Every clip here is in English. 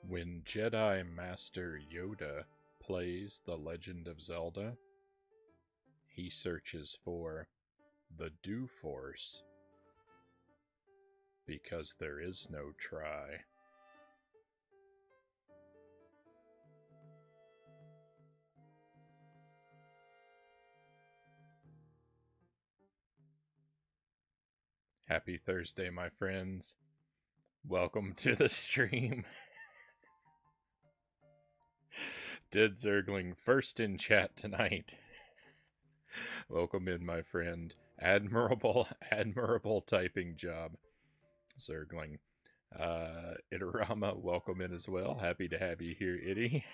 When Jedi Master Yoda plays The Legend of Zelda, he searches for the Do Force because there is no try. Happy Thursday, my friends. Welcome to the stream. Did Zergling first in chat tonight. Welcome in, my friend. Admirable typing job, Zergling. Itarama, welcome in as well. Happy to have you here, Itty.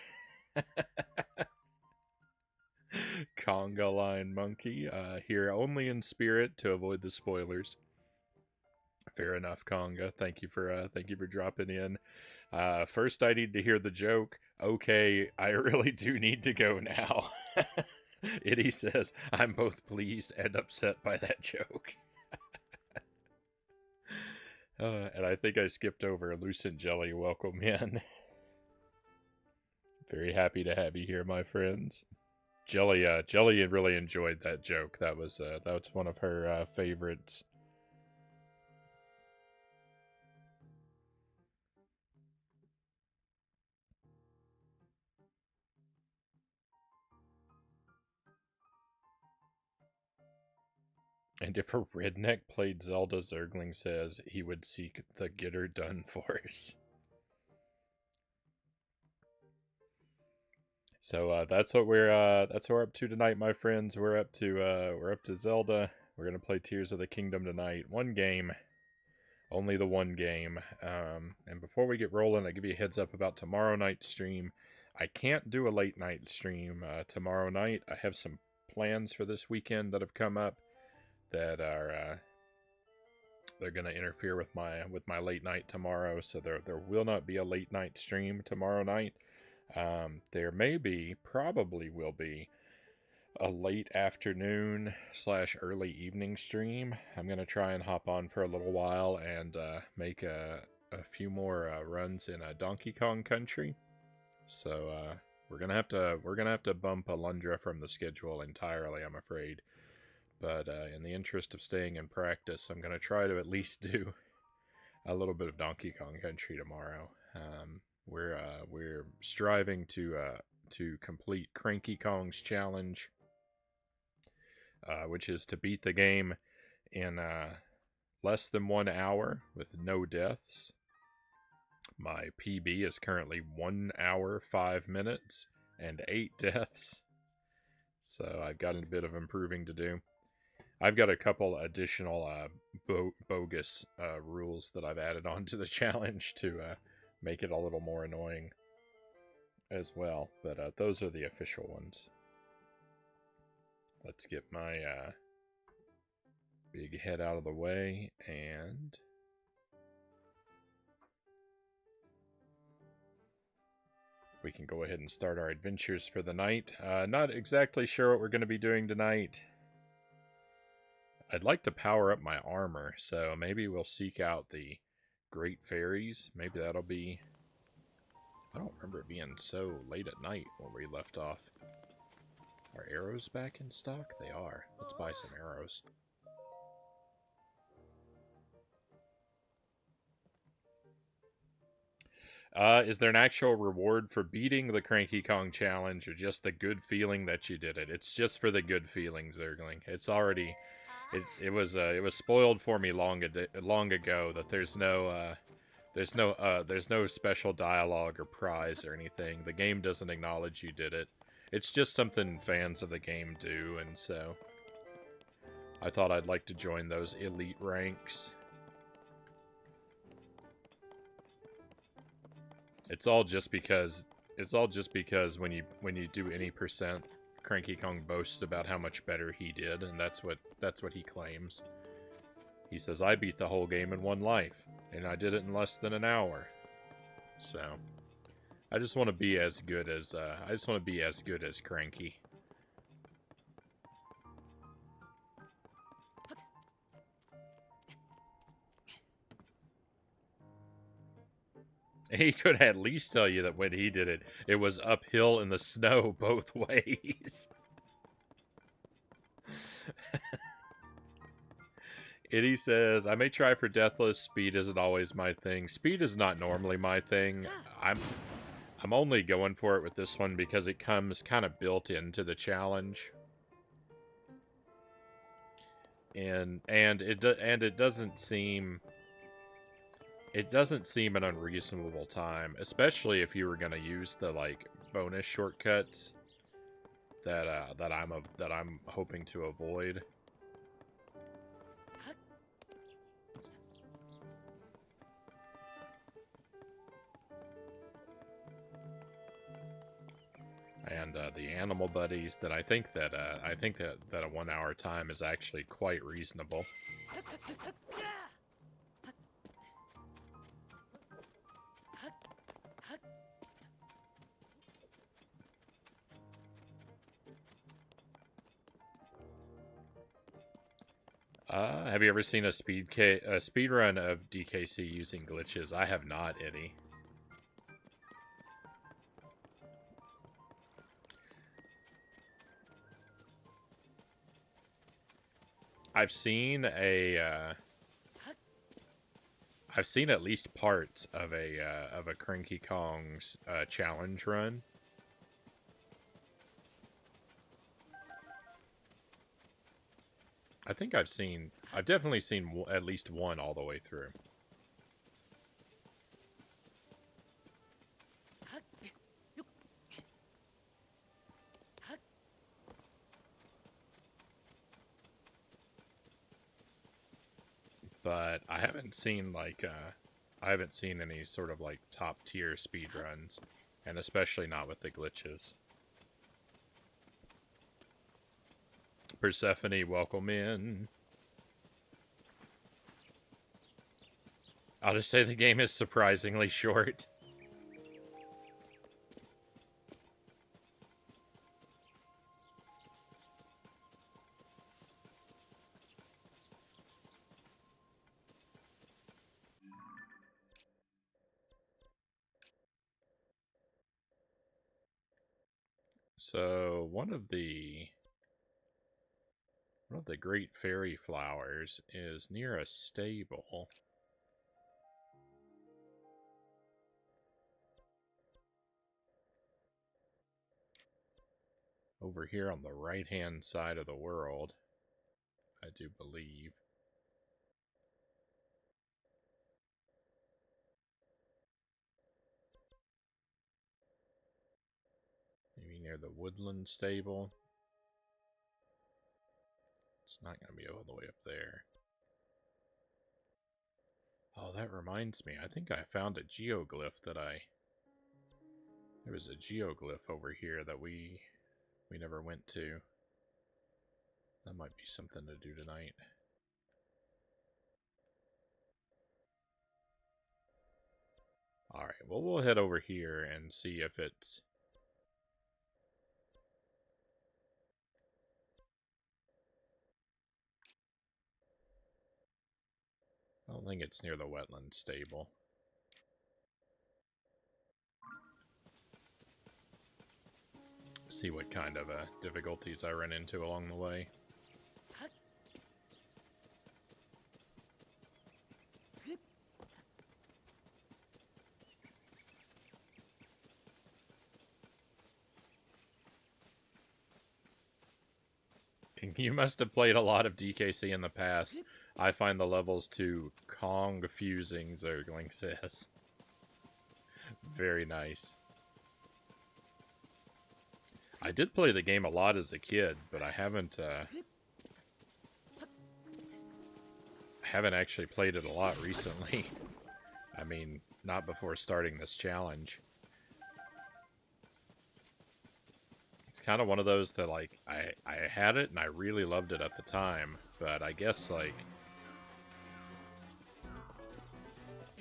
Conga Line Monkey, here only in spirit to avoid the spoilers. Fair enough, Conga. Thank you for dropping in. First, I need to hear the joke. Okay, I really do need to go now. Itty says, I'm both pleased and upset by that joke. And I think I skipped over Lucent Jelly. Welcome in. Very happy to have you here, my friends. Jelly really enjoyed that joke. That was one of her favorites. And if a redneck played Zelda, Zergling says he would seek the Get Her Done Force. So that's what we're up to tonight, my friends. We're up to Zelda. We're gonna play Tears of the Kingdom tonight. One game, only the one game. And before we get rolling, I give you a heads up about tomorrow night's stream. I can't do a late night stream tomorrow night. I have some plans for this weekend that have come up that are they're gonna interfere with my late night tomorrow. So there will not be a late night stream tomorrow night. There probably will be a late afternoon / early evening stream. I'm gonna try and hop on for a little while and make a few more runs in Donkey Kong Country. So we're gonna have to bump Alundra from the schedule entirely, I'm afraid. But in the interest of staying in practice, I'm gonna try to at least do a little bit of Donkey Kong Country tomorrow. We're striving to complete Cranky Kong's challenge, which is to beat the game in less than 1 hour with no deaths. My PB is currently 1 hour 5 minutes and 8 deaths, so I've got a bit of improving to do. I've got a couple additional bogus rules that I've added onto the challenge to make it a little more annoying as well, but those are the official ones. Let's get my big head out of the way, and we can go ahead and start our adventures for the night. Not exactly sure what we're going to be doing tonight. I'd like to power up my armor, so maybe we'll seek out the Great Fairies. Maybe that'll be... I don't remember it being so late at night when we left off. Are arrows back in stock? They are. Let's buy some arrows. Is there an actual reward for beating the Cranky Kong challenge, or just the good feeling that you did it? It's just for the good feelings, Zergling. It's already... It was spoiled for me long ago that there's no special dialogue or prize or anything. The game doesn't acknowledge you did it. It's just something fans of the game do, and so I thought I'd like to join those elite ranks. It's all just because when you do any percent, Cranky Kong boasts about how much better he did, and that's what he claims. He says, I beat the whole game in 1 life, and I did it in less than an hour. So I just want to be as good as Cranky. He could at least tell you that when he did it, it was uphill in the snow both ways. Itty says, I may try for Deathless. Speed isn't always my thing. Speed is not normally my thing. I'm only going for it with this one because it comes kind of built into the challenge. And it doesn't seem an unreasonable time, especially if you were going to use the like bonus shortcuts that I'm hoping to avoid. And the animal buddies that I think that a 1 hour time is actually quite reasonable. Have you ever seen a speed run of DKC using glitches? I have not, Eddie. I've seen at least parts of a Cranky Kong's challenge run. I think I've definitely seen at least one all the way through. But I haven't seen any sort of like top tier speed runs, and especially not with the glitches. Persephone, welcome in. I'll just say the game is surprisingly short. So one of the great fairy flowers is near a stable. Over here on the right-hand side of the world, I do believe. Maybe near the woodland stable. It's not going to be all the way up there. Oh, that reminds me. I think I found a geoglyph that there was a geoglyph over here that we never went to. That might be something to do tonight. Alright, well, we'll head over here and see if it's... I don't think it's near the wetland stable. See what kind of difficulties I run into along the way. You must have played a lot of DKC in the past. I find the levels too confusing, Zergling says. Very nice. I did play the game a lot as a kid, but I haven't actually played it a lot recently. I mean, not before starting this challenge. It's kind of one of those that, like, I had it and I really loved it at the time, but I guess, like,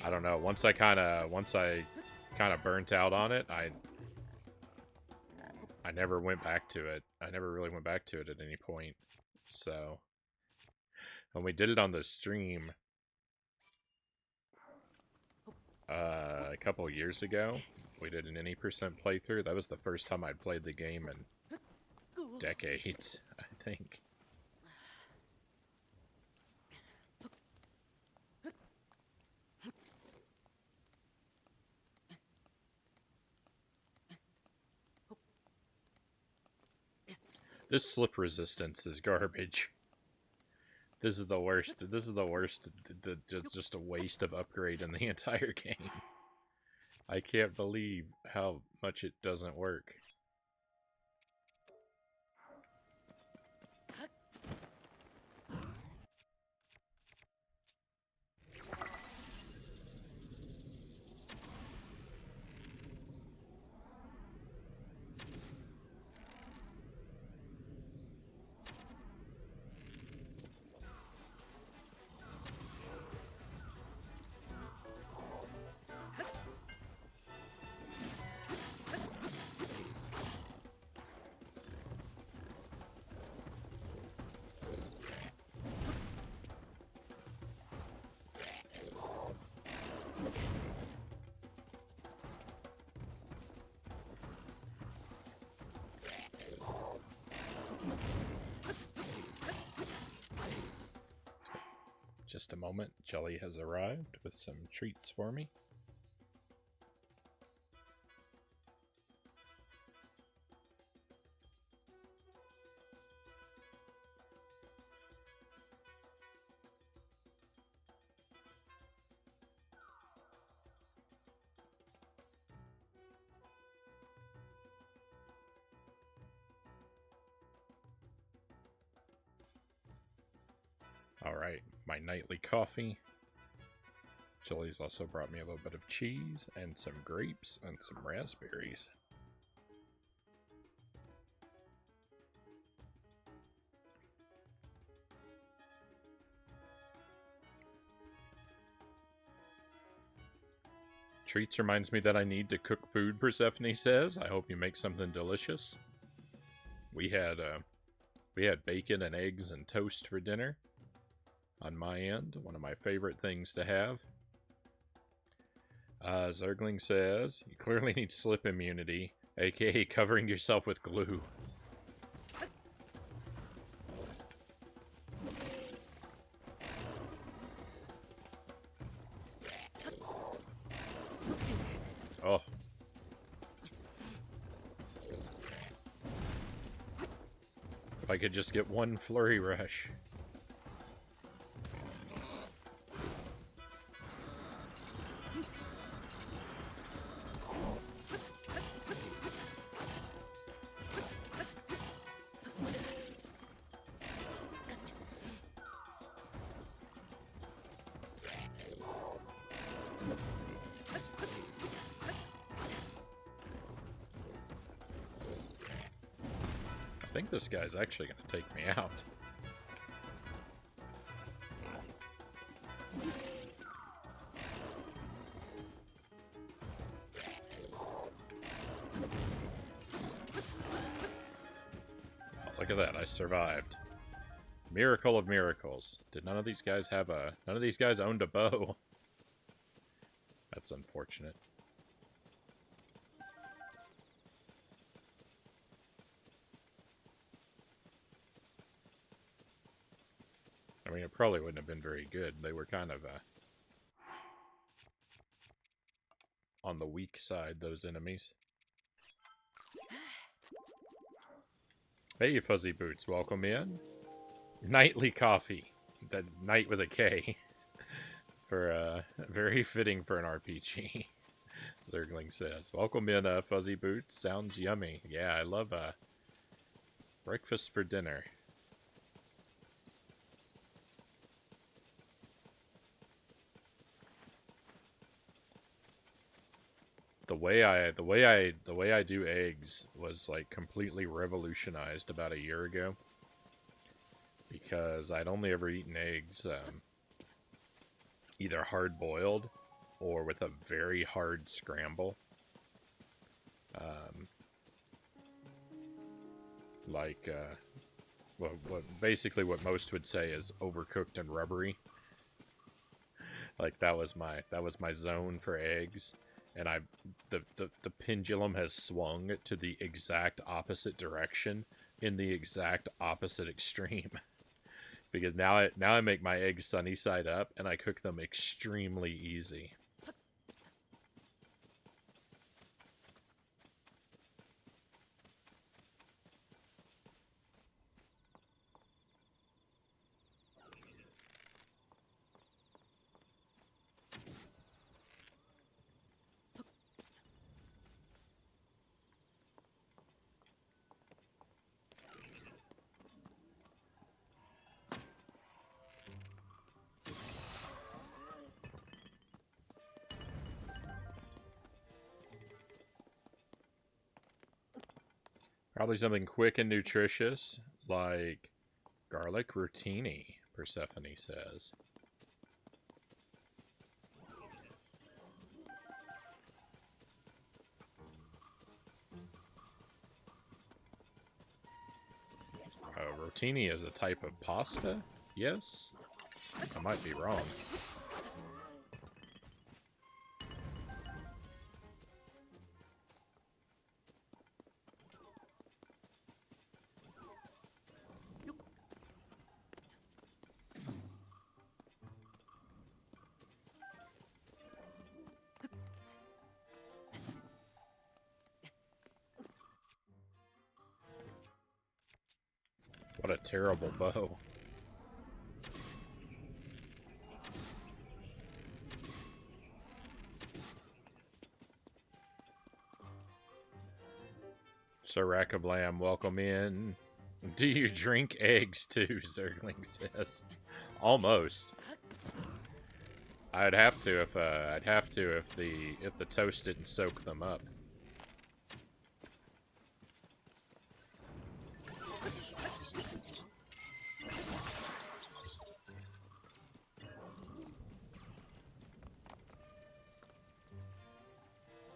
I don't know, once I kind of burnt out on it, I never went back to it. I never really went back to it at any point. So, when we did it on the stream, a couple years ago. We did an any percent playthrough. That was the first time I'd played the game in decades, I think. This slip resistance is garbage. This is the worst. This is the worst. Just a waste of upgrade in the entire game. I can't believe how much it doesn't work. Just a moment, Jelly has arrived with some treats for me. Alright, my nightly coffee. Jelly's also brought me a little bit of cheese and some grapes and some raspberries. Treats reminds me that I need to cook food, Persephone says. I hope you make something delicious. We had bacon and eggs and toast for dinner. On my end, one of my favorite things to have. Zergling says, you clearly need slip immunity, aka covering yourself with glue. Oh. If I could just get one flurry rush. I think this guy's actually going to take me out. Oh, look at that, I survived. Miracle of miracles. Did none of these guys have a... None of these guys owned a bow. That's unfortunate. I mean, it probably wouldn't have been very good. They were kind of on the weak side, those enemies. Hey, Fuzzy Boots, welcome in. Nightly coffee. That night with a K. For, very fitting for an RPG. Zergling says. Welcome in, Fuzzy Boots. Sounds yummy. Yeah, I love, breakfast for dinner. The way I do eggs was like completely revolutionized about a year ago, because I'd only ever eaten eggs either hard boiled or with a very hard scramble, basically what most would say is overcooked and rubbery. Like that was my zone for eggs, and the pendulum has swung to the exact opposite direction in the exact opposite extreme. Because now I make my eggs sunny side up and I cook them extremely easy. Probably something quick and nutritious, like garlic rotini, Persephone says. Rotini is a type of pasta? Yes? I might be wrong. What a terrible bow. Sir Rackablam, welcome in. Do you drink eggs too? Zergling says. Almost. I'd have to if the toast didn't soak them up.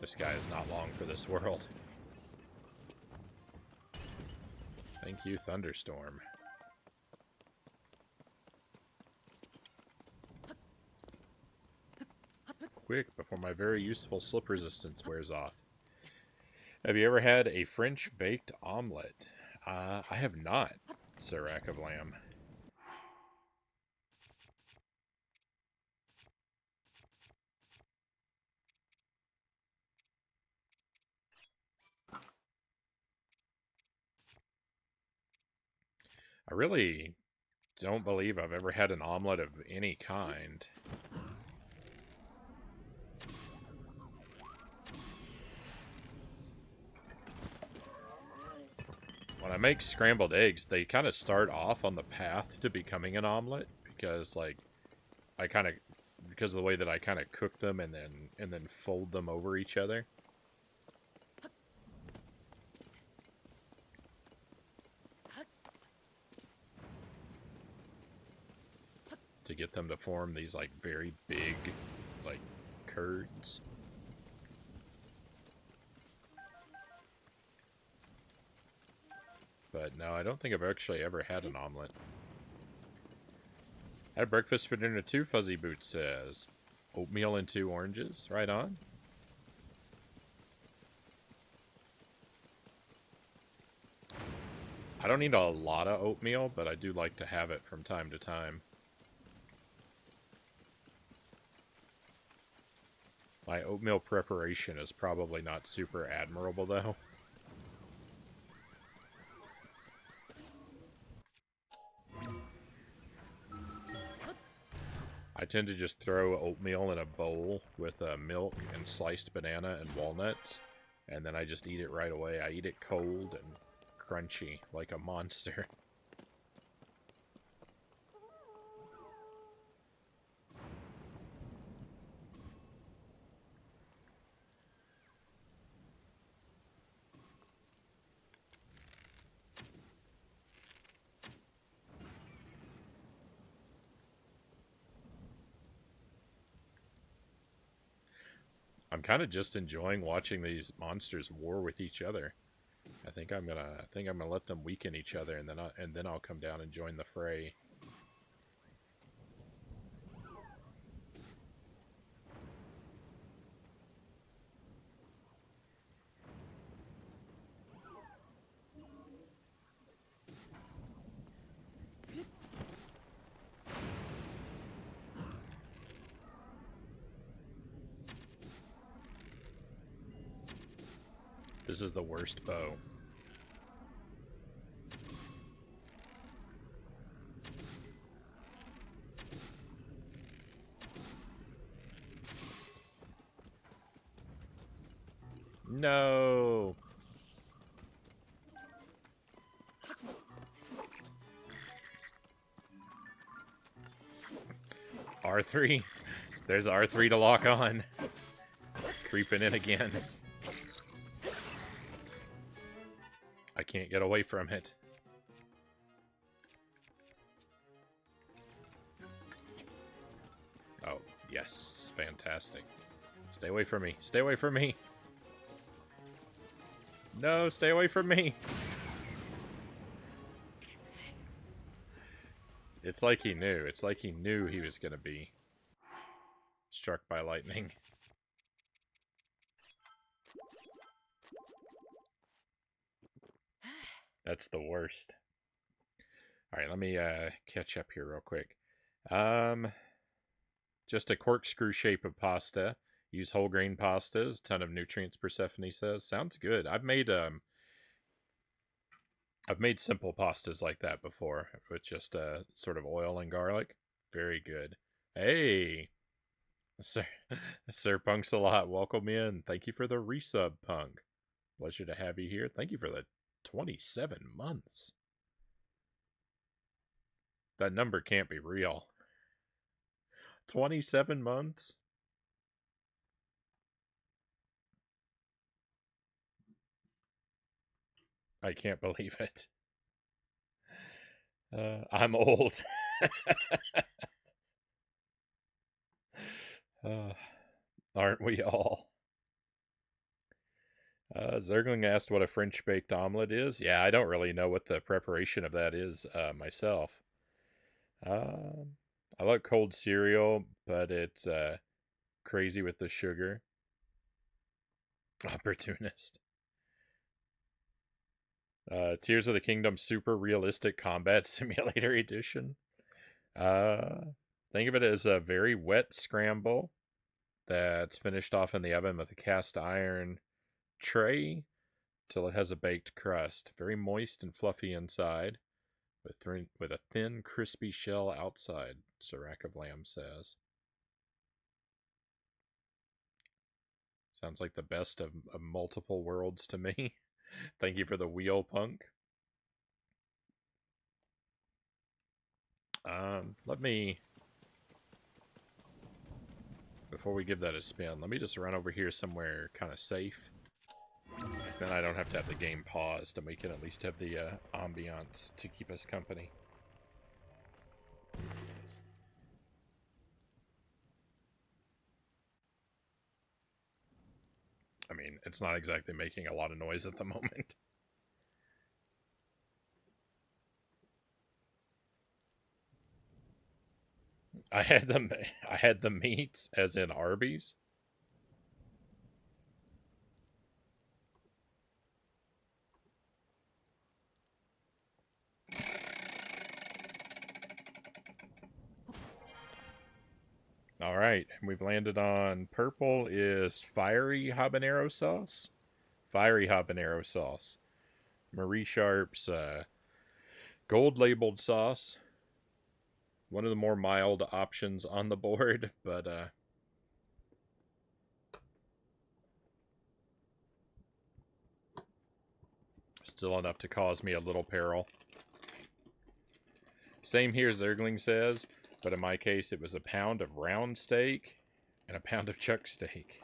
This guy is not long for this world. Thank you, Thunderstorm. Quick, before my very useful slip resistance wears off. Have you ever had a French baked omelet? I have not, Sir Rack of Lamb. I really don't believe I've ever had an omelet of any kind. When I make scrambled eggs, they kind of start off on the path to becoming an omelet because, like, because of the way that I kind of cook them and then fold them over each other. To get them to form these, like, very big, like, curds. But no, I don't think I've actually ever had an omelet. Had breakfast for dinner too, Fuzzy Boots says. Oatmeal and 2 oranges. Right on. I don't need a lot of oatmeal, but I do like to have it from time to time. My oatmeal preparation is probably not super admirable, though. I tend to just throw oatmeal in a bowl with milk and sliced banana and walnuts, and then I just eat it right away. I eat it cold and crunchy, like a monster. I'm kind of just enjoying watching these monsters war with each other. I think I'm gonna let them weaken each other, and then I'll come down and join the fray. This is the worst bow. No. R3. There's R3 to lock on. Creeping in again. I can't get away from it. Oh, yes. Fantastic. Stay away from me. Stay away from me. No, stay away from me. It's like he knew. It's like he knew he was going to be struck by lightning. That's the worst. Alright, let me catch up here real quick. Just a corkscrew shape of pasta. Use whole grain pastas. Ton of nutrients, Persephone says. Sounds good. I've made simple pastas like that before with just sort of oil and garlic. Very good. Hey, Sir Punk's a lot. Welcome in. Thank you for the resub, Punk. Pleasure to have you here. Thank you for the 27 months. That number can't be real. 27 months? I can't believe it. I'm old. Aren't we all? Zergling asked what a French baked omelet is. Yeah, I don't really know what the preparation of that is myself. I like cold cereal, but it's crazy with the sugar. Opportunist. Tears of the Kingdom Super Realistic Combat Simulator Edition. Think of it as a very wet scramble that's finished off in the oven with a cast iron tray till it has a baked crust. Very moist and fluffy inside, with a thin, crispy shell outside, Sirac of Lamb says. Sounds like the best of multiple worlds to me. Thank you for the wheel, Punk. Let me... Before we give that a spin, let me just run over here somewhere kind of safe. Then I don't have to have the game paused, and we can at least have the ambiance to keep us company. I mean, it's not exactly making a lot of noise at the moment. I had the meats, as in Arby's. Alright, and we've landed on purple is fiery habanero sauce. Fiery habanero sauce. Marie Sharp's gold labeled sauce. One of the more mild options on the board, but still enough to cause me a little peril. Same here, Zergling says, but in my case it was a pound of round steak and a pound of chuck steak.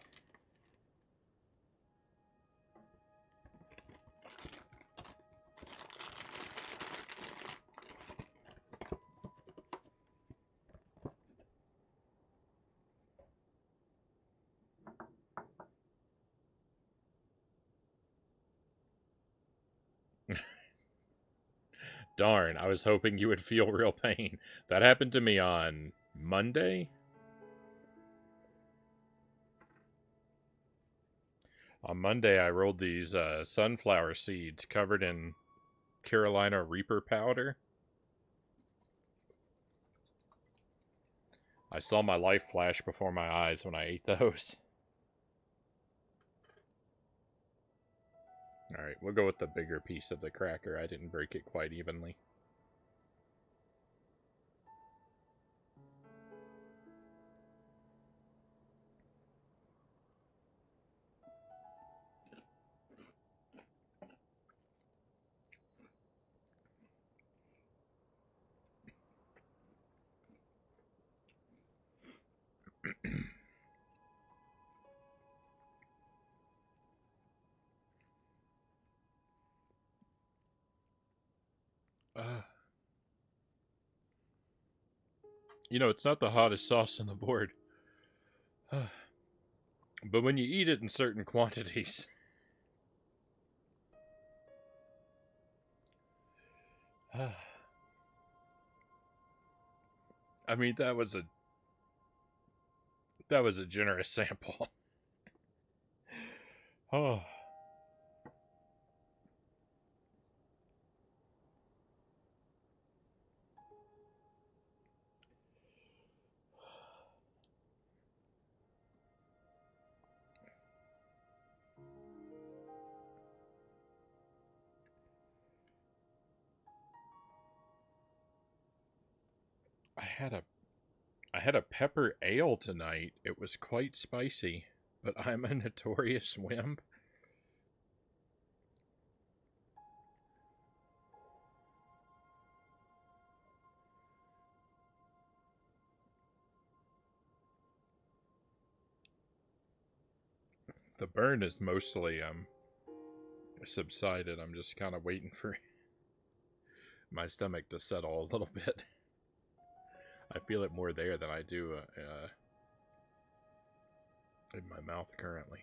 Darn, I was hoping you would feel real pain. That happened to me on Monday? On Monday, I rolled these sunflower seeds covered in Carolina Reaper powder. I saw my life flash before my eyes when I ate those. Alright, we'll go with the bigger piece of the cracker. I didn't break it quite evenly. You know, it's not the hottest sauce on the board. But when you eat it in certain quantities... I mean, that was a generous sample. Oh. I had a pepper ale tonight. It was quite spicy, but I'm a notorious wimp. The burn is mostly subsided. I'm just kind of waiting for my stomach to settle a little bit. I feel it more there than I do in my mouth currently.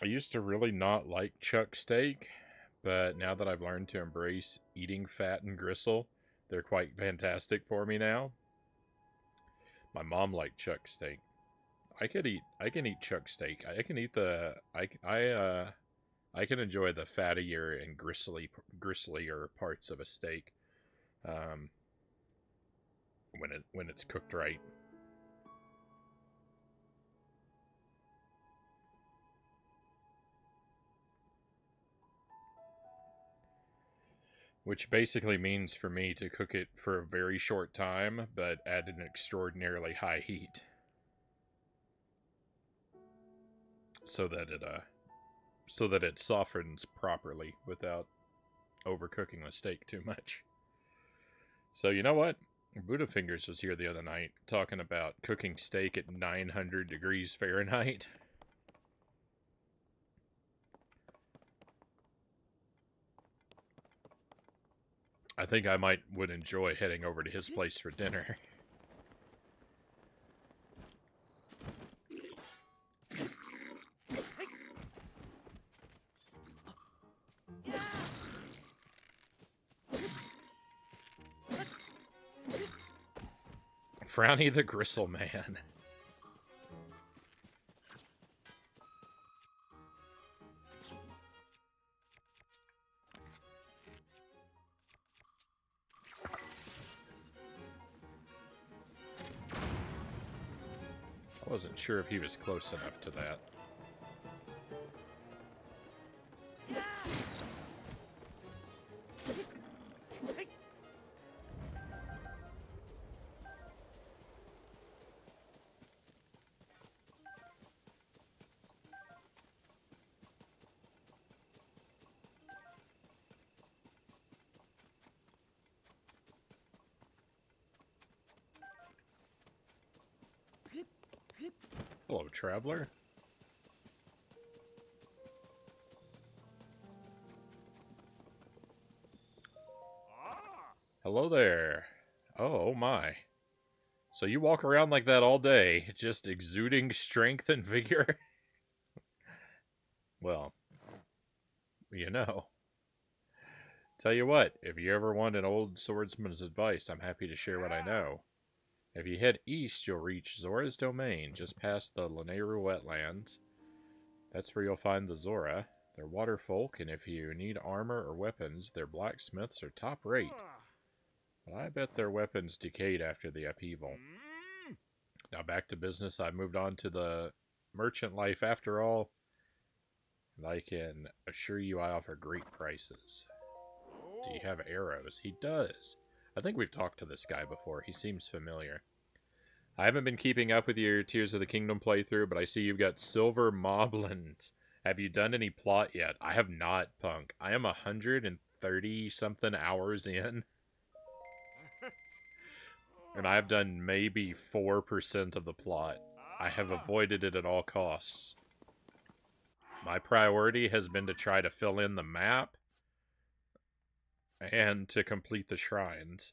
I used to really not like chuck steak, but now that I've learned to embrace eating fat and gristle, they're quite fantastic for me now. My mom liked chuck steak. I can eat chuck steak. I can eat the I can enjoy the fattier and gristlier parts of a steak um, when it's cooked right. Which basically means for me to cook it for a very short time, but at an extraordinarily high heat, so that it softens properly without overcooking the steak too much. So you know what? Buddha Fingers was here the other night talking about cooking steak at 900 degrees Fahrenheit. I think I would enjoy heading over to his place for dinner. Frownie the Gristle Man. I wasn't sure if he was close enough to that. Hello, traveler. Hello there. Oh my. So you walk around like that all day, just exuding strength and vigor? Well, you know. Tell you what, if you ever want an old swordsman's advice, I'm happy to share what I know. If you head east, you'll reach Zora's domain, just past the Lanayru wetlands. That's where you'll find the Zora. They're water folk, and if you need armor or weapons, their blacksmiths are top rate. But I bet their weapons decayed after the upheaval. Now back to business. I moved on to the merchant life after all, and I can assure you I offer great prices. Do you have arrows? He does. I think we've talked to this guy before. He seems familiar. I haven't been keeping up with your Tears of the Kingdom playthrough, but I see you've got silver moblins. Have you done any plot yet? I have not, punk. I am 130 something hours in, and I have done maybe 4% of the plot. I have avoided it at all costs. My priority has been to try to fill in the map and to complete the shrines.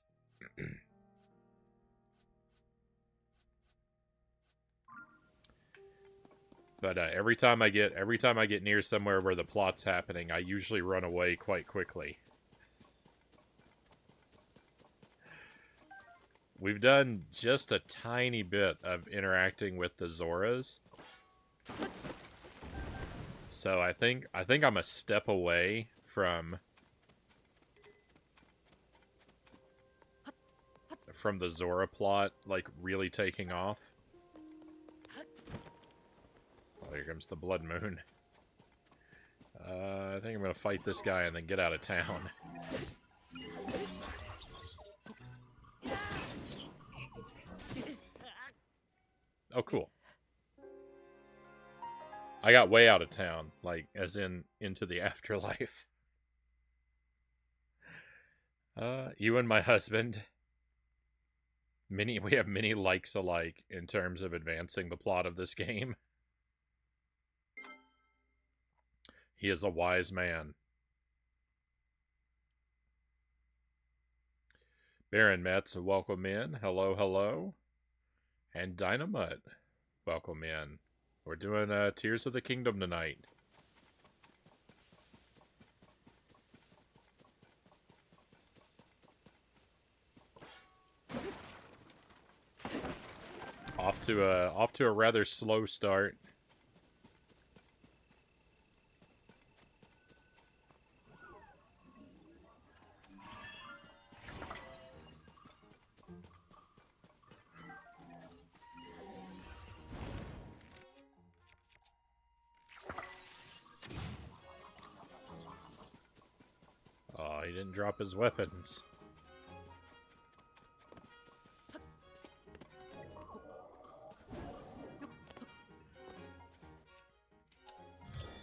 But every time I get near somewhere where the plot's happening, I usually run away quite quickly. We've done just a tiny bit of interacting with the Zoras. So I think I'm a step away from the Zora plot, like, really taking off. Oh, here comes the Blood Moon. I think I'm gonna fight this guy and then get out of town. Oh, cool. I got way out of town, like, as in, into the afterlife. You and my husband. We have many likes alike in terms of advancing the plot of this game. He is a wise man. Baron Metz, welcome in. Hello, hello. And Dynamite, welcome in. We're doing Tears of the Kingdom tonight. Off to a rather slow start. Oh, he didn't drop his weapons.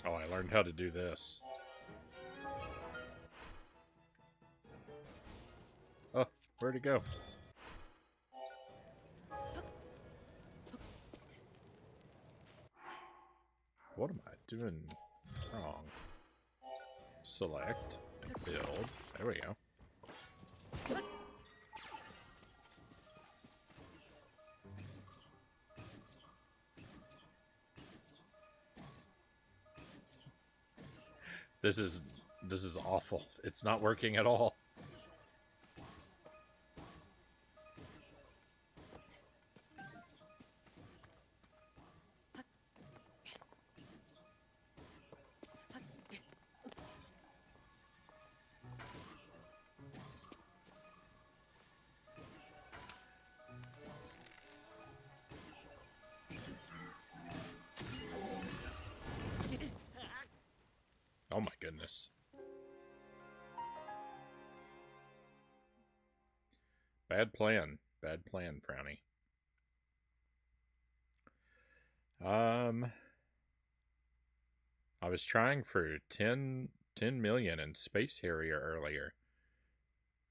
Oh, I learned how to do this. Oh, where'd he go? What am I doing wrong? Select. Build. There we go. This is awful. It's not working at all. Oh my goodness. Bad plan. Bad plan, Frownie. I was trying for 10 million in Space Harrier earlier.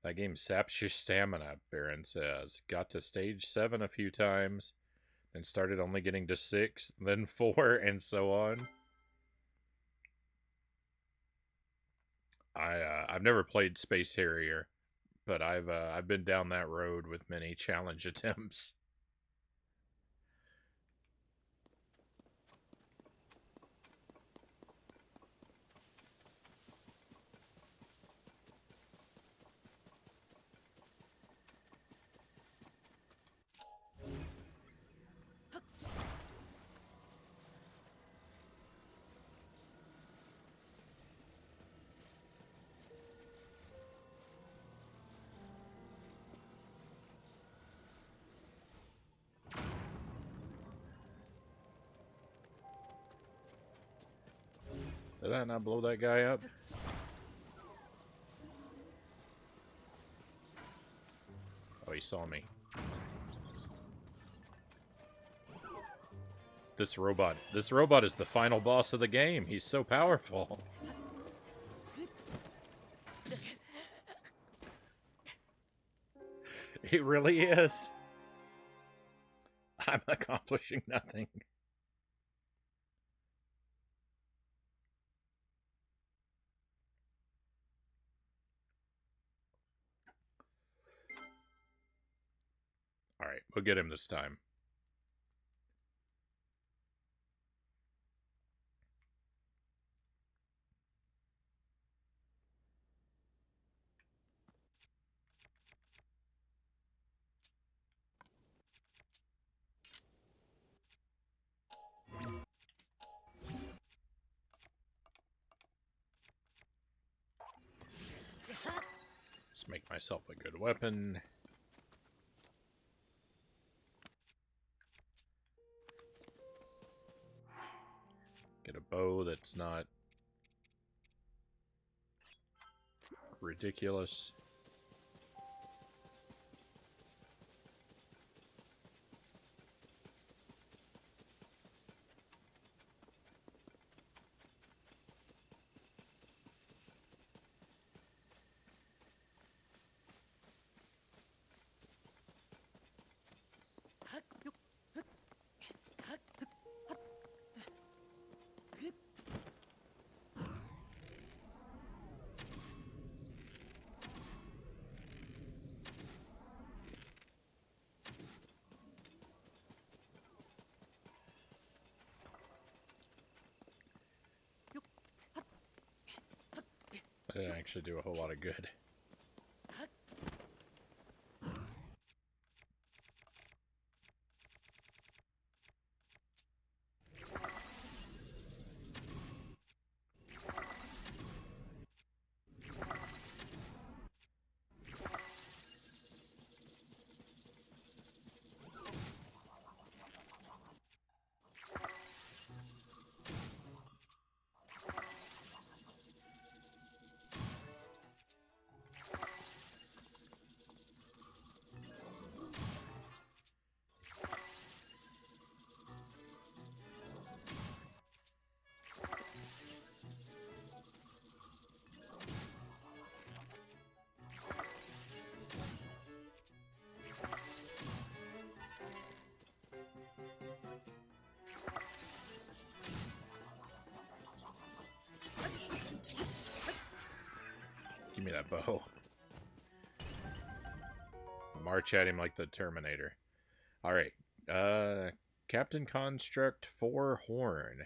That game saps your stamina, Baron says. Got to stage 7 a few times, then started only getting to 6, then 4, and so on. I've never played Space Harrier, but I've been down that road with many challenge attempts. Did that not blow that guy up? Oh, he saw me. This robot is the final boss of the game. He's so powerful. It really is. I'm accomplishing nothing. Alright, we'll get him this time. Just make myself a good weapon. Get a bow that's not ridiculous. That didn't actually do a whole lot of good. Give me that bow. March at him like the Terminator. Alright. Captain Construct 4 Horn.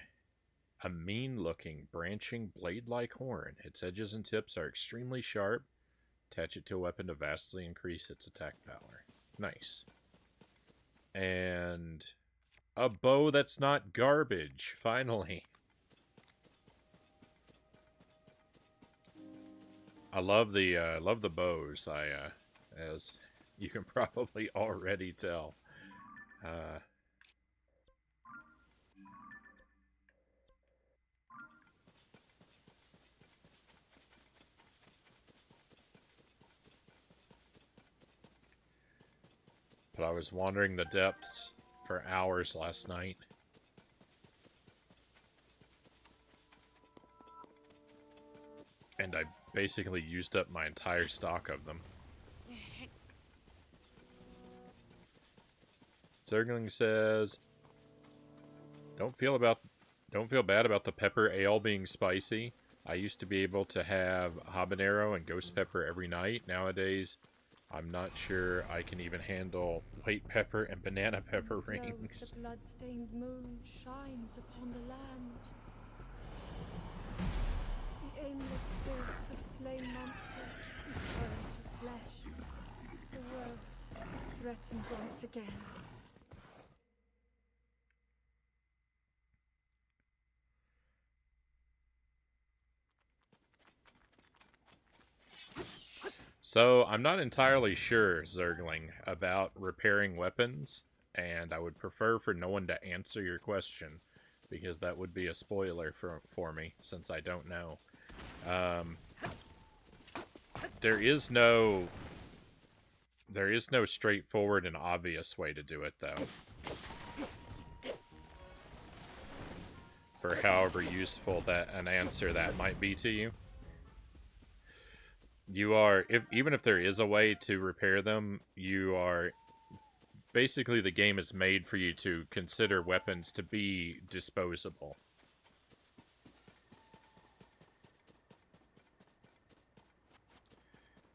A mean-looking, branching, blade-like horn. Its edges and tips are extremely sharp. Attach it to a weapon to vastly increase its attack power. Nice. And a bow that's not garbage, finally. I love the bows. As you can probably already tell. But I was wandering the depths for hours last night. And I basically used up my entire stock of them. Zergling says, don't feel bad about the pepper ale being spicy. I used to be able to have habanero and ghost pepper every night. Nowadays, I'm not sure I can even handle white pepper and banana pepper rings. The blood-stained moon shines upon the land. The aimless spirits of slain monsters return to flesh. The world is threatened once again. So, I'm not entirely sure, Zergling, about repairing weapons, and I would prefer for no one to answer your question. because that would be a spoiler for me, since I don't know. Um, there is no straightforward and obvious way to do it, though. For however useful that an answer that might be to you. You are, even if there is a way to repair them, you are basically, the game is made for you to consider weapons to be disposable.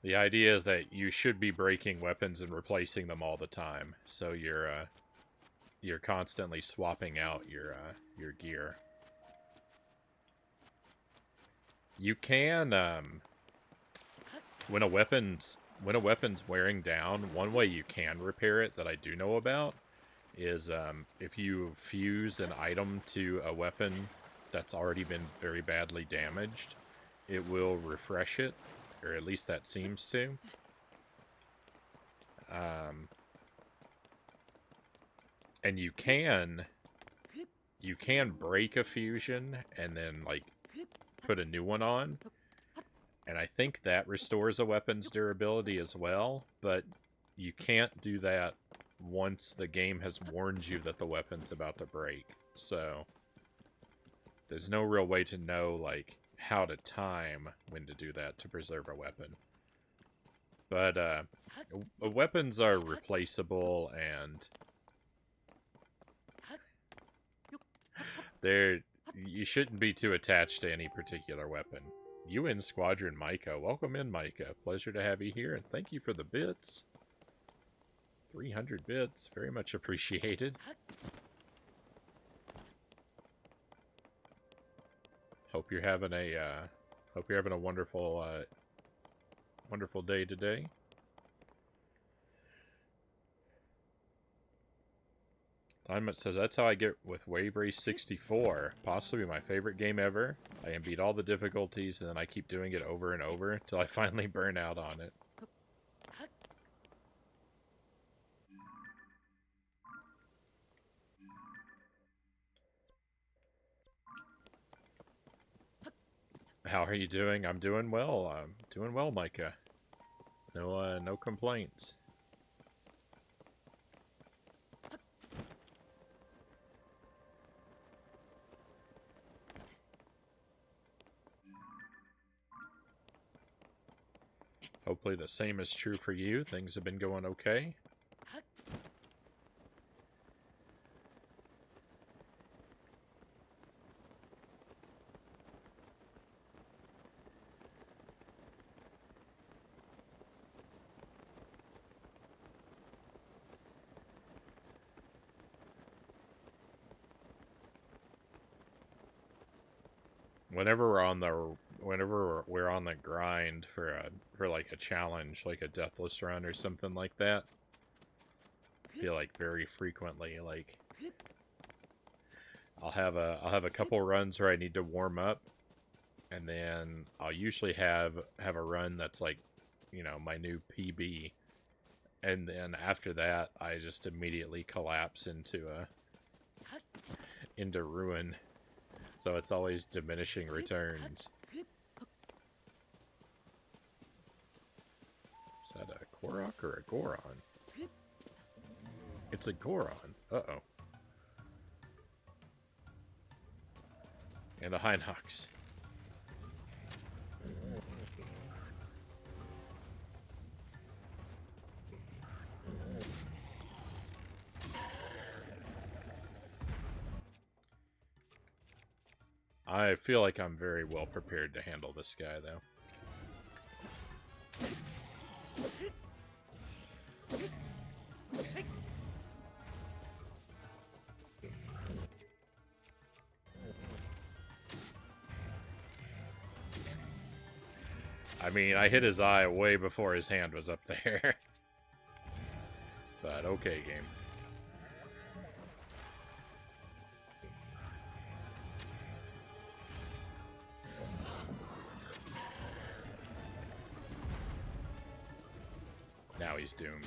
The idea is that you should be breaking weapons and replacing them all the time, so you're constantly swapping out your gear. You can when a weapon's wearing down, one way you can repair it that I do know about is if you fuse an item to a weapon that's already been very badly damaged, it will refresh it, or at least that seems to. And you can break a fusion and then like put a new one on, and I think that restores a weapon's durability as well, but you can't do that once the game has warned you that the weapon's about to break. So there's no real way to know like how to time when to do that to preserve a weapon. But weapons are replaceable, and you shouldn't be too attached to any particular weapon. You in Squadron, Micah. Welcome in, Micah. Pleasure to have you here, and thank you for the bits. 300 bits, very much appreciated. Hope you're having a wonderful wonderful day today. Diamond says, that's how I get with Wave Race 64. Possibly my favorite game ever. I can beat all the difficulties, and then I keep doing it over and over until I finally burn out on it. How are you doing? I'm doing well. I'm doing well, Micah. No complaints. Hopefully the same is true for you. Things have been going okay. Whenever we're on the grind for like a challenge, like a deathless run or something like that, I feel like very frequently, like I'll have a couple runs where I need to warm up, and then I'll usually have a run that's like, you know, my new PB, and then after that I just immediately collapse into ruin. So it's always diminishing returns. Is that a Korok or a Goron? It's a Goron. Uh-oh. And a Hinox. I feel like I'm very well prepared to handle this guy, though. I mean, I hit his eye way before his hand was up there. But okay, game. Now he's doomed.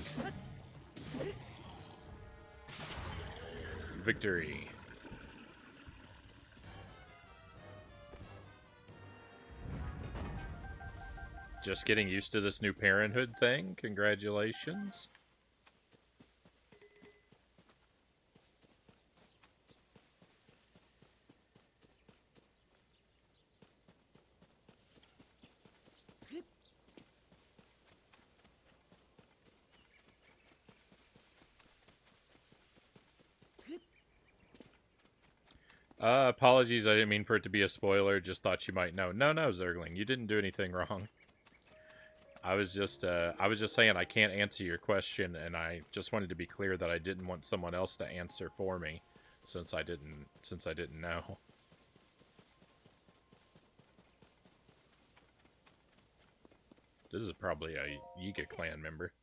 Victory. Just getting used to this new parenthood thing. Congratulations. Apologies, I didn't mean for it to be a spoiler, just thought you might know. No, Zergling, you didn't do anything wrong. I was just saying I can't answer your question, and I just wanted to be clear that I didn't want someone else to answer for me, since I didn't know. This is probably a Yiga clan member.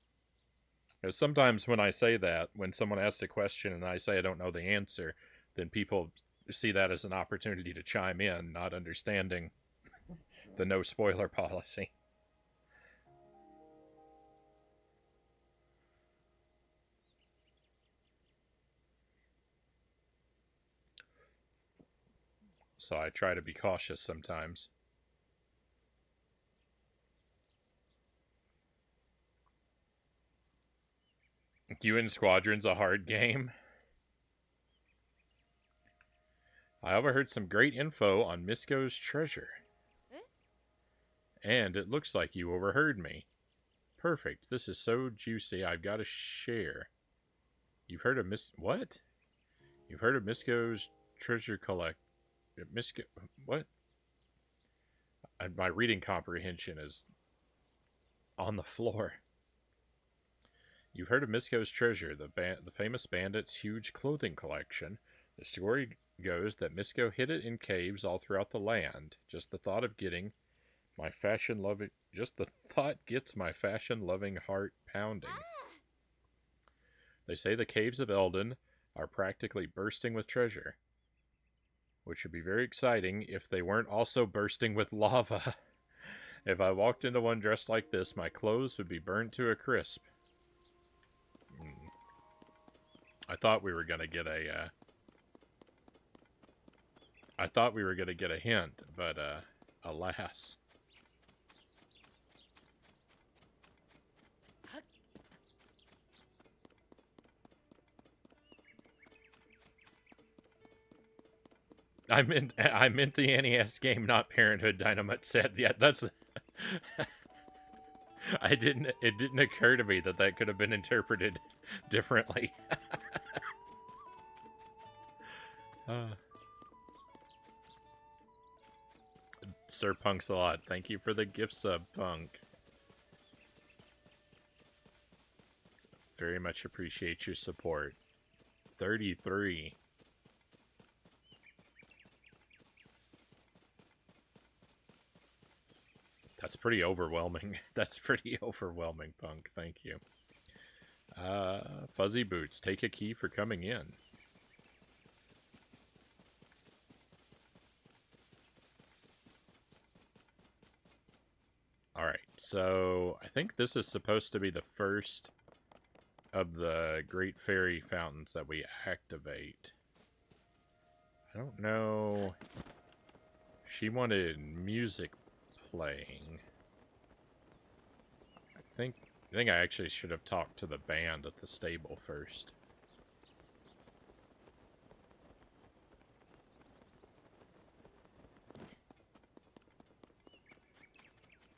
Because sometimes when I say that, when someone asks a question and I say I don't know the answer, then people see that as an opportunity to chime in, not understanding the no spoiler policy. So I try to be cautious sometimes. UN Squadron's a hard game. I overheard some great info on Misko's treasure. And it looks like you overheard me. Perfect. This is so juicy. I've got to share. You've heard of What? You've heard of Misko's treasure collect... Misko... What? My reading comprehension is on the floor. You've heard of Misko's treasure, the famous bandit's huge clothing collection. The story goes that Misko hid it in caves all throughout the land. Just the thought gets my fashion-loving heart pounding. They say the caves of Eldon are practically bursting with treasure, which would be very exciting if they weren't also bursting with lava. If I walked into one dressed like this, my clothes would be burned to a crisp. I thought we were gonna get a hint, but alas. I meant the NES game, not Parenthood. Dynamite said, "Yeah, that's." It didn't occur to me that could have been interpreted differently. Sir Punk's a lot. Thank you for the gift sub, Punk. Very much appreciate your support. 33. That's pretty overwhelming. That's pretty overwhelming, Punk. Thank you. Fuzzy Boots, take a key for coming in. Alright, so I think this is supposed to be the first of the Great Fairy Fountains that we activate. I don't know. She wanted music playing. I think I actually should have talked to the band at the stable first.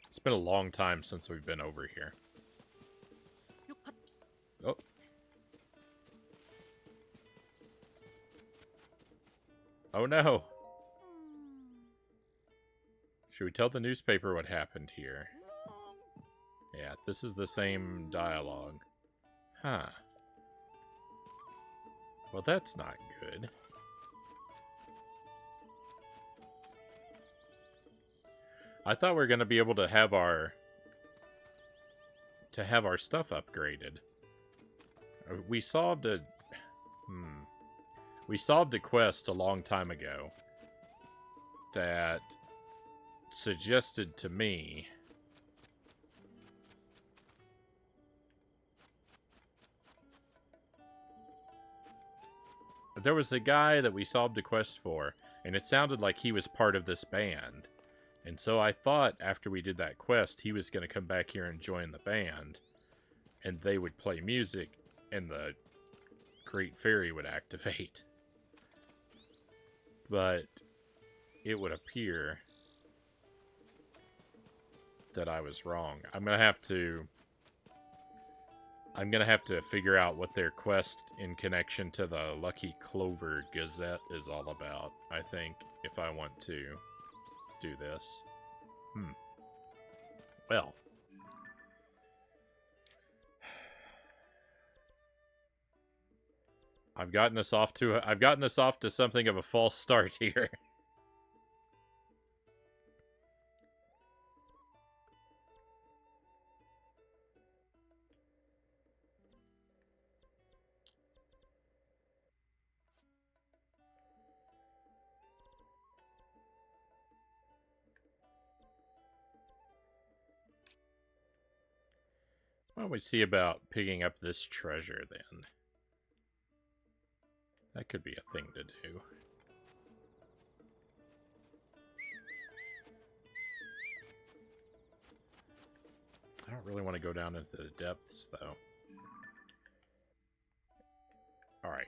It's been a long time since we've been over here. Oh. Oh no. Should we tell the newspaper what happened here? Yeah, this is the same dialogue. Huh. Well, that's not good. I thought we were going to be able to have our stuff upgraded. We solved a quest a long time ago that suggested to me there was a guy that we solved a quest for, and it sounded like he was part of this band. And so I thought after we did that quest, he was going to come back here and join the band, and they would play music, and the Great Fairy would activate. But it would appear that I was wrong. I'm gonna have to figure out what their quest in connection to the Lucky Clover Gazette is all about, I think, if I want to do this. Well. I've gotten us off to something of a false start here. Why don't we see about picking up this treasure, then? That could be a thing to do. I don't really want to go down into the depths, though. Alright.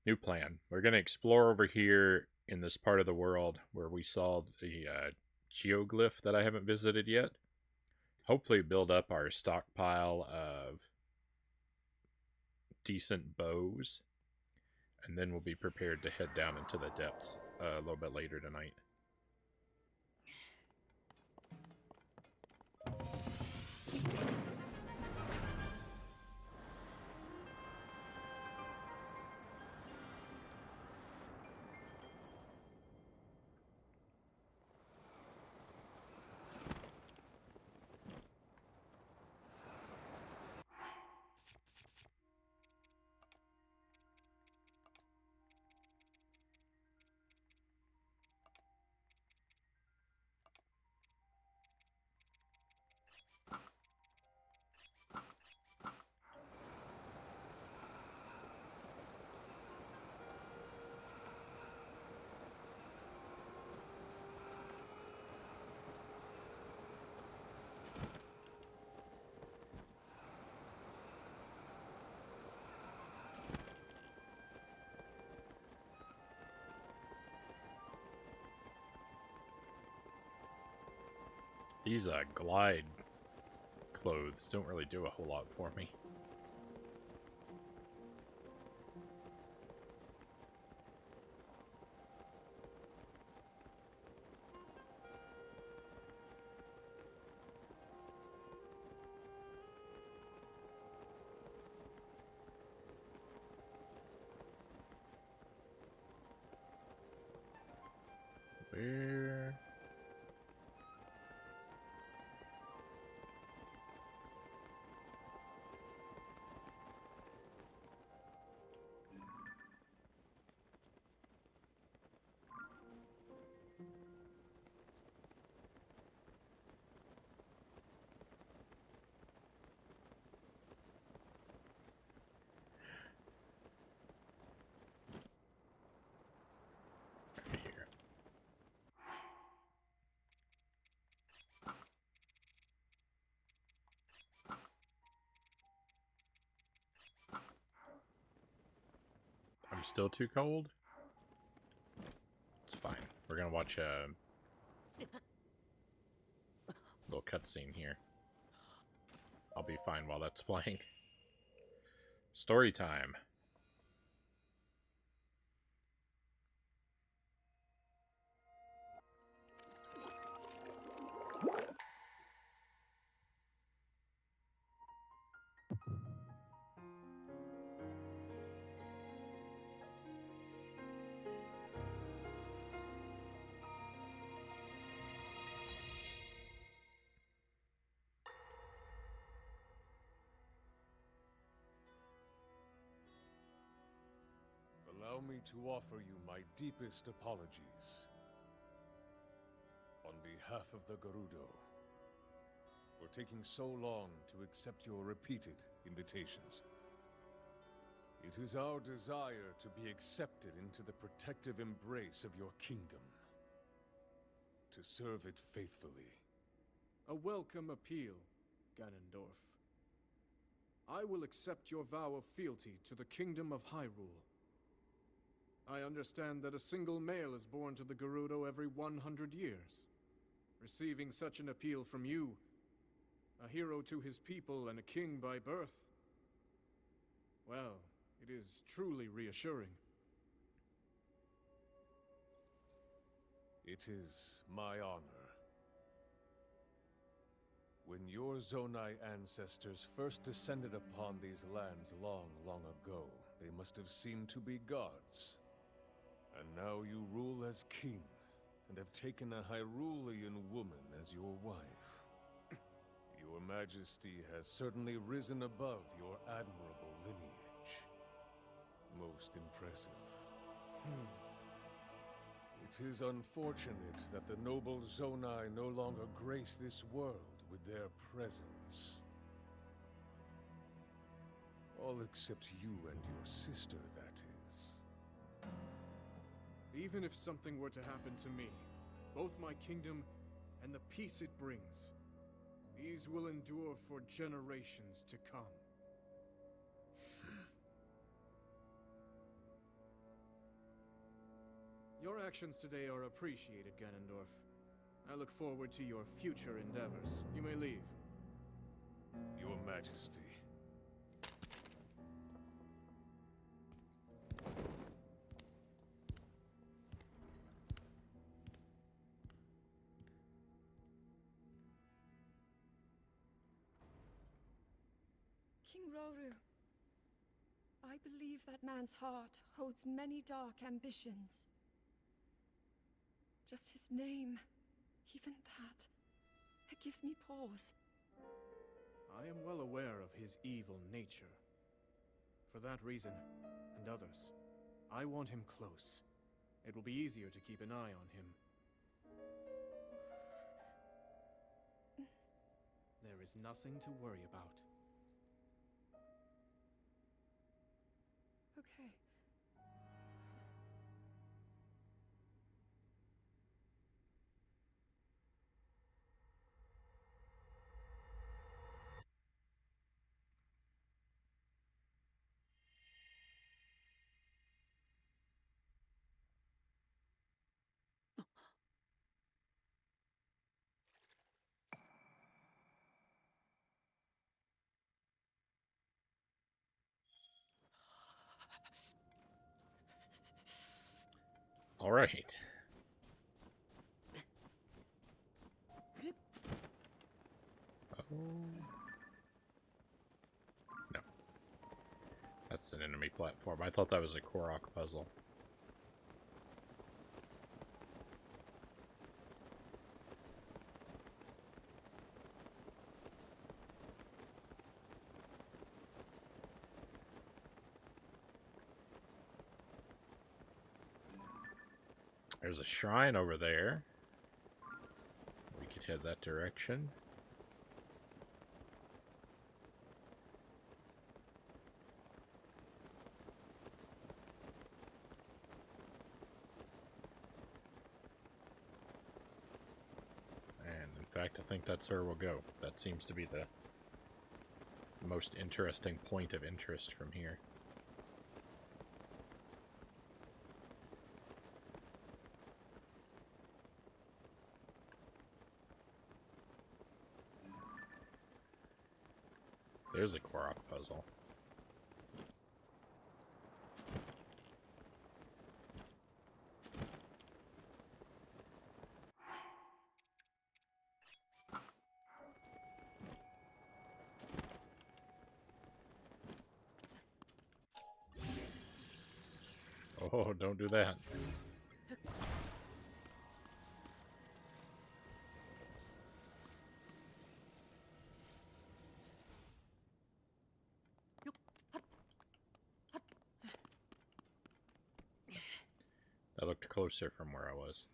New plan. We're going to explore over here in this part of the world where we saw the geoglyph that I haven't visited yet. Hopefully build up our stockpile of decent bows. And then we'll be prepared to head down into the depths a little bit later tonight. These glide clothes don't really do a whole lot for me. Where? Right here. I'm still too cold? It's fine. We're gonna watch a little cutscene here. I'll be fine while that's playing. Story time. Allow me to offer you my deepest apologies. On behalf of the Gerudo, for taking so long to accept your repeated invitations. It is our desire to be accepted into the protective embrace of your kingdom, to serve it faithfully. A welcome appeal, Ganondorf. I will accept your vow of fealty to the Kingdom of Hyrule. I understand that a single male is born to the Gerudo every 100 years. Receiving such an appeal from you, a hero to his people and a king by birth, well, it is truly reassuring. It is my honor. When your Zonai ancestors first descended upon these lands long, long ago, they must have seemed to be gods. And now you rule as king, and have taken a Hyrulean woman as your wife. Your Majesty has certainly risen above your admirable lineage. Most impressive. It is unfortunate that the noble Zonai no longer grace this world with their presence. All except you and your sister, that is. Even if something were to happen to me, both my kingdom and the peace it brings, these will endure for generations to come. Your actions today are appreciated, Ganondorf. I look forward to your future endeavors. You may leave. Your Majesty. King Roru, I believe that man's heart holds many dark ambitions. Just his name, even that, it gives me pause. I am well aware of his evil nature. For that reason, and others, I want him close. It will be easier to keep an eye on him. There is nothing to worry about. Okay. All right. Oh. No. That's an enemy platform. I thought that was a Korok puzzle. There's a shrine over there. We could head that direction. And in fact, I think that's where we'll go. That seems to be the most interesting point of interest from here. There's a Korok puzzle. Oh, don't do that. That looked closer from where I was.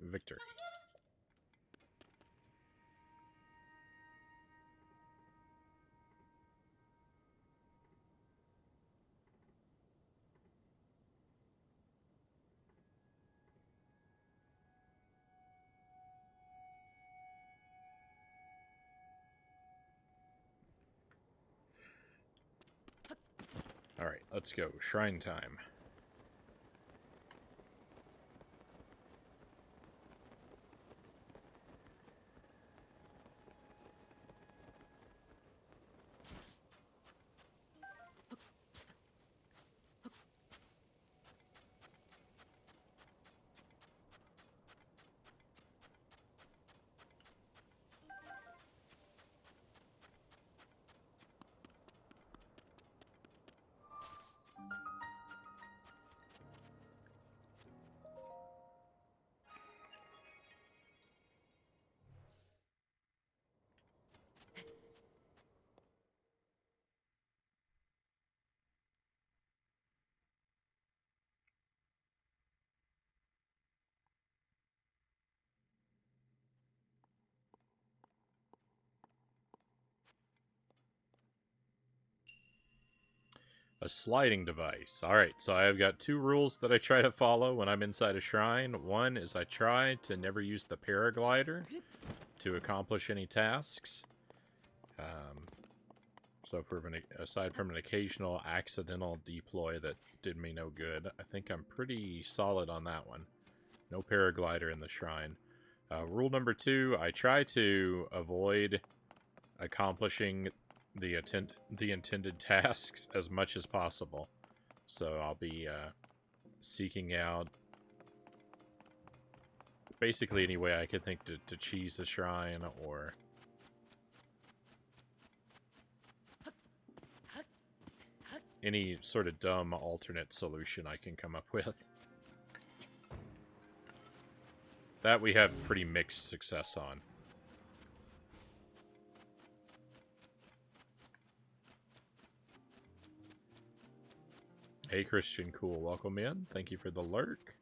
victory. Alright, let's go. Shrine time. A sliding device. Alright, so I've got 2 rules that I try to follow when I'm inside a shrine. One is I try to never use the paraglider to accomplish any tasks. So aside from an occasional accidental deploy that did me no good, I think I'm pretty solid on that one. No paraglider in the shrine. Rule number 2, I try to avoid accomplishing the intended tasks as much as possible. So I'll be seeking out basically any way I could think to cheese a shrine or any sort of dumb alternate solution I can come up with. That we have pretty mixed success on. Hey Christian Cool, welcome in. Thank you for the lurk.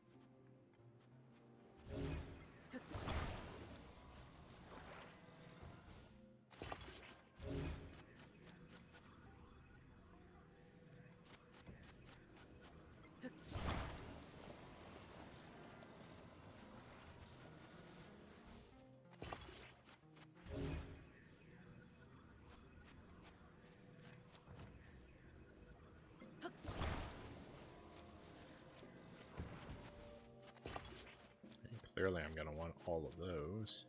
Clearly I'm going to want all of those.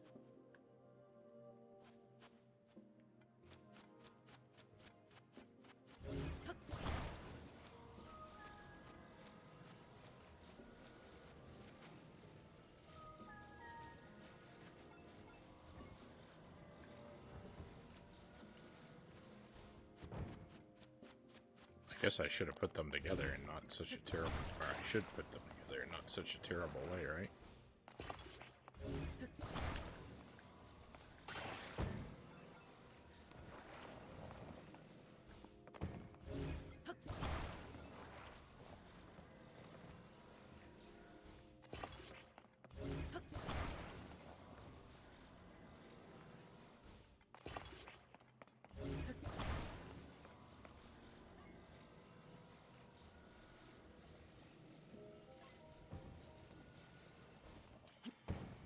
I guess I should have put them together and not such a terrible... Or I should put them together in not such a terrible way, right?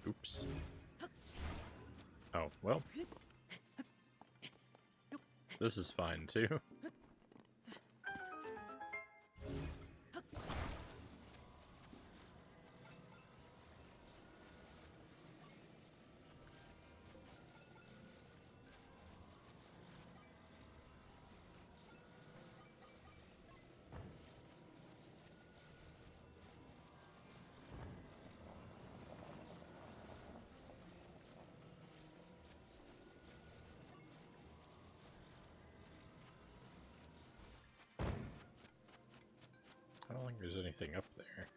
Oops. Oh, well. This is fine, too. I don't think there's anything up there.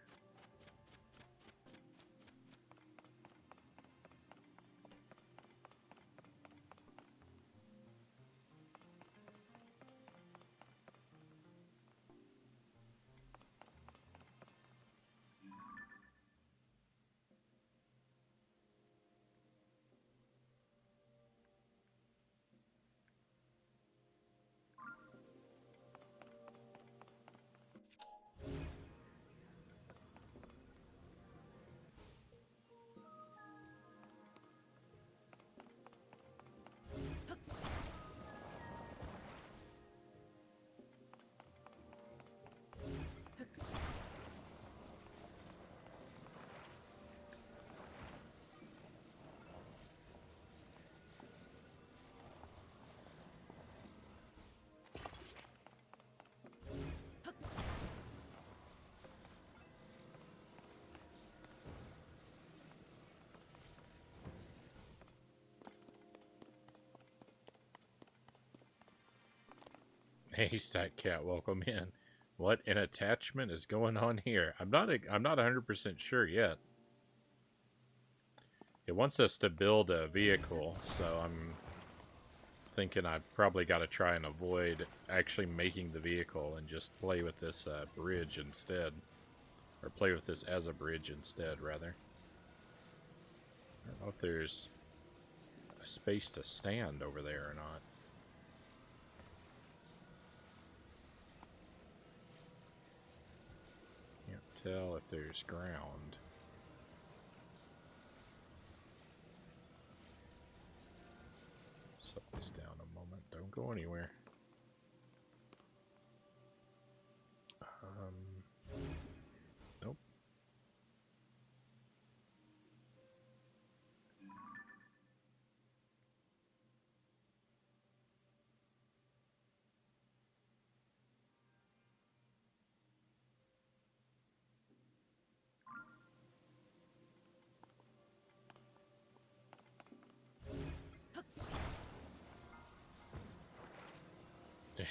Hey, Stat Cat, welcome in. What an attachment is going on here? I'm not 100% sure yet. It wants us to build a vehicle, so I'm thinking I've probably got to try and avoid actually making the vehicle and just play with this bridge instead. Or play with this as a bridge instead, rather. I don't know if there's a space to stand over there or not. Can't tell if there's ground. Set this down a moment. Don't go anywhere. Nope.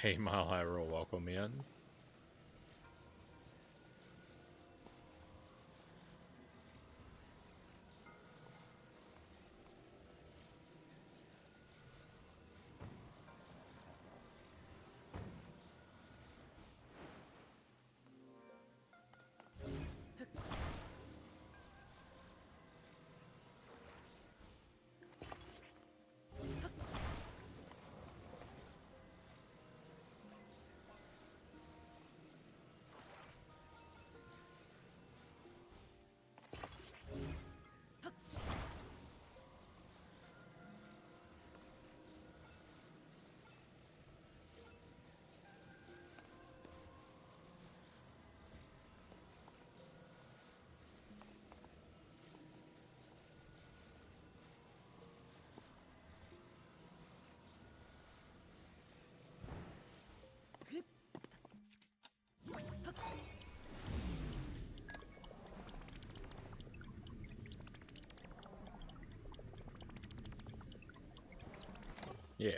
Hey, Mile High Roll, welcome in. Yeah.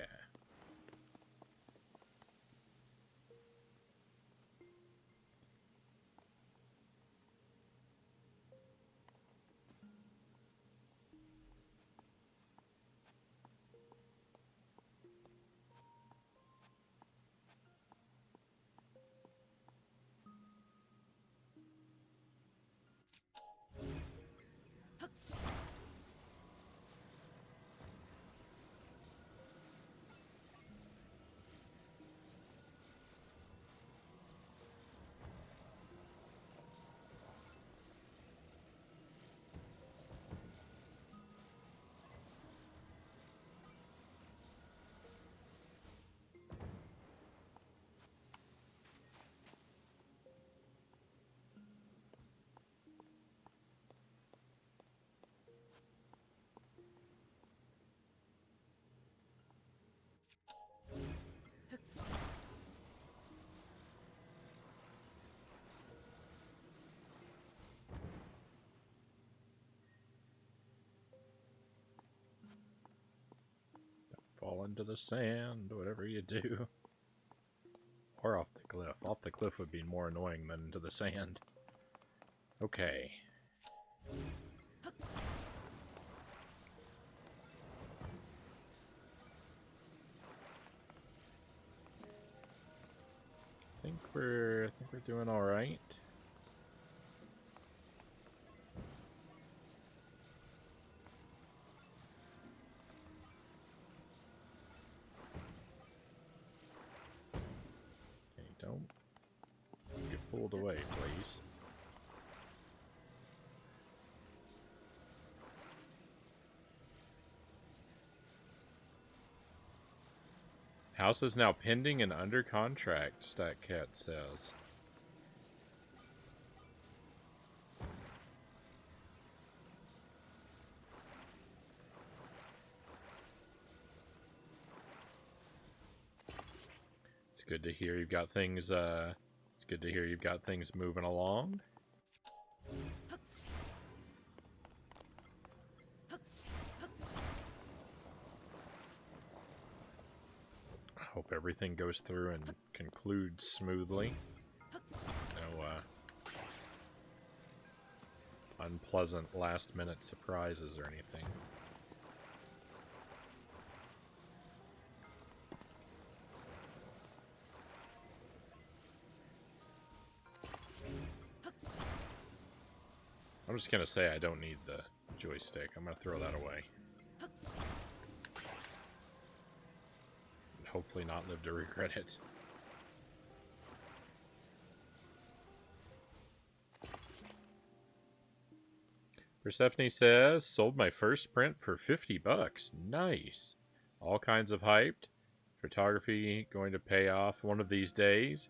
Fall into the sand, whatever you do. Or off the cliff. Off the cliff would be more annoying than into the sand. Okay. I think we're doing all right. Okay, don't get pulled away, please. House is now pending and under contract, StatCat says. It's good to hear you've got things moving along. I hope everything goes through and concludes smoothly. No unpleasant last-minute surprises or anything. I'm just gonna say I don't need the joystick. I'm gonna throw that away. And hopefully not live to regret it. Persephone says, sold my first print for $50. Nice. All kinds of hyped. Photography going to pay off one of these days.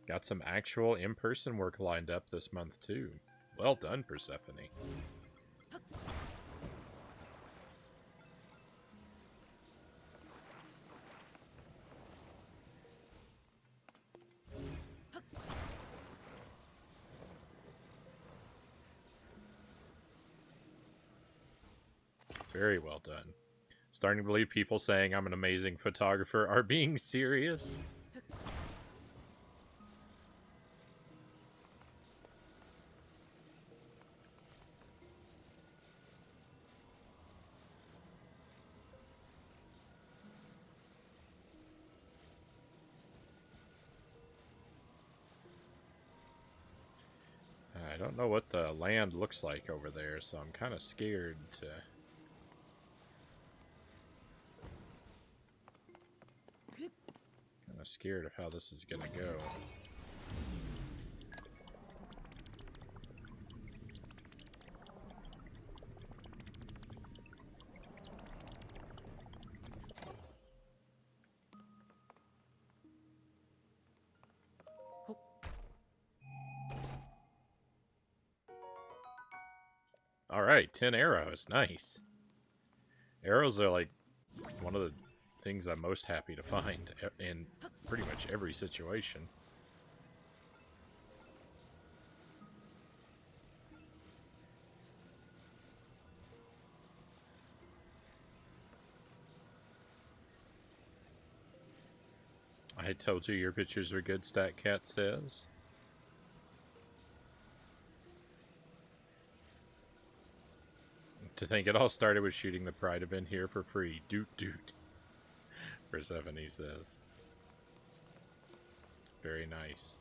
Got some actual in-person work lined up this month too. Well done, Persephone. Very well done. Starting to believe people saying I'm an amazing photographer are being serious. I don't know what the land looks like over there, so I'm kind of scared to... Kind of scared of how this is gonna go. Alright, 10 arrows. Nice. Arrows are like one of the things I'm most happy to find in pretty much every situation. I told you your pictures were good, StatCat says. To think it all started with shooting the Pride event here for free. Doot doot. Persephone says. Very nice.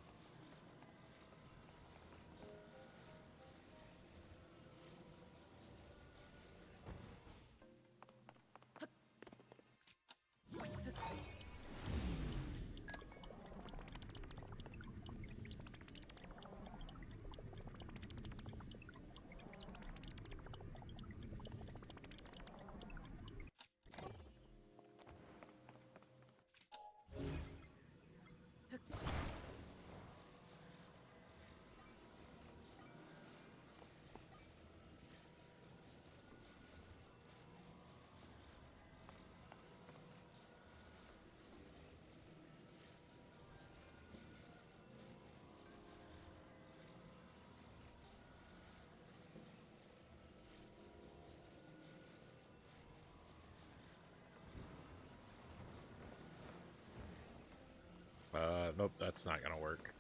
Nope, that's not gonna work.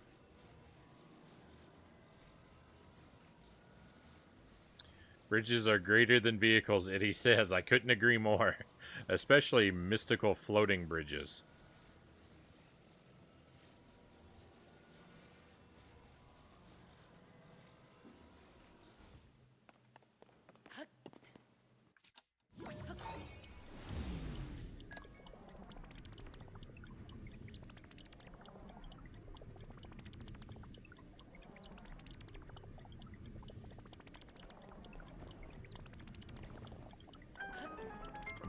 Bridges are greater than vehicles, Eddie says. I couldn't agree more. Especially mystical floating bridges.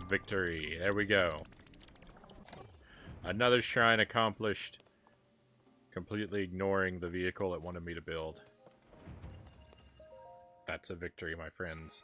Victory. There we go. Another shrine accomplished. Completely ignoring the vehicle it wanted me to build. That's a victory, my friends.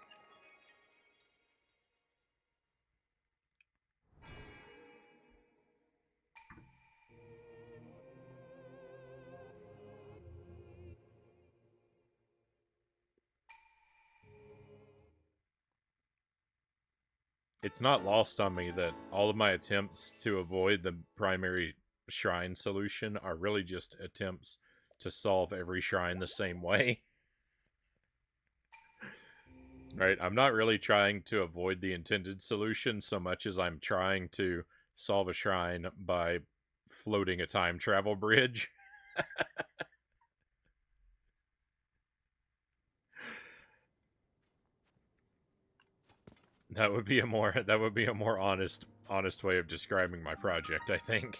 it's not lost on me that all of my attempts to avoid the primary shrine solution are really just attempts to solve every shrine the same way. Right? I'm not really trying to avoid the intended solution so much as I'm trying to solve a shrine by floating a time travel bridge. That would be a more honest way of describing my project, I think.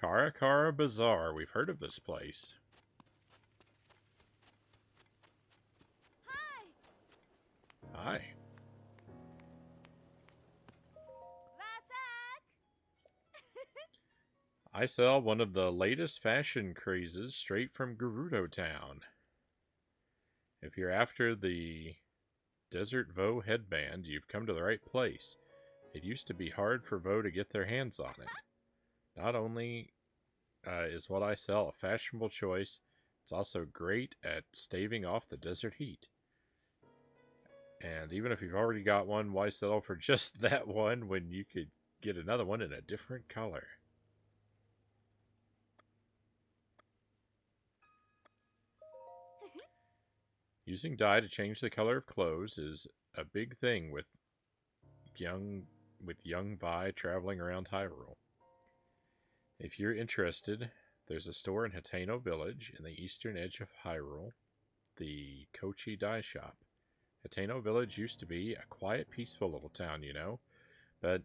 Karakara Bazaar. We've heard of this place. Hi! Hi. Vasak! I sell one of the latest fashion crazes straight from Gerudo Town. If you're after the Desert Vo headband, you've come to the right place. It used to be hard for Vo to get their hands on it. Not only is what I sell a fashionable choice, it's also great at staving off the desert heat. And even if you've already got one, why settle for just that one when you could get another one in a different color? Using dye to change the color of clothes is a big thing young young Vi traveling around Hyrule. If you're interested, there's a store in Hateno Village in the eastern edge of Hyrule, the Kochi Dye Shop. Hateno Village used to be a quiet, peaceful little town, you know, but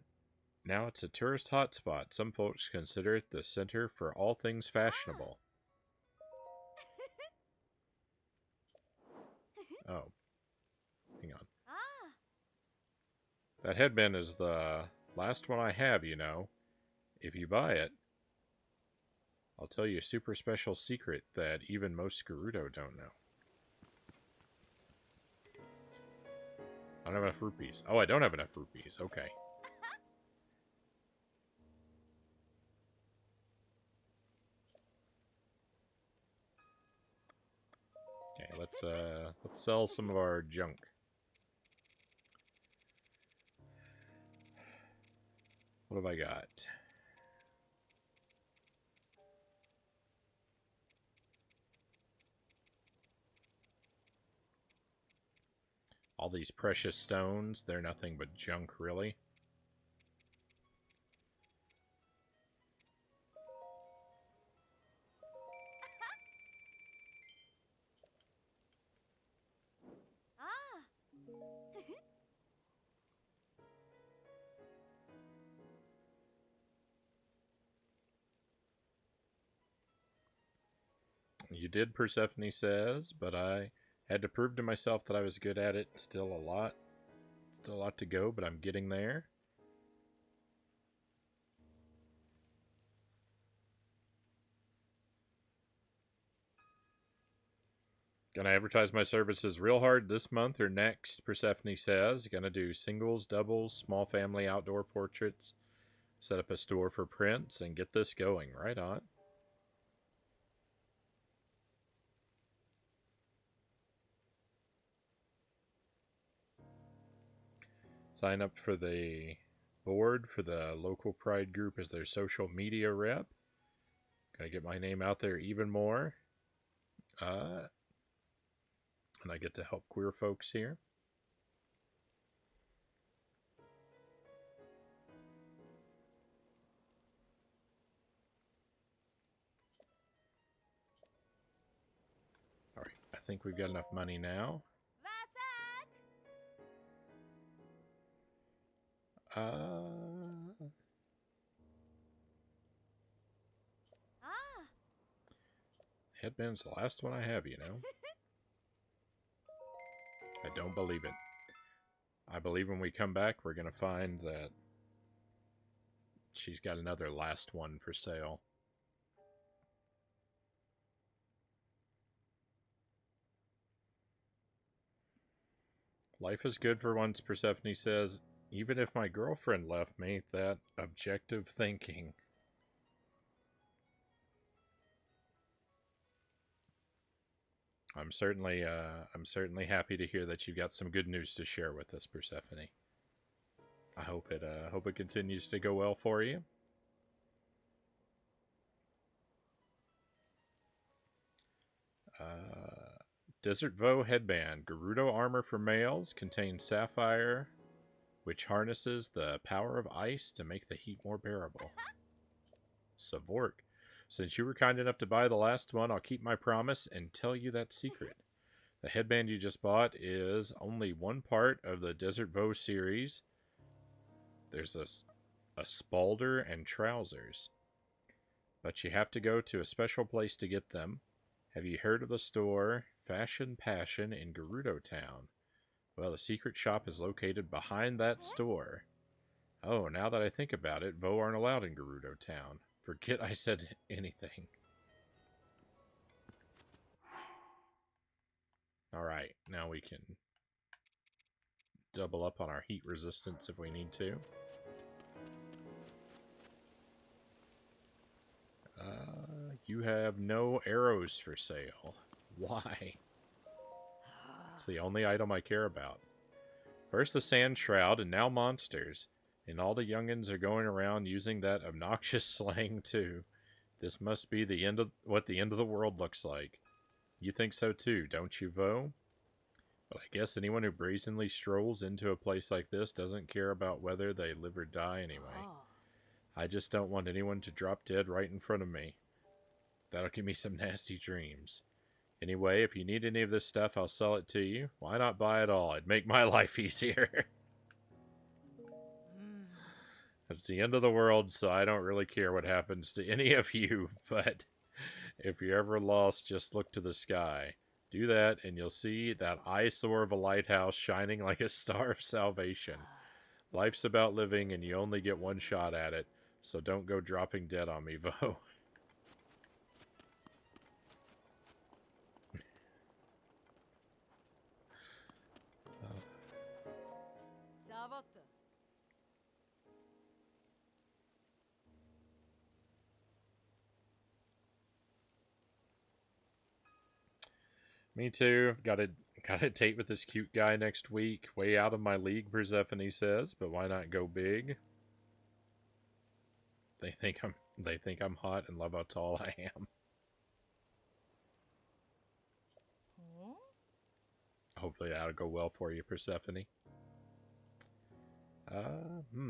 now it's a tourist hotspot. Some folks consider it the center for all things fashionable. Oh, hang on. Ah! That headband is the last one I have, you know. If you buy it, I'll tell you a super special secret that even most Gerudo don't know. I don't have enough rupees. Oh, I don't have enough rupees. Okay. Okay, let's sell some of our junk. What have I got? All these precious stones, they're nothing but junk, really. Ah! You did, Persephone says, but I had to prove to myself that I was good at it. Still a lot to go, but I'm getting there. Gonna advertise my services real hard this month or next, Persephone says. Gonna do singles, doubles, small family outdoor portraits, set up a store for prints, and get this going. Right on. Sign up for the board for the local pride group as their social media rep. Gotta get my name out there even more. And I get to help queer folks here. Alright, I think we've got enough money now. Vasak! Ah! Headband's the last one I have, you know. I don't believe it. I believe when we come back, we're going to find that she's got another last one for sale. Life is good for once, Persephone says. Even if my girlfriend left me, that objective thinking. I'm certainly happy to hear that you got some good news to share with us, Persephone. I hope it continues to go well for you. Desert Voe headband. Gerudo armor for males contains sapphire, which harnesses the power of ice to make the heat more bearable. Savork. Since you were kind enough to buy the last one, I'll keep my promise and tell you that secret. The headband you just bought is only one part of the Desert Voe series. There's a spalder and trousers, but you have to go to a special place to get them. Have you heard of the store Fashion Passion in Gerudo Town? Well, the secret shop is located behind that store. Oh, now that I think about it, Voe aren't allowed in Gerudo Town. Forget I said anything. Alright, now we can double up on our heat resistance if we need to. You have no arrows for sale. Why? It's the only item I care about. First the sand shroud, and now monsters. And all the youngins are going around using that obnoxious slang too. This must be the end of what the end of the world looks like. You think so too, don't you, Voe? But I guess anyone who brazenly strolls into a place like this doesn't care about whether they live or die anyway. I just don't want anyone to drop dead right in front of me. That'll give me some nasty dreams. Anyway, if you need any of this stuff, I'll sell it to you. Why not buy it all? It'd make my life easier. It's the end of the world, so I don't really care what happens to any of you, but if you're ever lost, just look to the sky. Do that, and you'll see that eyesore of a lighthouse shining like a star of salvation. Life's about living, and you only get one shot at it, so don't go dropping dead on me, Voe. Me too. Got a date with this cute guy next week. Way out of my league, Persephone says, but why not go big? They think I'm hot and love how tall I am. Hopefully that'll go well for you, Persephone.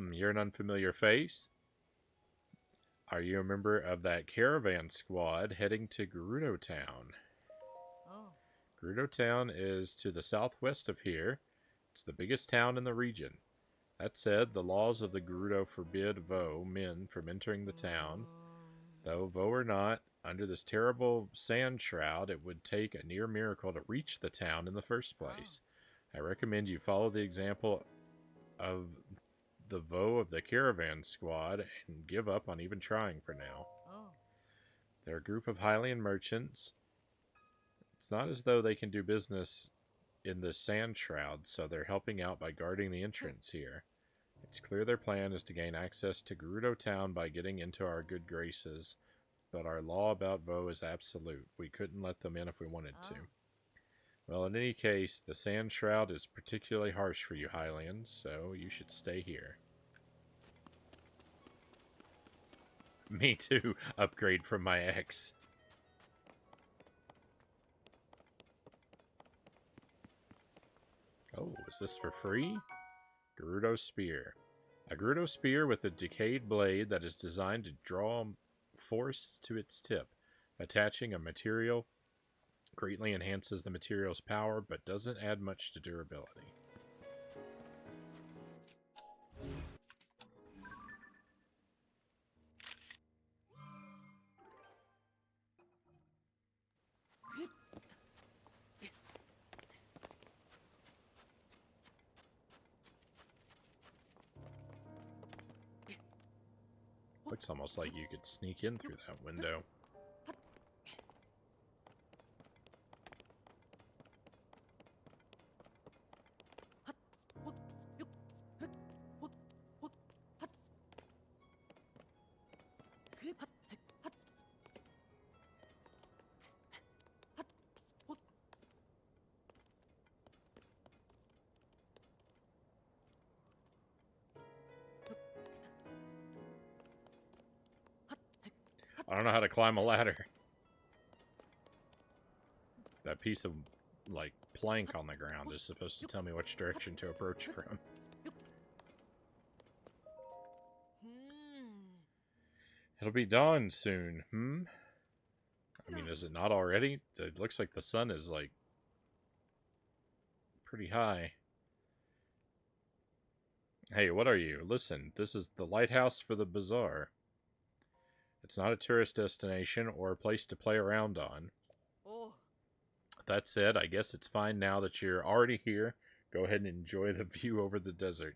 You're an unfamiliar face. Are you a member of that caravan squad heading to Gerudo Town? Gerudo Town is to the southwest of here. It's the biggest town in the region. That said, the laws of the Gerudo forbid Voe men from entering the town. Though, Voe or not, under this terrible sand shroud, it would take a near miracle to reach the town in the first place. I recommend you follow the example of the Voe of the caravan squad and give up on even trying for now. They're a group of Hylian merchants. It's not as though they can do business in this sand shroud, so they're helping out by guarding the entrance here. It's clear their plan is to gain access to Gerudo Town by getting into our good graces, but our law about Voe is absolute. We couldn't let them in if we wanted to. Well, in any case, the sand shroud is particularly harsh for you Hylians, so you should stay here. Me too. Upgrade from my ex. Oh, is this for free? Gerudo Spear. A Gerudo Spear with a decayed blade that is designed to draw force to its tip. Attaching a material greatly enhances the material's power, but doesn't add much to durability. Looks almost like you could sneak in through that window. I don't know how to climb a ladder. That piece of, like, plank on the ground is supposed to tell me which direction to approach from. It'll be dawn soon, I mean, is it not already? It looks like the sun is, like, pretty high. Hey, what are you? Listen, this is the lighthouse for the bazaar. It's not a tourist destination or a place to play around on. Oh. That said, I guess it's fine now that you're already here. Go ahead and enjoy the view over the desert.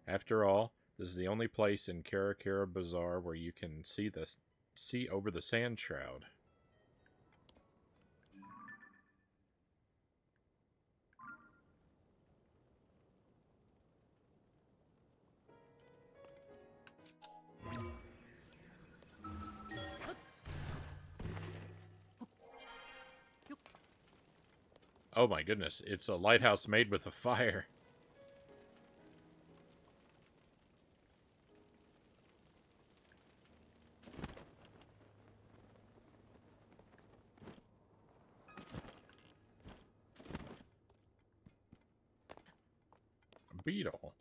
After all, this is the only place in Karakara Bazaar where you can see over the sand shroud. Oh my goodness, it's a lighthouse made with a fire. A beetle.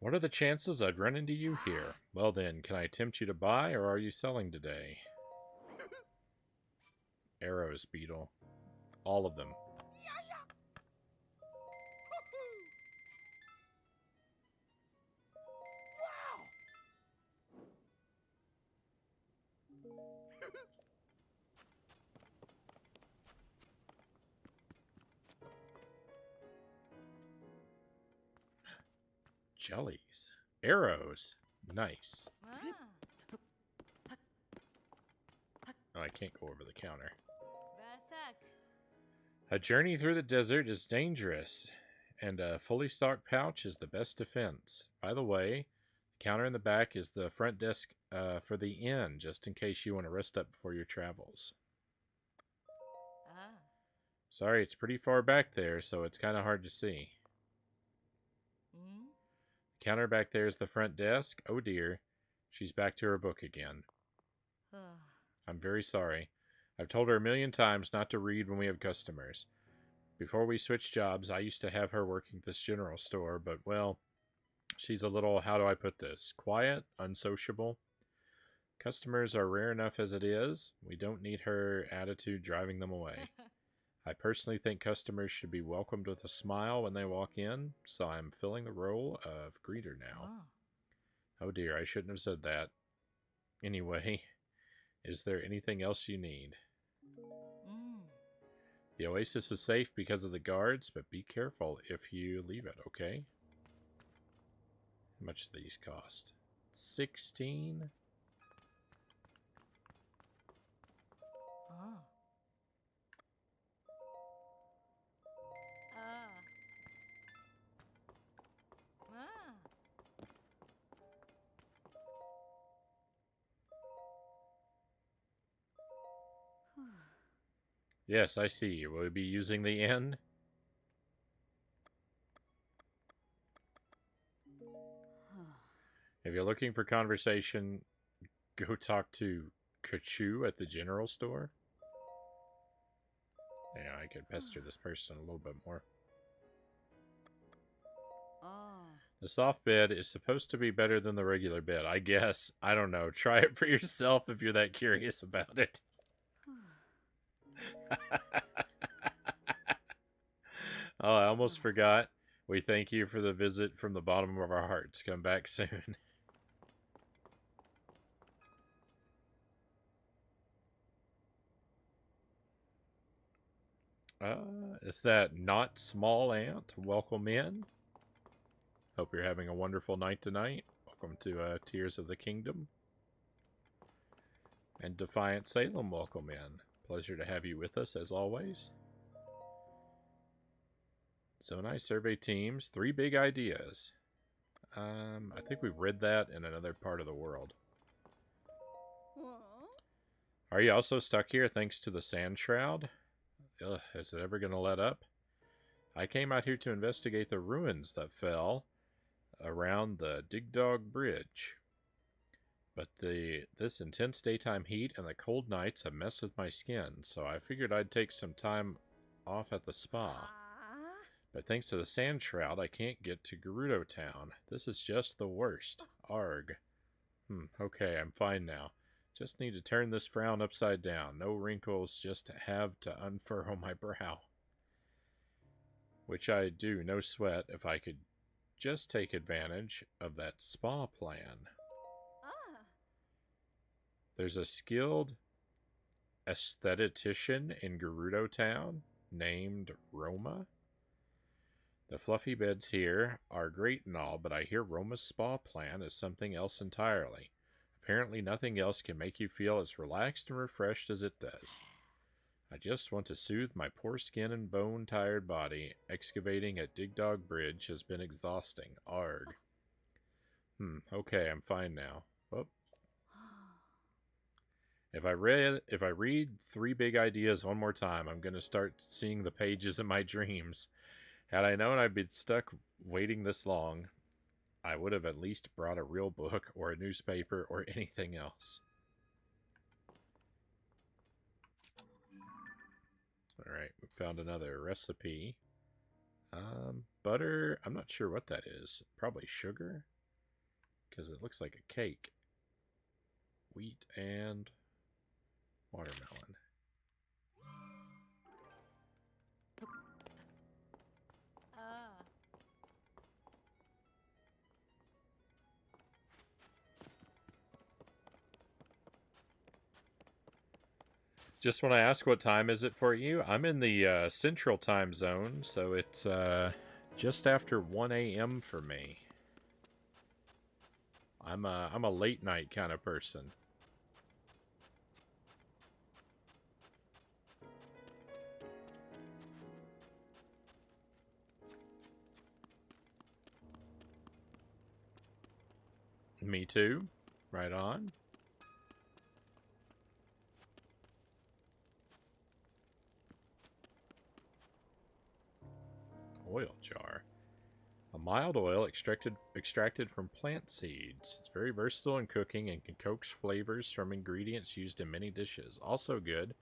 What are the chances I'd run into you here? Well then, can I tempt you to buy, or are you selling today? Arrows, beetle. All of them. Jellies. Arrows. Nice. Oh, I can't go over the counter. A journey through the desert is dangerous, and a fully stocked pouch is the best defense. By the way, the counter in the back is the front desk for the inn, just in case you want to rest up before your travels. Sorry, it's pretty far back there, so it's kind of hard to see. The counter back there is the front desk. Oh dear, she's back to her book again. I'm very sorry. I've told her a million times not to read when we have customers. Before we switched jobs, I used to have her working at this general store, but, well, she's a little, how do I put this, quiet, unsociable. Customers are rare enough as it is. We don't need her attitude driving them away. I personally think customers should be welcomed with a smile when they walk in, so I'm filling the role of greeter now. Oh dear, I shouldn't have said that. Anyway, is there anything else you need? The oasis is safe because of the guards, but be careful if you leave it, okay? How much do these cost? 16? Yes, I see you. Will you be using the inn? If you're looking for conversation, go talk to Kachu at the general store. Yeah, I could pester this person a little bit more. The soft bed is supposed to be better than the regular bed, I guess. I don't know. Try it for yourself if you're that curious about it. Oh, I almost forgot. We thank you for the visit from the bottom of our hearts. Come back soon. Is that not small ant? Welcome in. Hope you're having a wonderful night tonight. Welcome to Tears of the Kingdom. And Defiant Salem, welcome in. Pleasure to have you with us, as always. Zonai survey teams, 3 big ideas. I think we read that in another part of the world. Are you also stuck here thanks to the sand shroud? Ugh, is it ever going to let up? I came out here to investigate the ruins that fell around the Dig Dog Bridge. But this intense daytime heat and the cold nights have messed with my skin, so I figured I'd take some time off at the spa. But thanks to the sand shroud, I can't get to Gerudo Town. This is just the worst. Arg. Okay, I'm fine now. Just need to turn this frown upside down. No wrinkles, just have to unfurrow my brow. Which I do, no sweat, if I could just take advantage of that spa plan. There's a skilled aesthetician in Gerudo Town named Roma. The fluffy beds here are great and all, but I hear Roma's spa plan is something else entirely. Apparently nothing else can make you feel as relaxed and refreshed as it does. I just want to soothe my poor skin and bone-tired body. Excavating at Dig Dog Bridge has been exhausting. Arg. Okay, I'm fine now. Oh. If I read Three Big Ideas one more time, I'm going to start seeing the pages in my dreams. Had I known I'd been stuck waiting this long, I would have at least brought a real book or a newspaper or anything else. Alright, we found another recipe. Butter, I'm not sure what that is. Probably sugar? Because it looks like a cake. Wheat and watermelon. Just want to ask, what time is it for you? I'm in the central time zone, so it's just after 1 a.m. for me. I'm a late night kind of person. Me too. Right on. Oil jar. A mild oil extracted from plant seeds. It's very versatile in cooking and can coax flavors from ingredients used in many dishes. Also good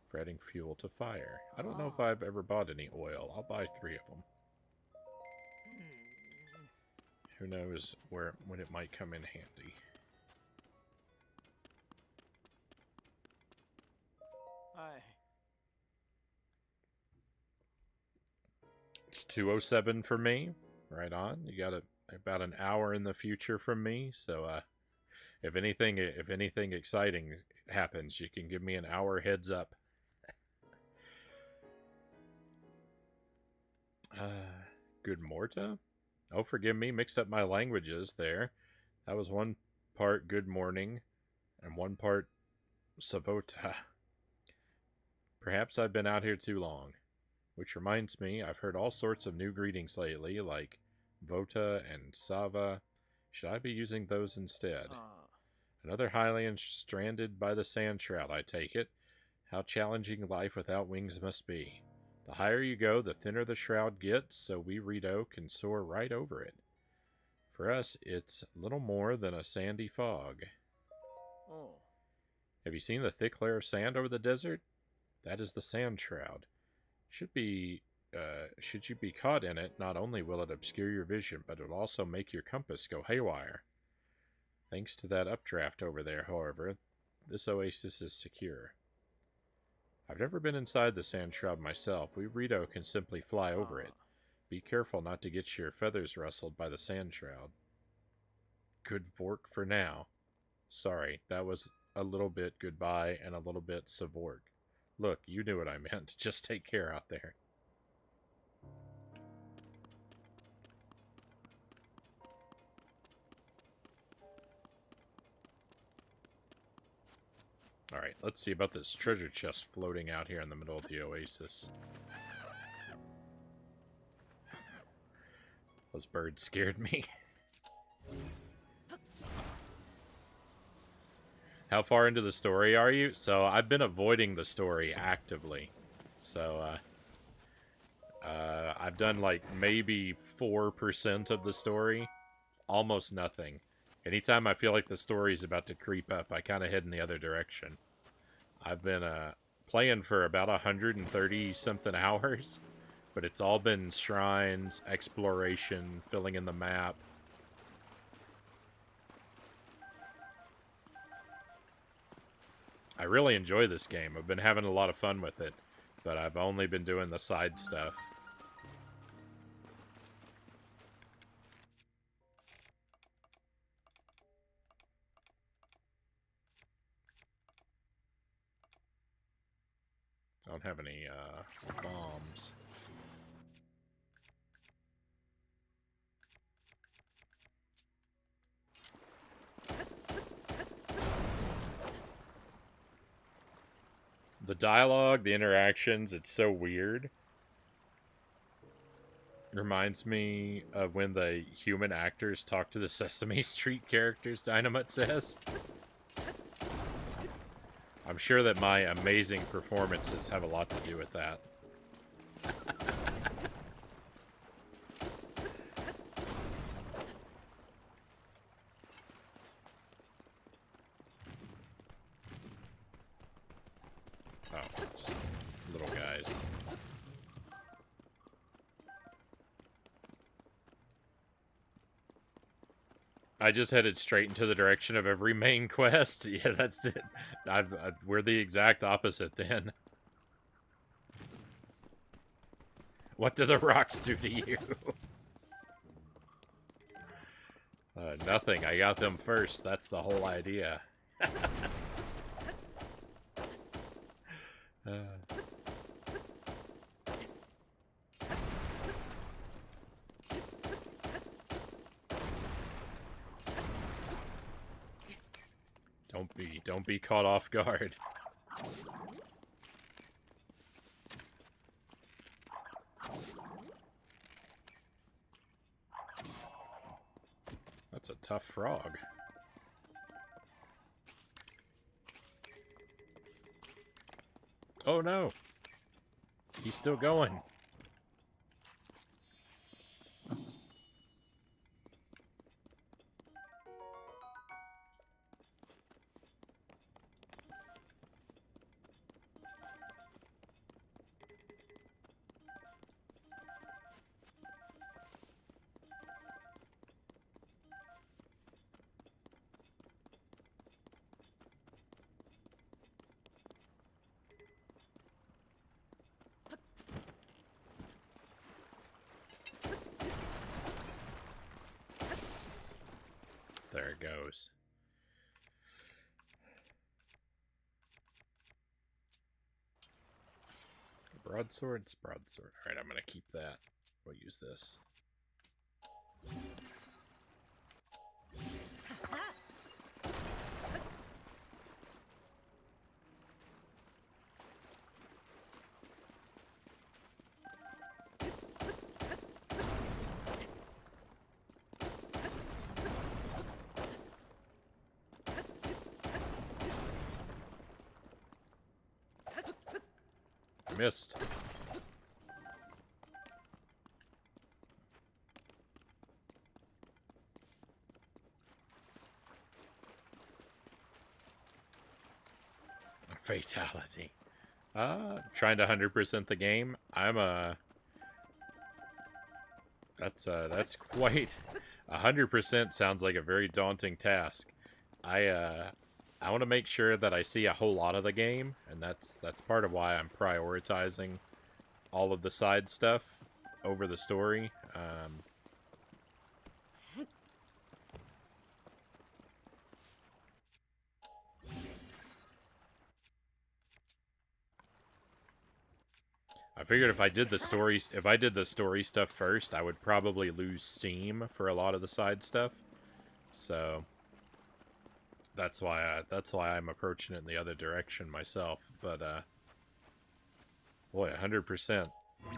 for adding fuel to fire. I don't know if I've ever bought any oil. I'll buy 3 of them. Who knows when it might come in handy. It's 2:07 for me. Right on. You got about an hour in the future from me, so if anything exciting happens, you can give me an hour heads up. Good Morta? Oh, forgive me, mixed up my languages there. That was one part good morning and one part Savota. Perhaps I've been out here too long. Which reminds me, I've heard all sorts of new greetings lately, like Vota and Sava. Should I be using those instead? Another Hylian stranded by the sand shroud, I take it. How challenging life without wings must be. The higher you go, the thinner the shroud gets, so we Rito can soar right over it. For us, it's little more than a sandy fog. Have you seen the thick layer of sand over the desert? That is the sand shroud. Should you be caught in it, not only will it obscure your vision, but it will also make your compass go haywire. Thanks to that updraft over there, however, this oasis is secure. I've never been inside the sand shroud myself. We Rito can simply fly over it. Be careful not to get your feathers rustled by the sand shroud. Good Vork for now. Sorry, that was a little bit goodbye and a little bit Savork. Look, you knew what I meant. Just take care out there. Alright, let's see about this treasure chest floating out here in the middle of the oasis. Those birds scared me. How far into the story are you? So, I've been avoiding the story actively. So, I've done like maybe 4% of the story. almost nothing. Anytime I feel like the story's about to creep up, I kind of head in the other direction. I've been playing for about 130 something hours, but it's all been shrines, exploration, filling in the map. I really enjoy this game. I've been having a lot of fun with it, but I've only been doing the side stuff. I don't have any bombs. The dialogue, the interactions, it's so weird. Reminds me of when the human actors talk to the Sesame Street characters, Dynamite says. I'm sure that my amazing performances have a lot to do with that. Oh, it's just little guys. I just headed straight into the direction of every main quest. Yeah, that's the... we're the exact opposite then. What do the rocks do to you? Nothing. I got them first. That's the whole idea. Don't be caught off guard. That's a tough frog. Oh no! He's still going. There it goes. Broadswords, broadsword. Alright, I'm gonna keep that. We'll use this. Missed. Fatality. Trying to 100% the game. That's quite 100% sounds like a very daunting task. I want to make sure that I see a whole lot of the game, and that's part of why I'm prioritizing all of the side stuff over the story. I figured if I did the story stuff first, I would probably lose steam for a lot of the side stuff. So that's why I'm approaching it in the other direction myself. But boy, 100%.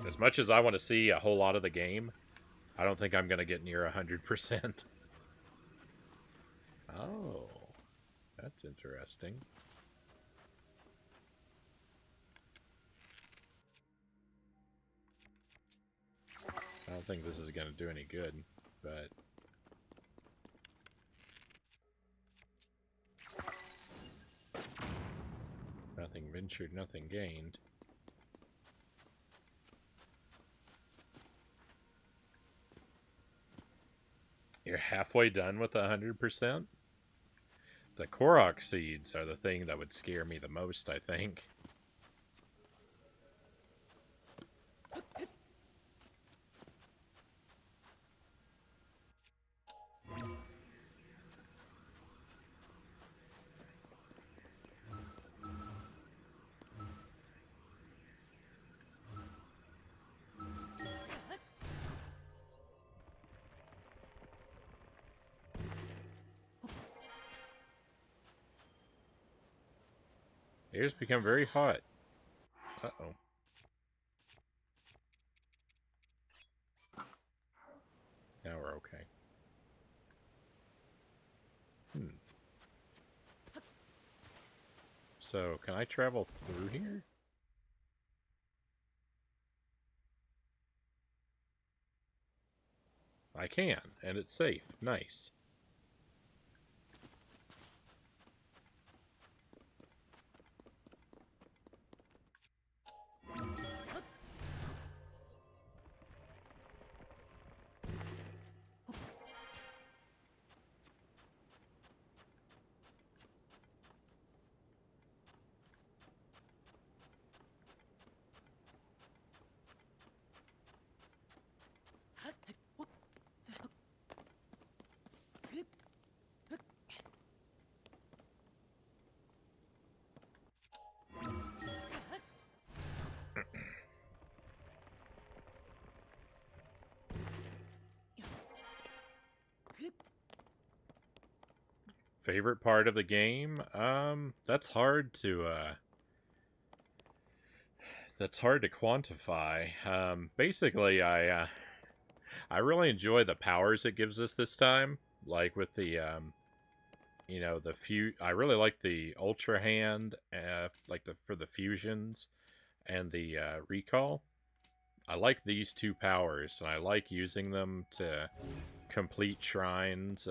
As much as I want to see a whole lot of the game, I don't think I'm gonna get near 100%. Oh, that's interesting. I don't think this is gonna do any good, but Nothing ventured, nothing gained. You're halfway done with 100%? The Korok seeds are the thing that would scare me the most, I think. The air's become very hot. Uh-oh. Now we're okay. So, can I travel through here? I can, and it's safe. Nice. Favorite part of the game? That's hard to quantify. Basically, I really enjoy the powers it gives us this time. Like with the I really like the Ultra Hand, like for the fusions and the recall. I like these two powers, and I like using them to complete shrines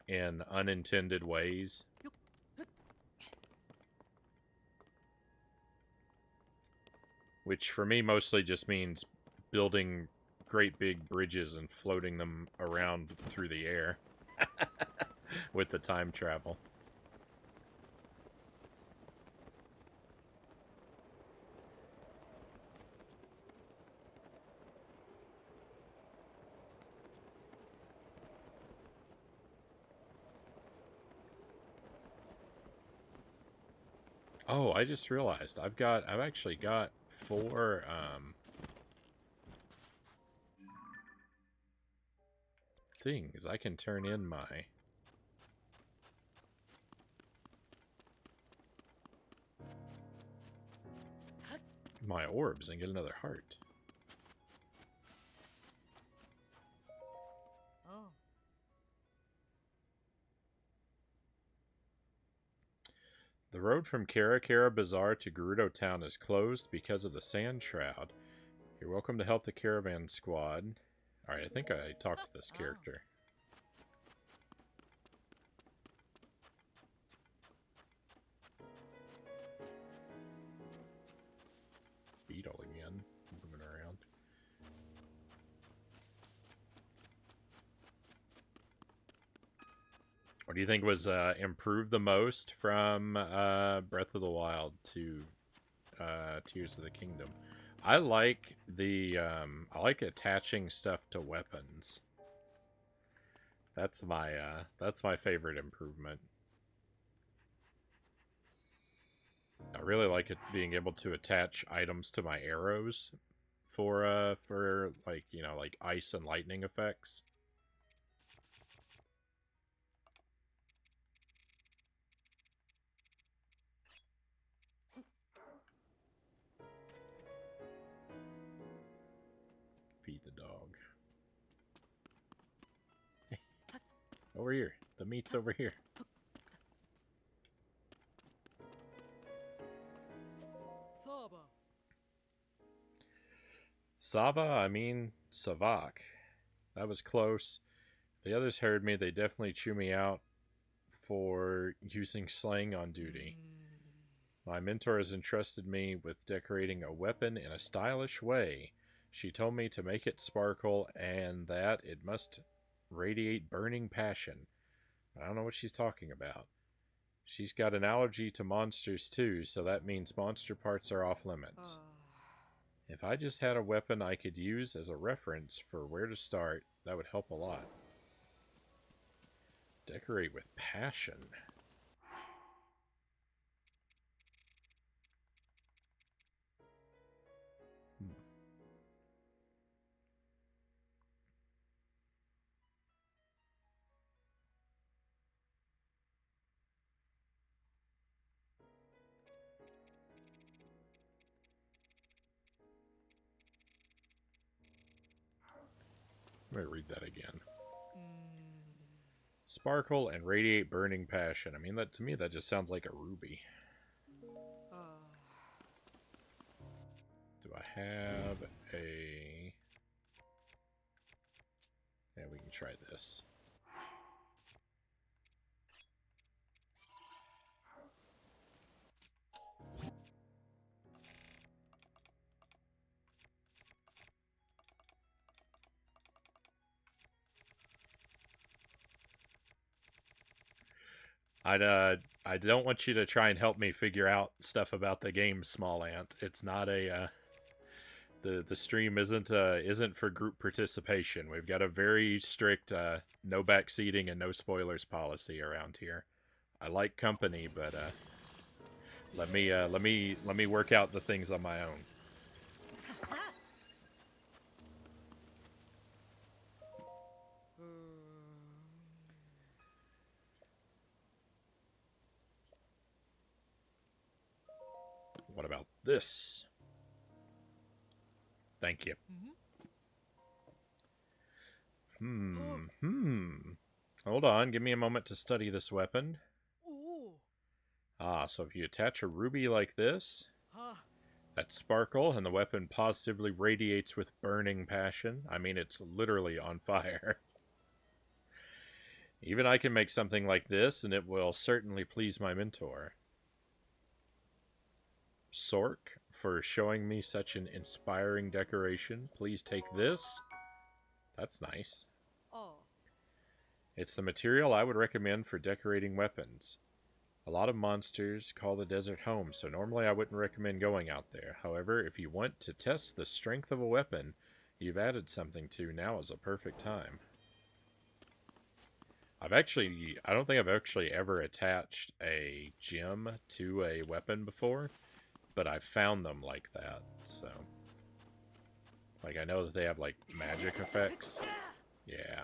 in unintended ways. Which for me mostly just means building great big bridges and floating them around through the air with the time travel. Oh, I just realized I've actually got 4 things I can turn in my orbs and get another heart. Oh. The road from Kara Bazaar to Gerudo Town is closed because of the Sand Shroud. You're welcome to help the caravan squad. Alright, I think I talked to this character. Beetle again, moving around. What do you think was improved the most from Breath of the Wild to Tears of the Kingdom? I like I like attaching stuff to weapons. That's my favorite improvement. I really like it being able to attach items to my arrows for like, like ice and lightning effects. Feed the dog. Over here. The meat's over here. Sava, I mean Savak. That was close. The others heard me. They definitely chew me out for using slang on duty. My mentor has entrusted me with decorating a weapon in a stylish way. She told me to make it sparkle and that it must radiate burning passion. I don't know what she's talking about. She's got an allergy to monsters too, so that means monster parts are off limits. If I just had a weapon I could use as a reference for where to start, that would help a lot. Decorate with passion. Let me read that again. Sparkle and radiate burning passion. I mean, that to me, that just sounds like a ruby. Do I have a... Yeah, we can try this. I don't want you to try and help me figure out stuff about the game, Small Ant. It's not a the stream isn't for group participation. We've got a very strict no backseating and no spoilers policy around here. I like company, but let me work out the things on my own. What about this? Thank you. Hold on, give me a moment to study this weapon. Ah, so if you attach a ruby like this, that sparkle, and the weapon positively radiates with burning passion. I mean, it's literally on fire. Even I can make something like this, and it will certainly please my mentor. Sork, for showing me such an inspiring decoration. Please take this. That's nice. It's the material I would recommend for decorating weapons. A lot of monsters call the desert home, so normally I wouldn't recommend going out there. However, if you want to test the strength of a weapon you've added something to, now is a perfect time. I don't think I've actually ever attached a gem to a weapon before, but I've found them like that, so. Like, I know that they have, like, magic effects. Yeah.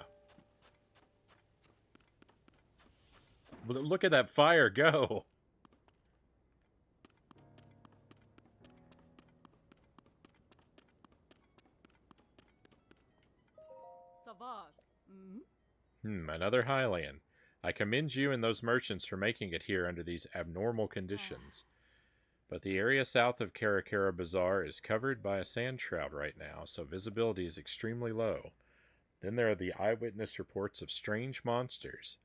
Look at that fire go! Another Hylian. I commend you and those merchants for making it here under these abnormal conditions. But the area south of Karakara Bazaar is covered by a sand shroud right now, so visibility is extremely low. Then there are the eyewitness reports of strange monsters.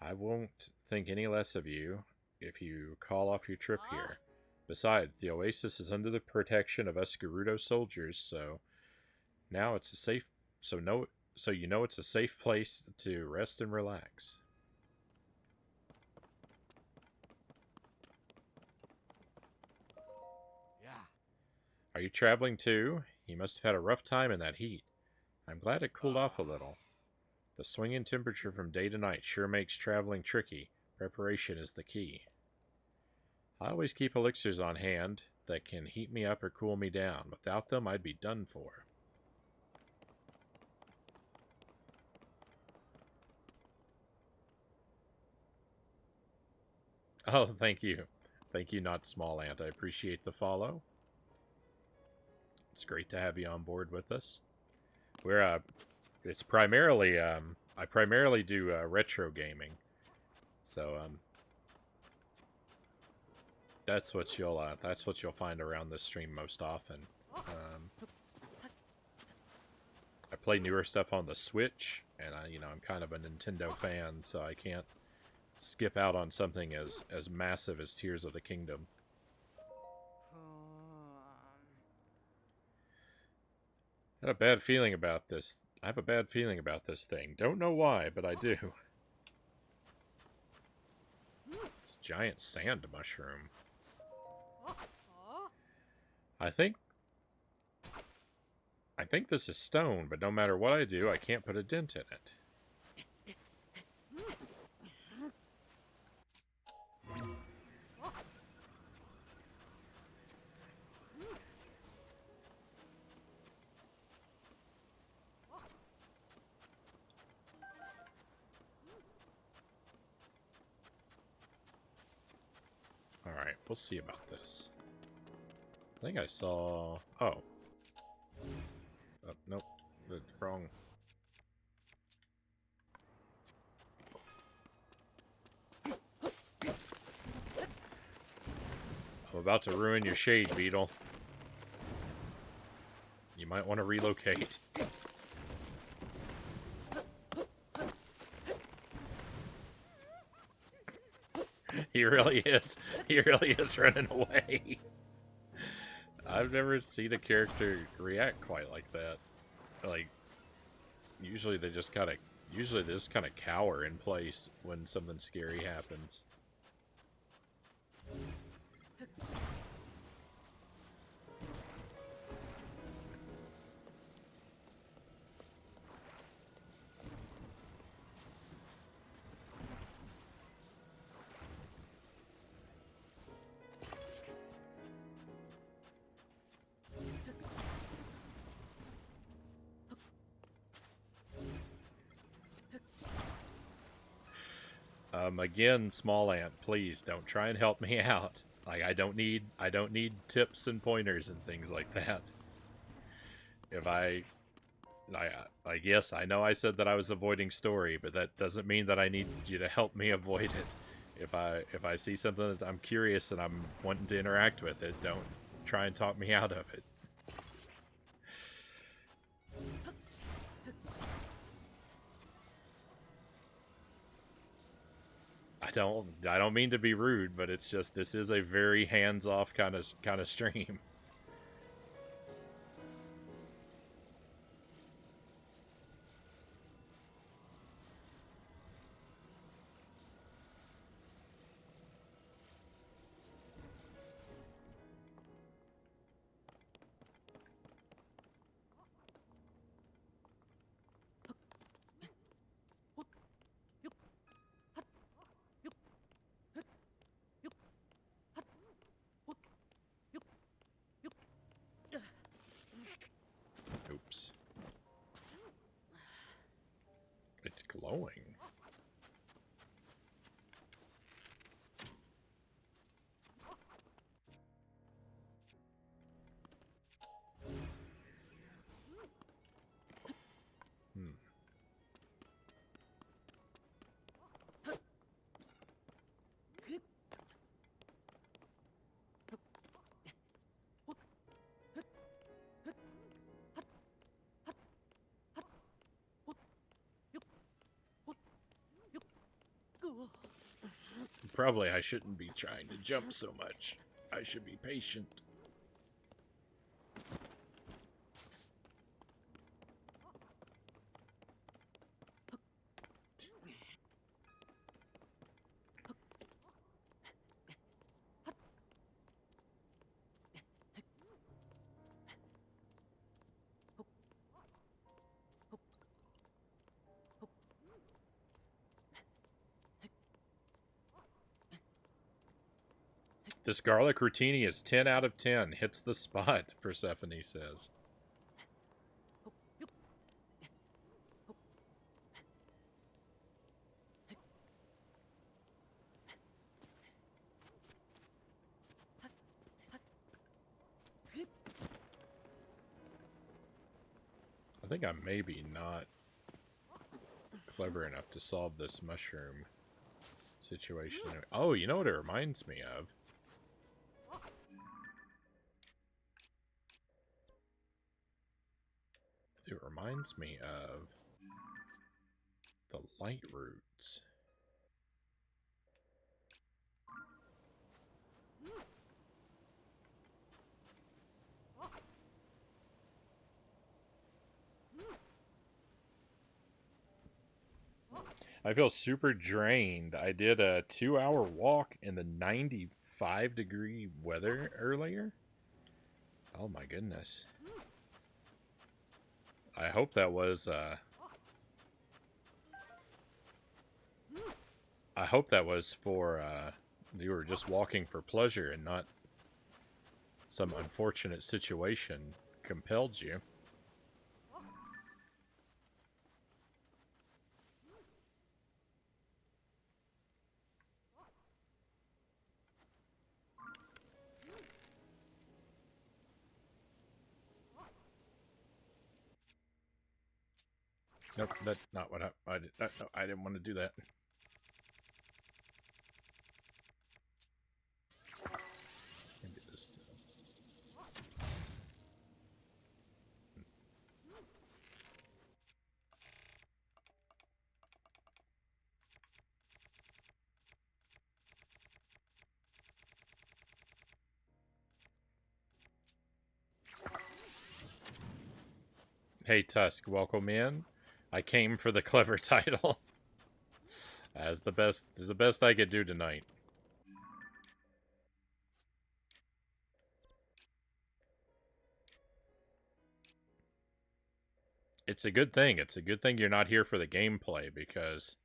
I won't think any less of you if you call off your trip here. Besides, the oasis is under the protection of us Gerudo soldiers, so now it's a safe so you know it's a safe place to rest and relax. Are you traveling too? You must have had a rough time in that heat. I'm glad it cooled off a little. The swing in temperature from day to night sure makes traveling tricky. Preparation is the key. I always keep elixirs on hand that can heat me up or cool me down. Without them, I'd be done for. Oh, thank you. Thank you, Not Small Ant. I appreciate the follow. It's great to have you on board with us. We're, it's primarily, I primarily do, retro gaming. So, that's what you'll find around this stream most often. I play newer stuff on the Switch, and I'm kind of a Nintendo fan, so I can't skip out on something as massive as Tears of the Kingdom. I had a bad feeling about this. I have a bad feeling about this thing. Don't know why, but I do. It's a giant sand mushroom. I think this is stone, but no matter what I do, I can't put a dent in it. Alright, we'll see about this. I think I saw... Oh. Oh, nope. Wrong. I'm about to ruin your shade, Beetle. You might want to relocate. He really is. He really is running away. I've never seen a character react quite like that. Like, usually they just kind of cower in place when something scary happens. Again, Small Ant, please don't try and help me out. Like, I don't need tips and pointers and things like that. If yes, I know I said that I was avoiding story, but that doesn't mean that I need you to help me avoid it. If I see something that I'm curious and I'm wanting to interact with it, don't try and talk me out of it. I don't mean to be rude, but it's just this is a very hands-off kind of stream. Oops. It's glowing. Probably I shouldn't be trying to jump so much. I should be patient. This garlic rotini is 10 out of 10. Hits the spot, Persephone says. I think I'm maybe not clever enough to solve this mushroom situation. Oh, you know what it reminds me of? It reminds me of the light roots. I feel super drained. I did a 2-hour walk in the 95-degree weather earlier. Oh my goodness. I hope that was for you were just walking for pleasure and not some unfortunate situation compelled you. Nope, that's not what I did. No, I didn't want to do that. Maybe this. Hey Tusk, welcome in. I came for the clever title. As the best I could do tonight. It's a good thing. It's a good thing you're not here for the gameplay because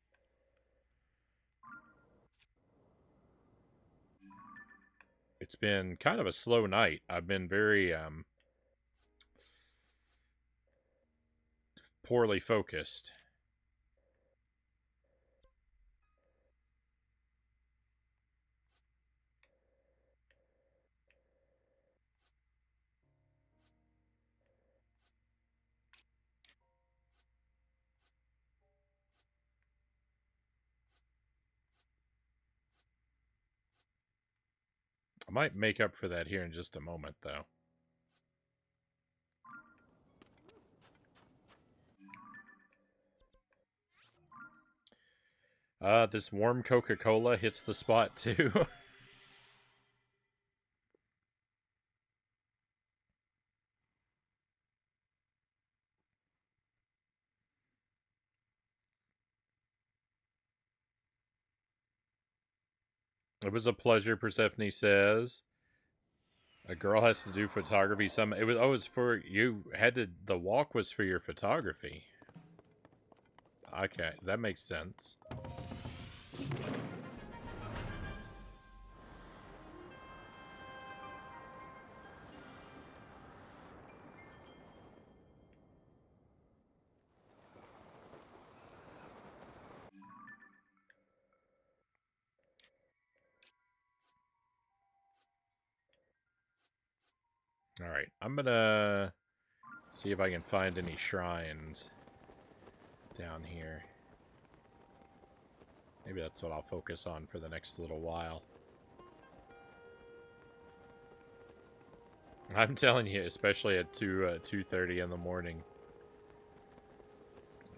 it's been kind of a slow night. I've been very poorly focused. I might make up for that here in just a moment, though. This warm Coca-Cola hits the spot, too. It was a pleasure, Persephone says. A girl has to do photography. It was for you. The walk was for your photography. Okay, that makes sense. Alright, I'm gonna see if I can find any shrines down here. Maybe that's what I'll focus on for the next little while. I'm telling you, especially at 2:30 in the morning.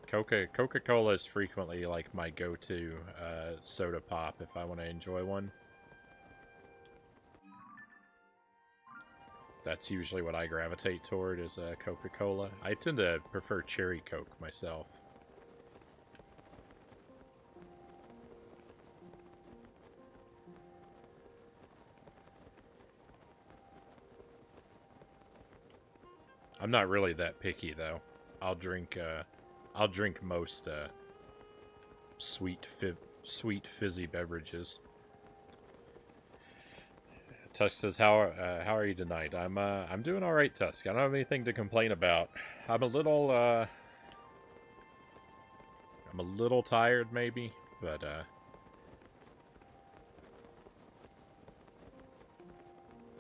Coca-Cola is frequently like my go-to soda pop if I want to enjoy one. That's usually what I gravitate toward is Coca-Cola. I tend to prefer cherry Coke myself. I'm not really that picky though. I'll drink most sweet fizzy beverages. Tusk says, "How are you tonight?" I'm doing all right, Tusk. I don't have anything to complain about. I'm a little tired, maybe, but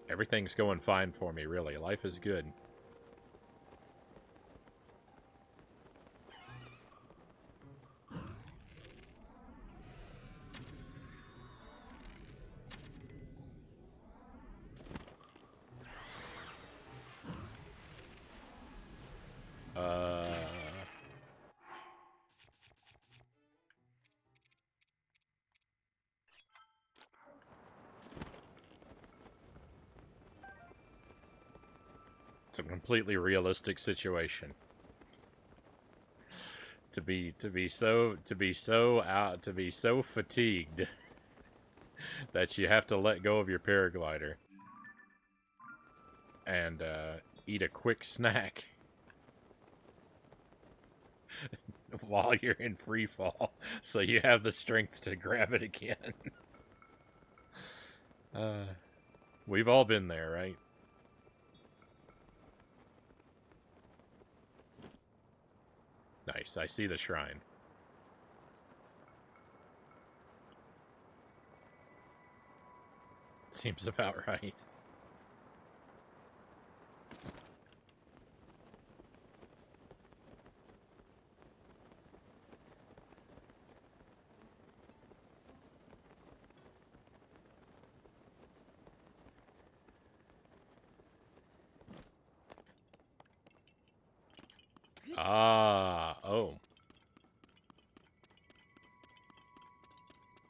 everything's going fine for me. Really, life is good. It's a completely realistic situation. to be so fatigued that you have to let go of your paraglider and eat a quick snack while you're in free fall, so you have the strength to grab it again. We've all been there, right? Nice. I see the shrine. Seems about right. Ah, oh.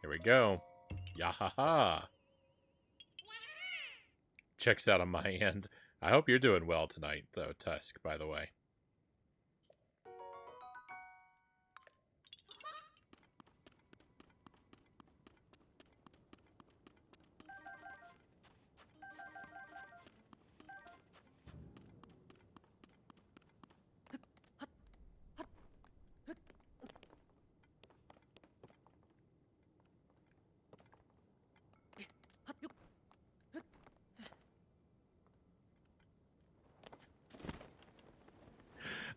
Here we go. Yahaha. Checks out on my end. I hope you're doing well tonight, though, Tusk, by the way.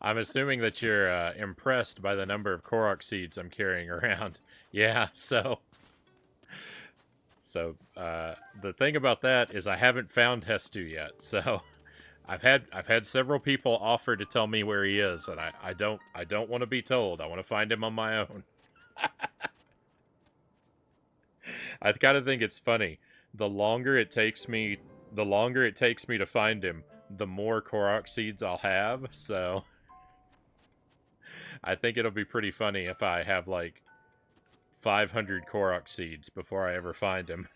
I'm assuming that you're impressed by the number of Korok seeds I'm carrying around. Yeah, so the thing about that is I haven't found Hestu yet. So I've had several people offer to tell me where he is, and I don't want to be told. I want to find him on my own. I kind of think it's funny. The longer it takes me to find him, the more Korok seeds I'll have. So I think it'll be pretty funny if I have like 500 Korok seeds before I ever find him.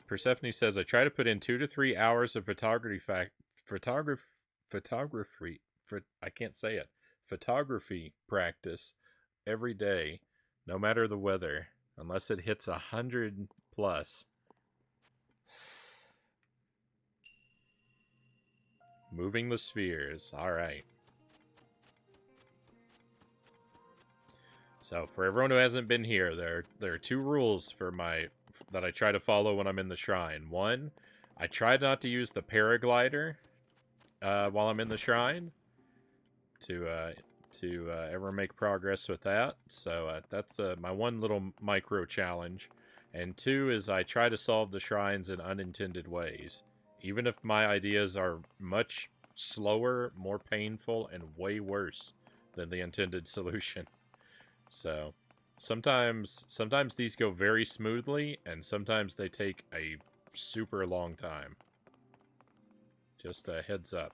Persephone says, I try to put in 2 to 3 hours of I can't say it, photography practice every day, no matter the weather, unless it hits 100 plus. Moving the spheres. All right. So for everyone who hasn't been here, there are 2 rules that I try to follow when I'm in the shrine. 1, I try not to use the paraglider while I'm in the shrine to ever make progress with that. So that's my one little micro challenge. And 2 is I try to solve the shrines in unintended ways, even if my ideas are much slower, more painful, and way worse than the intended solution. So sometimes these go very smoothly, and sometimes they take a super long time. Just a heads up.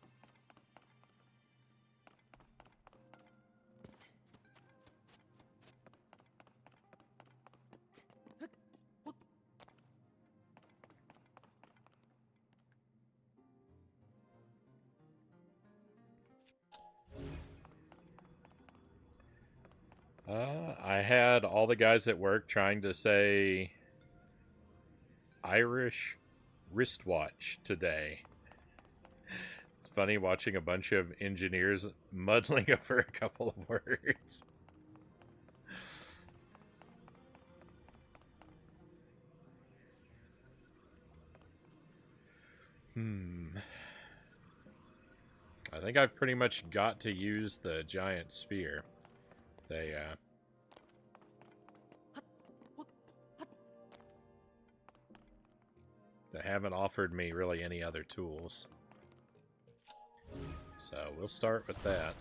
I had all the guys at work trying to say Irish wristwatch today. It's funny watching a bunch of engineers muddling over a couple of words. I think I've pretty much got to use the giant sphere. They haven't offered me really any other tools. So we'll start with that.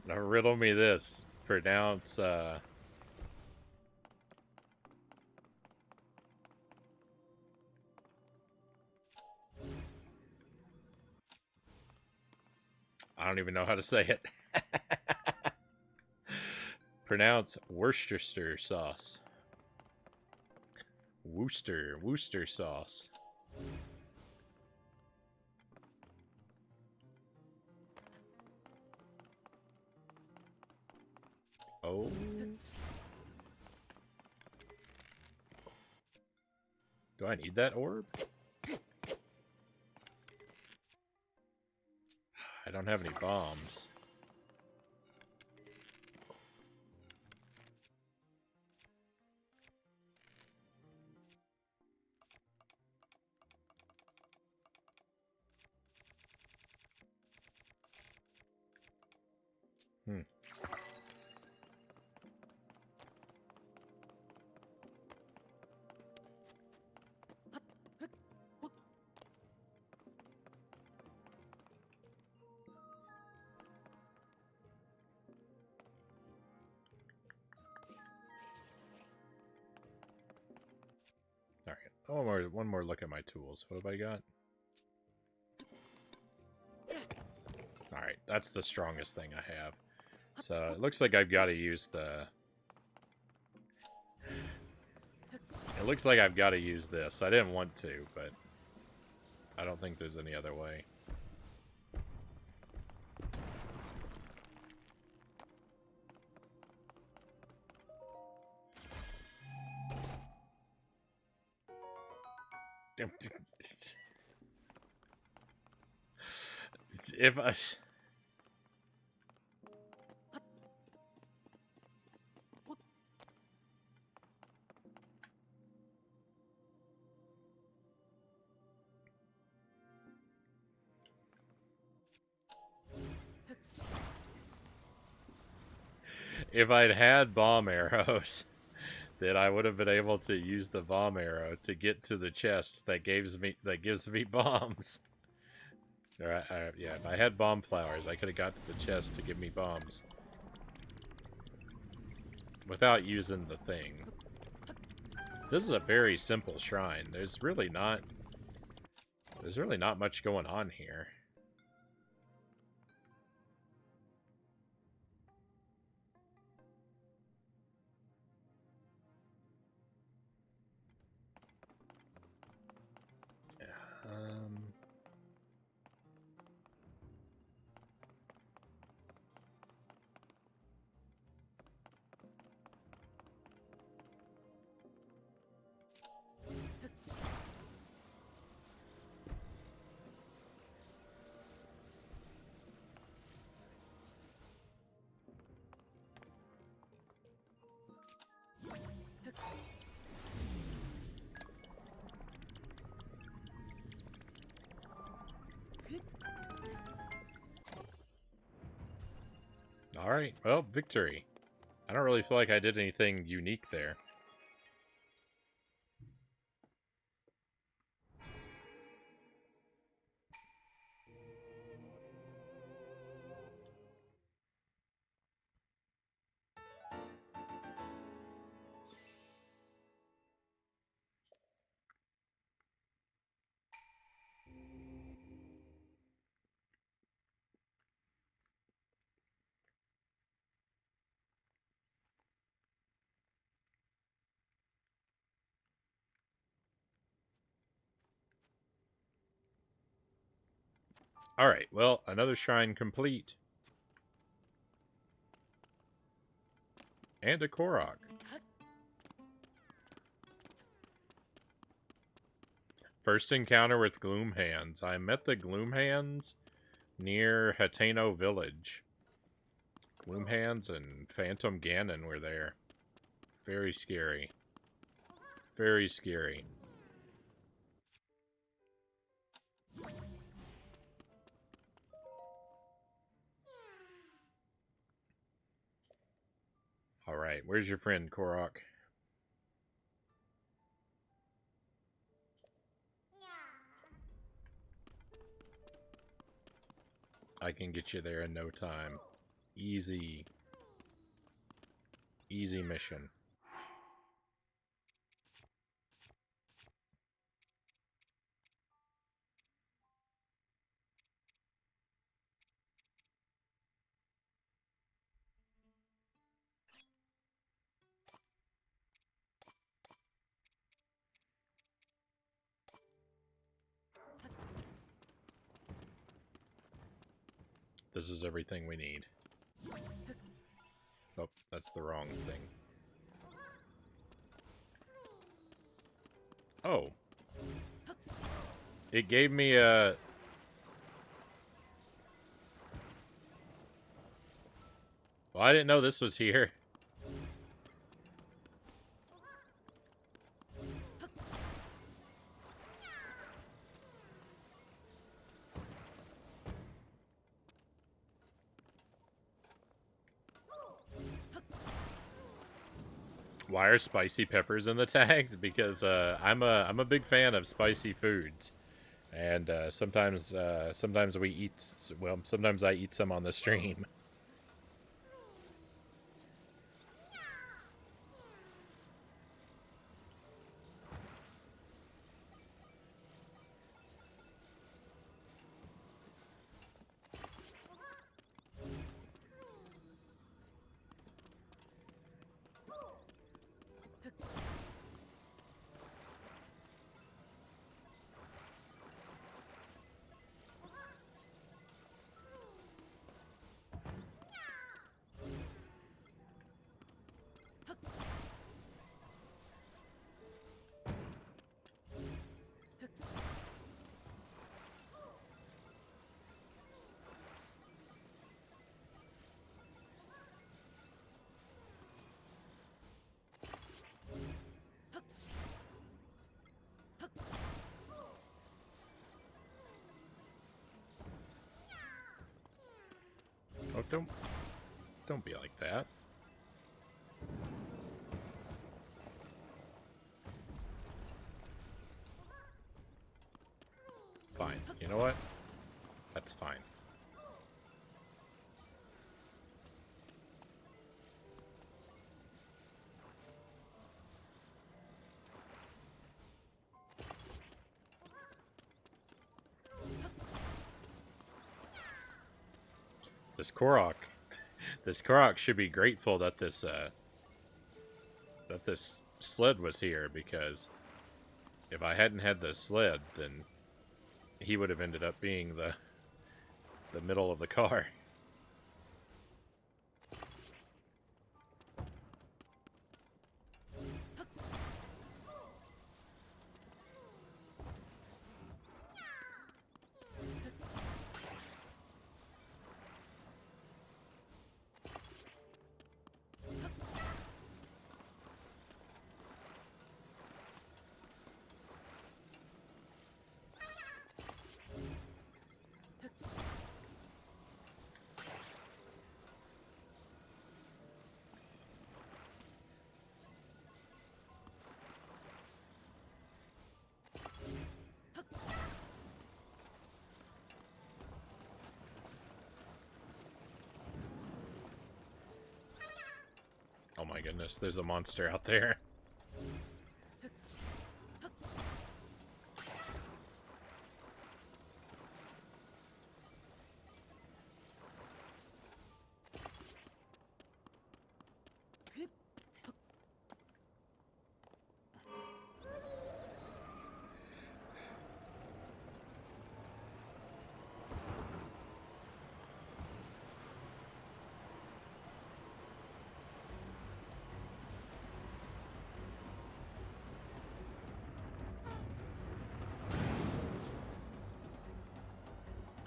Now riddle me this. Pronounce, I don't even know how to say it. Pronounce Worcestershire sauce. Worcester sauce. Oh. Do I need that orb? I don't have any bombs. Hmm. Alright, one more look at my tools. What have I got? Alright, that's the strongest thing I have. So, it looks like I've got to use the... It looks like I've got to use this. I didn't want to, but... I don't think there's any other way. If I... If I'd had bomb arrows, then I would have been able to use the bomb arrow to get to the chest that gives me bombs. Yeah, if I had bomb flowers, I could have got to the chest to give me bombs without using the thing. This is a very simple shrine. There's really not much going on here. Alright, well, victory. I don't really feel like I did anything unique there. Alright, well, another shrine complete. And a Korok. First encounter with Gloom Hands. I met the Gloom Hands near Hateno Village. Gloom Hands and Phantom Ganon were there. Very scary. Very scary. Alright, where's your friend, Korok? I can get you there in no time. Easy. Easy mission. This is everything we need. Oh, that's the wrong thing. Oh. It gave me a... Well, I didn't know this was here. Why are spicy peppers in the tags? Because I'm a big fan of spicy foods, and sometimes we eat. Well, sometimes I eat some on the stream. Oh, don't be like that. Fine. You know what? That's fine. This Korok should be grateful that this sled was here, because if I hadn't had the sled, then he would have ended up being the middle of the car. Oh my goodness, there's a monster out there.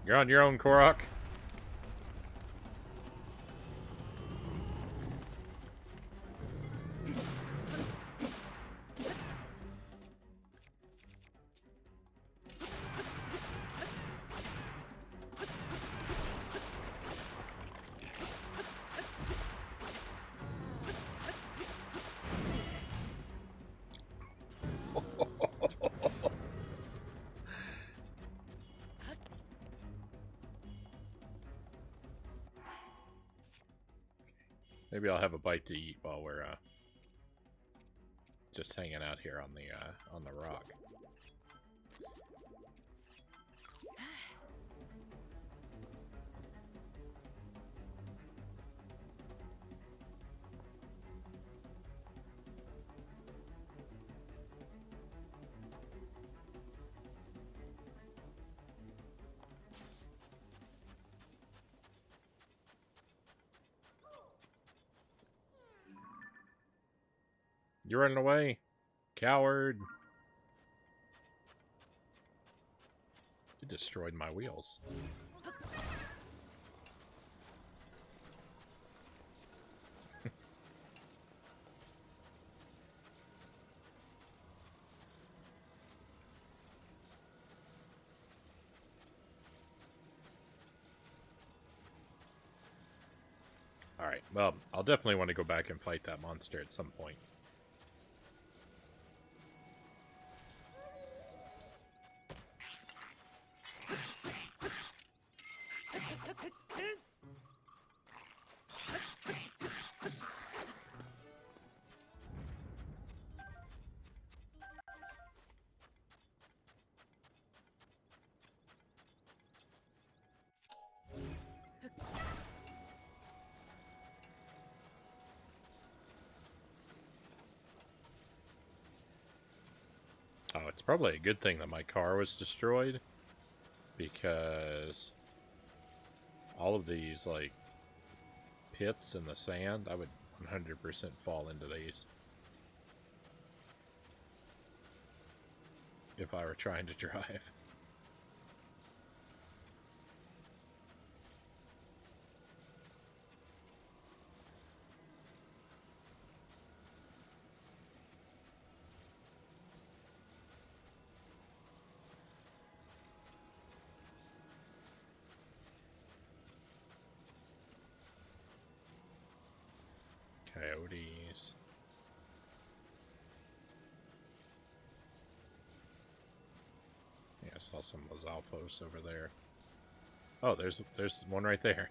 You're on your own, Korok. Maybe I'll have a bite to eat while we're just hanging out here on the rock. You're running away, coward! You destroyed my wheels. Alright, well, I'll definitely want to go back and fight that monster at some point. Oh, it's probably a good thing that my car was destroyed, because all of these, like, pits in the sand, I would 100% fall into these if I were trying to drive. Coyotes. Yeah, I saw some Lizalfos over there. Oh, there's one right there.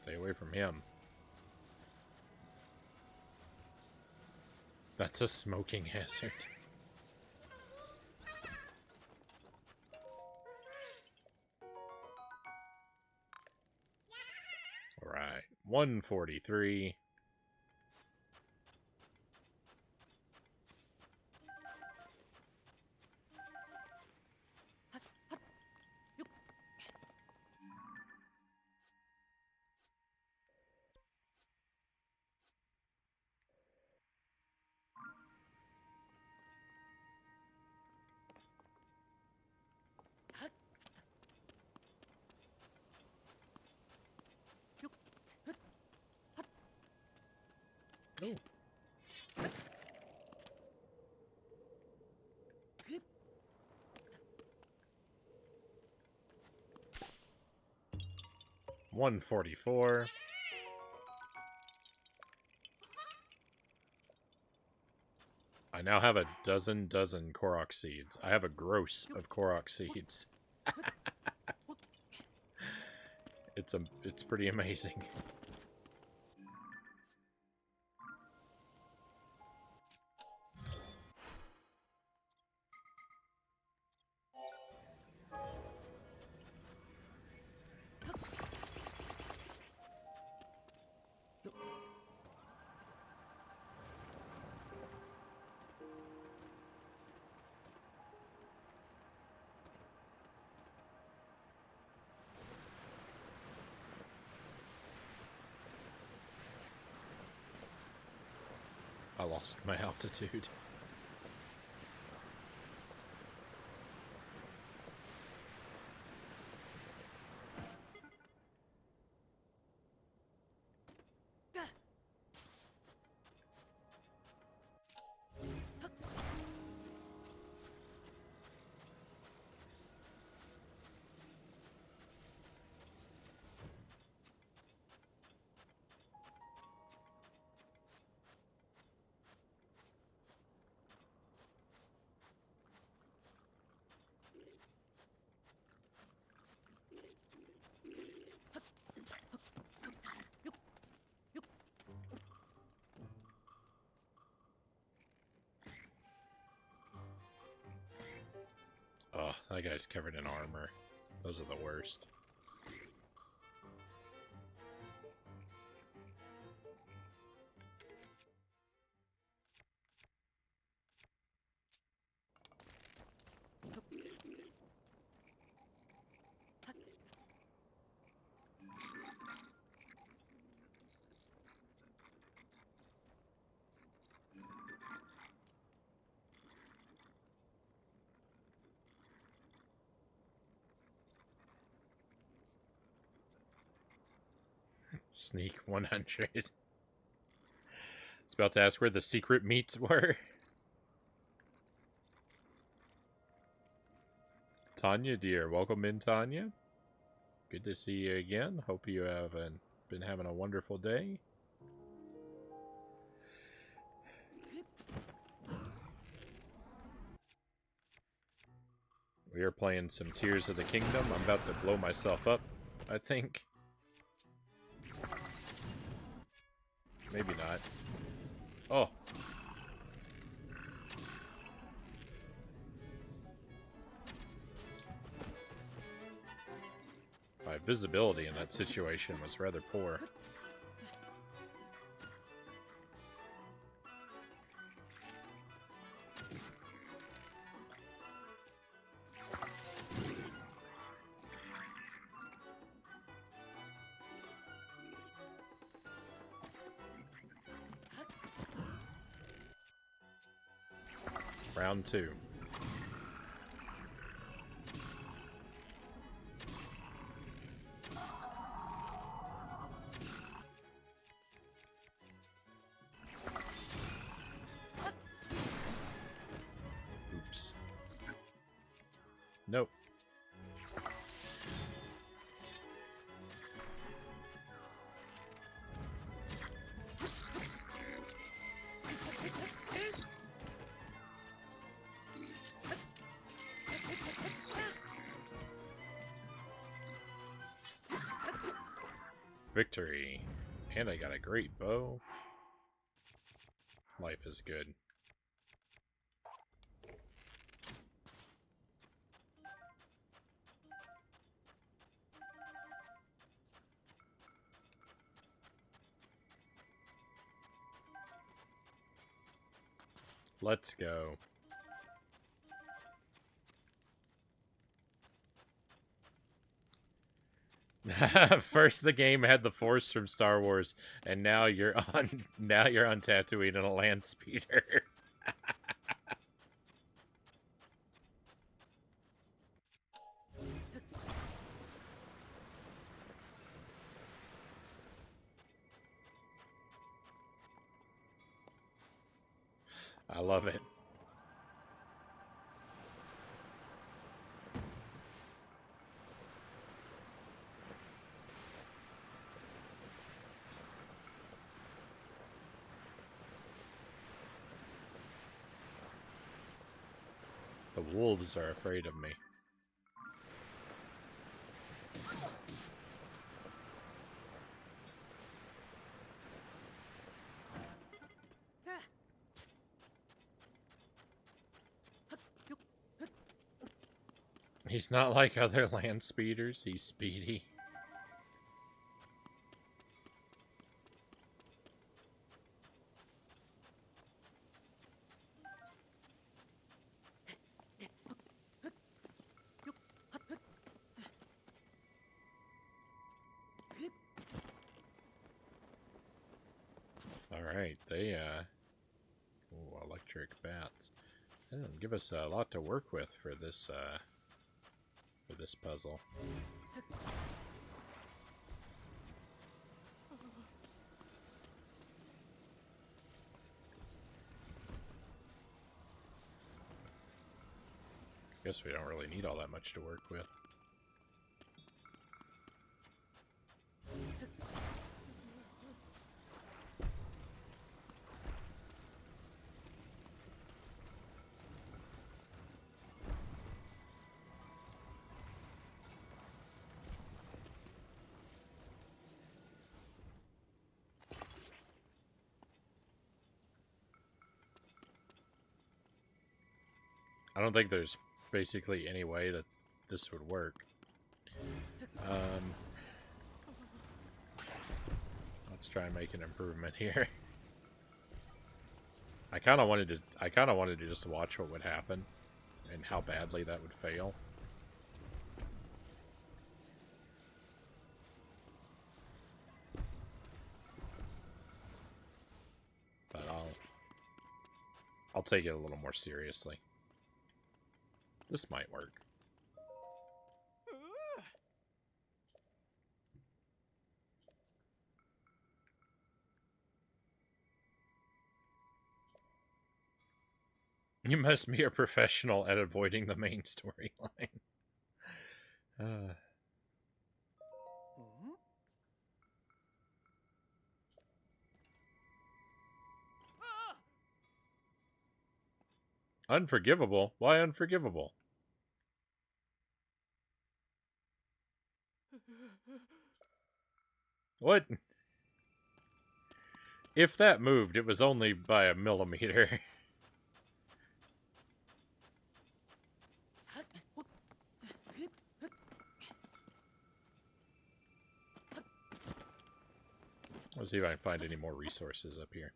Stay away from him. That's a smoking hazard. Alright, 143. Oh. $144. I now have a dozen Korok seeds. I have a gross of Korok seeds. It's pretty amazing. I lost my altitude. That guy's covered in armor. Those are the worst. Sneak 100. I was about to ask where the secret meats were. Tanya, dear. Welcome in, Tanya. Good to see you again. Hope you have been having a wonderful day. We are playing some Tears of the Kingdom. I'm about to blow myself up, I think. Maybe not. Oh. My visibility in that situation was rather poor. Round 2. Oops. Nope. Victory. And I got a great bow. Life is good. Let's go. First the game had the Force from Star Wars, and now you're on Tatooine in a land speeder. I love it. The wolves are afraid of me. He's not like other land speeders, he's speedy. Alright, they, ooh, electric bats. They don't give us a lot to work with for this puzzle. Guess we don't really need all that much to work with. I don't think there's basically any way that this would work. Let's try and make an improvement here. I kind of wanted to just watch what would happen and how badly that would fail. But I'll take it a little more seriously. This might work. You must be a professional at avoiding the main storyline. Unforgivable? Why unforgivable? What? If that moved, it was only by a millimeter. Let's see if I can find any more resources up here.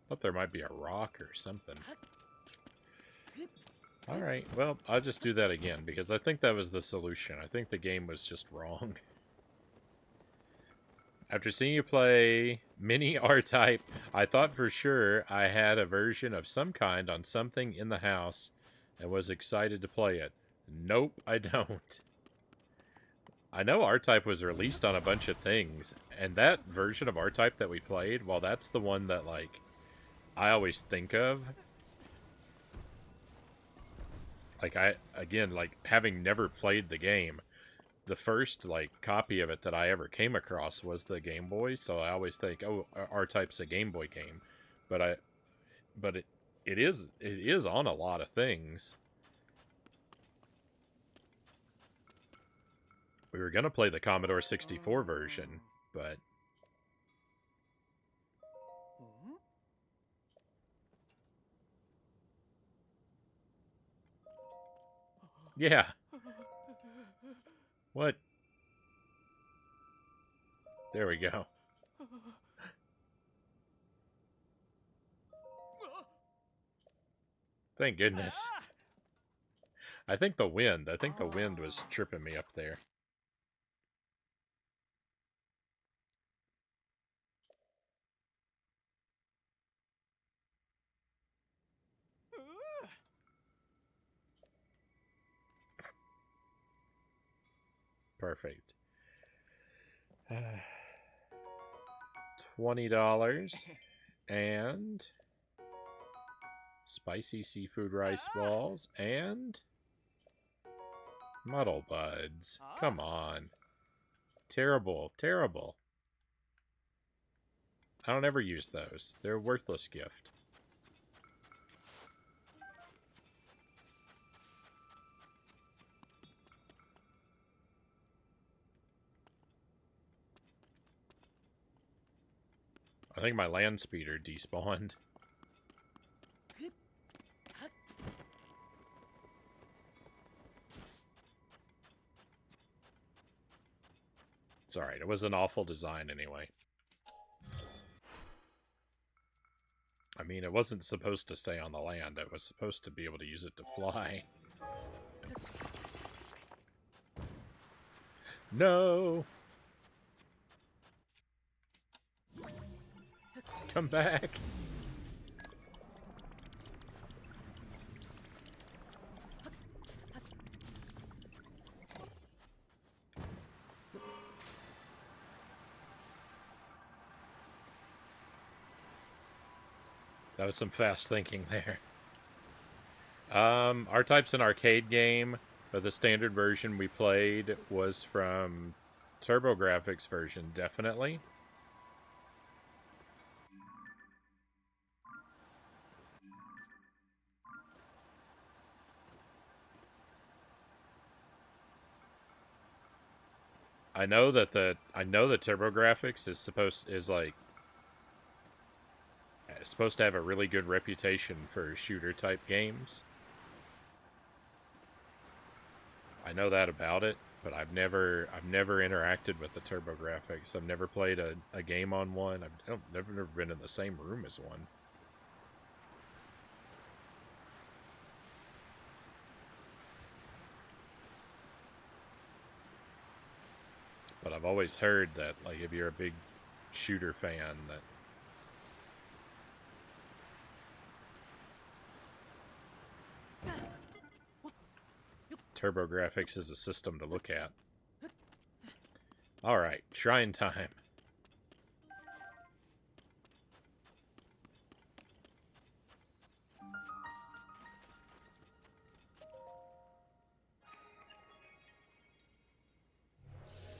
Thought there might be a rock or something. Alright, well, I'll just do that again, because I think that was the solution. I think the game was just wrong. After seeing you play Mini R-Type, I thought for sure I had a version of some kind on something in the house and was excited to play it. Nope, I don't. I know R-Type was released on a bunch of things, and that version of R-Type that we played, well, that's the one that, like, I always think of. Like, having never played the game, the first, like, copy of it that I ever came across was the Game Boy, so I always think, oh, R-Type's a Game Boy game. But it is on a lot of things. We were gonna play the Commodore 64 version, but... Yeah. What? There we go. Thank goodness. I think the wind was tripping me up there. Perfect. $20 and spicy seafood rice balls and muddle buds. Come on. Terrible, terrible. I don't ever use those. They're a worthless gift. I think my land speeder despawned. It's alright, it was an awful design anyway. I mean, it wasn't supposed to stay on the land. It was supposed to be able to use it to fly. No! Come back! That was some fast thinking there. R-Type's an arcade game, but the standard version we played was from TurboGrafx version, definitely. I know that the TurboGrafx is like supposed to have a really good reputation for shooter type games. I know that about it, but I've never interacted with the TurboGrafx. I've never played a game on one. I've never been in the same room as one. But I've always heard that, like, if you're a big shooter fan, that TurboGrafx is a system to look at. Alright, shrine time.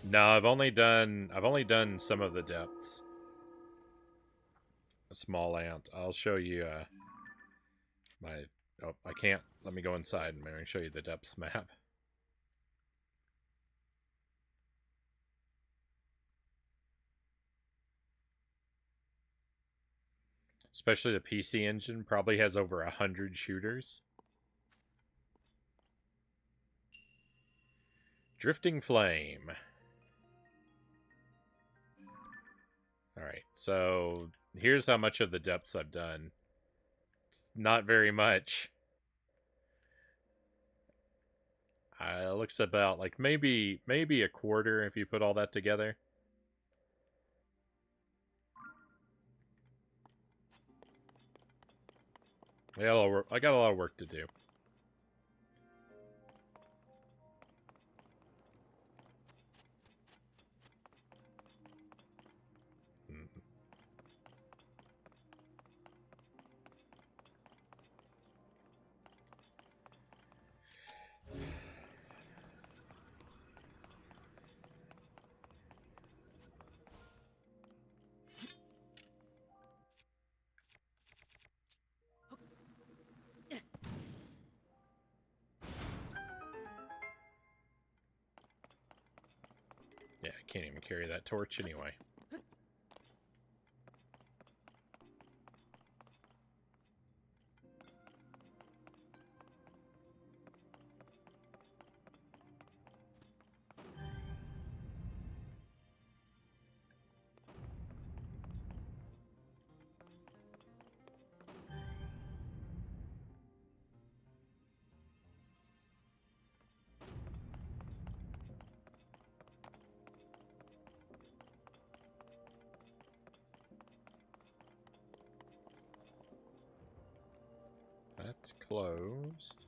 No, I've only done some of the depths. A small ant. I'll show you my oh, I can't. Let me go inside and maybe show you the depths map. Especially the PC engine probably has over 100 shooters. Drifting Flame. Alright, so here's how much of the depths I've done. It's not very much. It looks about like maybe a quarter if you put all that together. I got a lot of work to do. Yeah, I can't even carry that torch anyway. That's closed.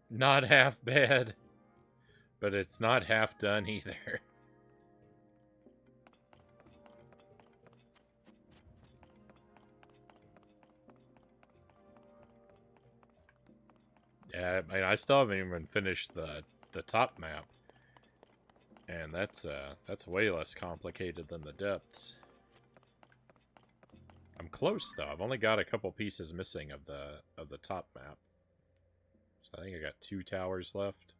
Not half bad, but it's not half done either. Yeah, I mean, I still haven't even finished the top map, and that's way less complicated than the depths. I'm close though. I've only got a couple pieces missing of the top map, so I think I got 2 towers left.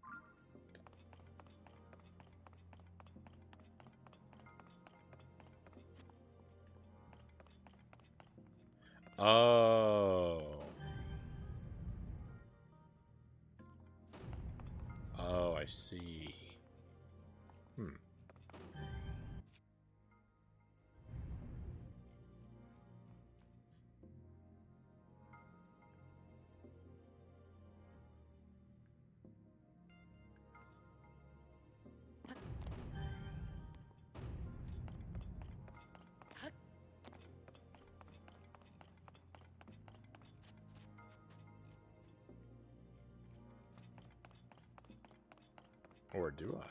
Oh. Oh, I see. Hmm. Or do I?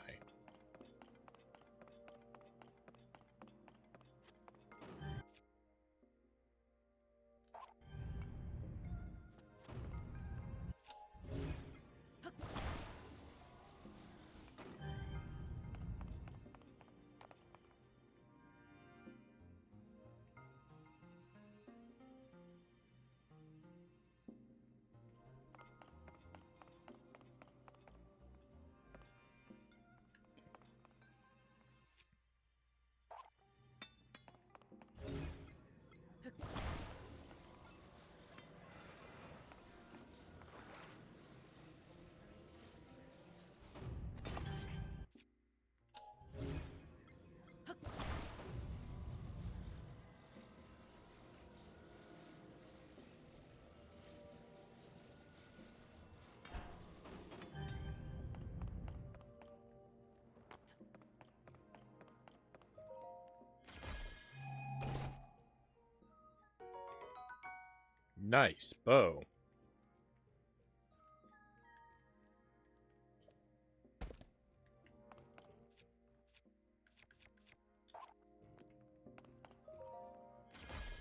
Nice bow.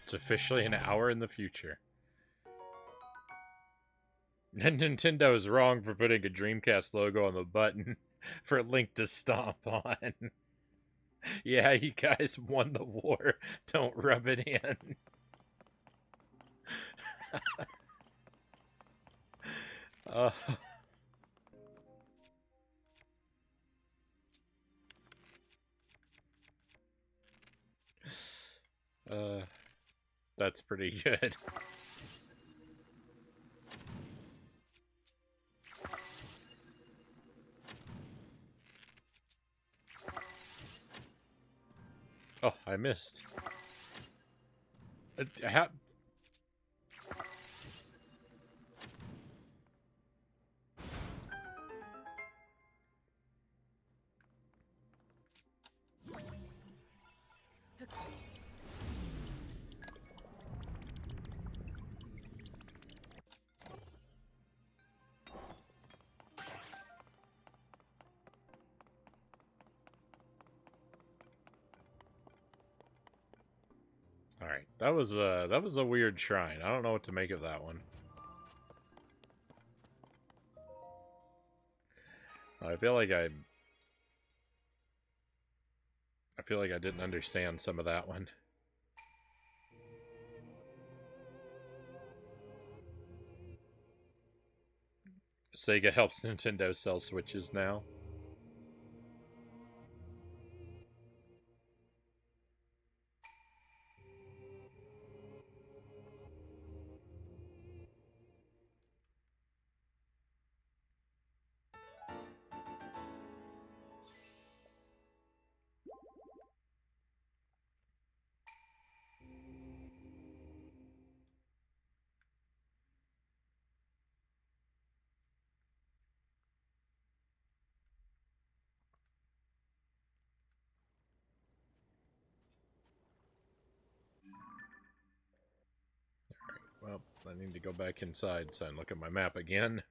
It's officially an hour in the future. And Nintendo's wrong for putting a Dreamcast logo on the button for Link to stomp on. Yeah, you guys won the war. Don't rub it in. uh, uh, that's pretty good. Oh, I missed. How... Alright, that was a weird shrine. I don't know what to make of that one. I feel like I didn't understand some of that one. Sega helps Nintendo sell Switches now. Well, I need to go back inside so I can look at my map again.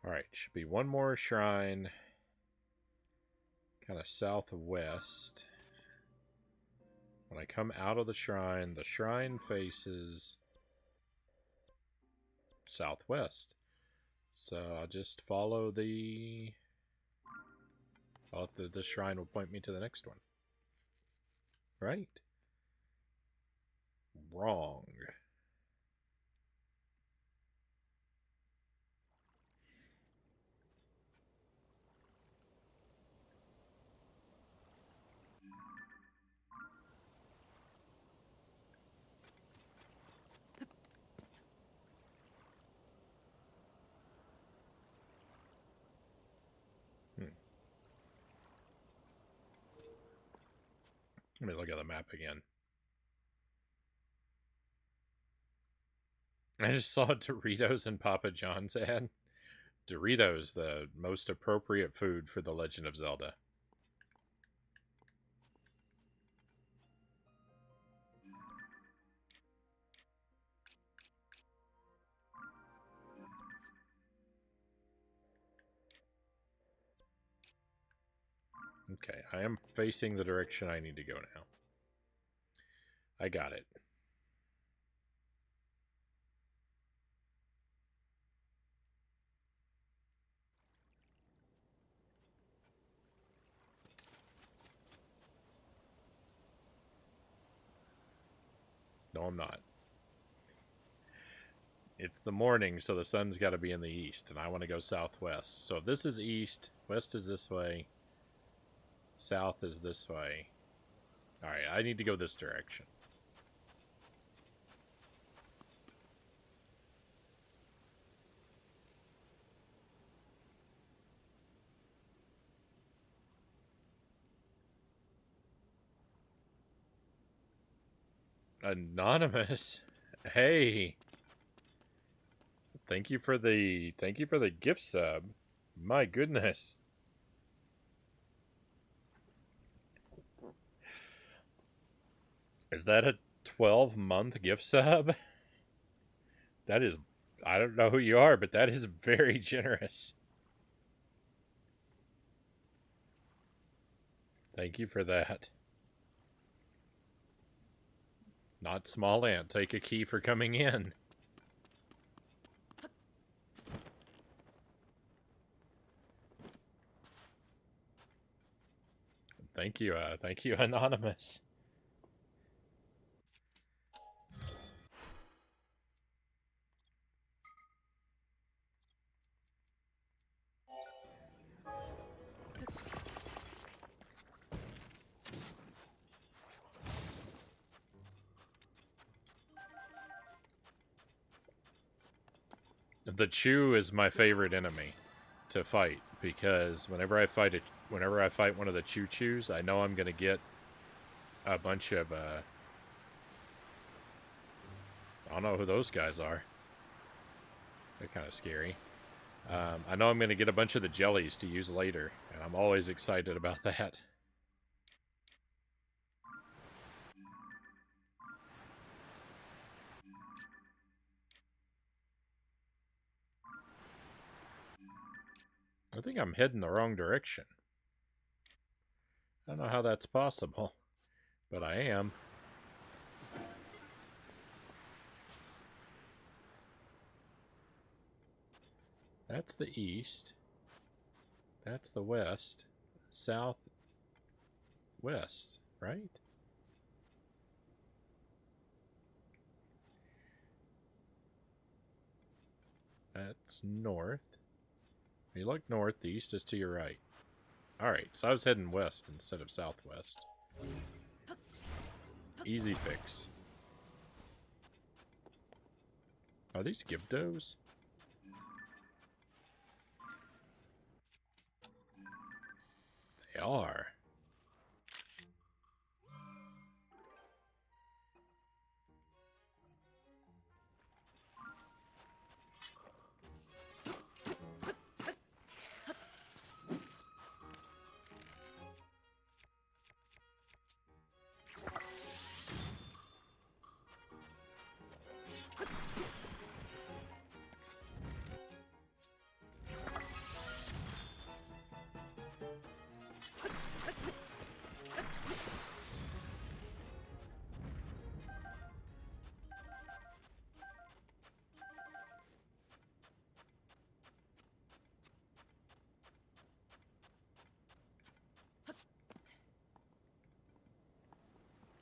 Alright, should be one more shrine. Kind of southwest. When I come out of the shrine faces southwest. So I'll just follow the... the shrine will point me to the next one. Right? Wrong. Let me look at the map again. I just saw Doritos and Papa John's ad. Doritos, the most appropriate food for The Legend of Zelda. Okay, I am facing the direction I need to go now. I got it. No, I'm not. It's the morning, so the sun's got to be in the east, and I want to go southwest. So if this is east, west is this way, south is this way. Alright, I need to go this direction. Anonymous. Hey. Thank you for the gift sub. My goodness. Is that a 12-month gift sub? That is, I don't know who you are, but that is very generous. Thank you for that. Not small ant, take a key for coming in. Thank you, Anonymous. The Chew is my favorite enemy to fight because whenever I fight one of the Choo Choos, I know I'm gonna get a bunch of I don't know who those guys are. They're kind of scary. I know I'm gonna get a bunch of the jellies to use later, and I'm always excited about that. I think I'm heading the wrong direction. I don't know how that's possible, but I am. That's the east. That's the west. South west, right? That's north. When you look north, the east is to your right. Alright, so I was heading west instead of southwest. Easy fix. Are these Gibdos? They are.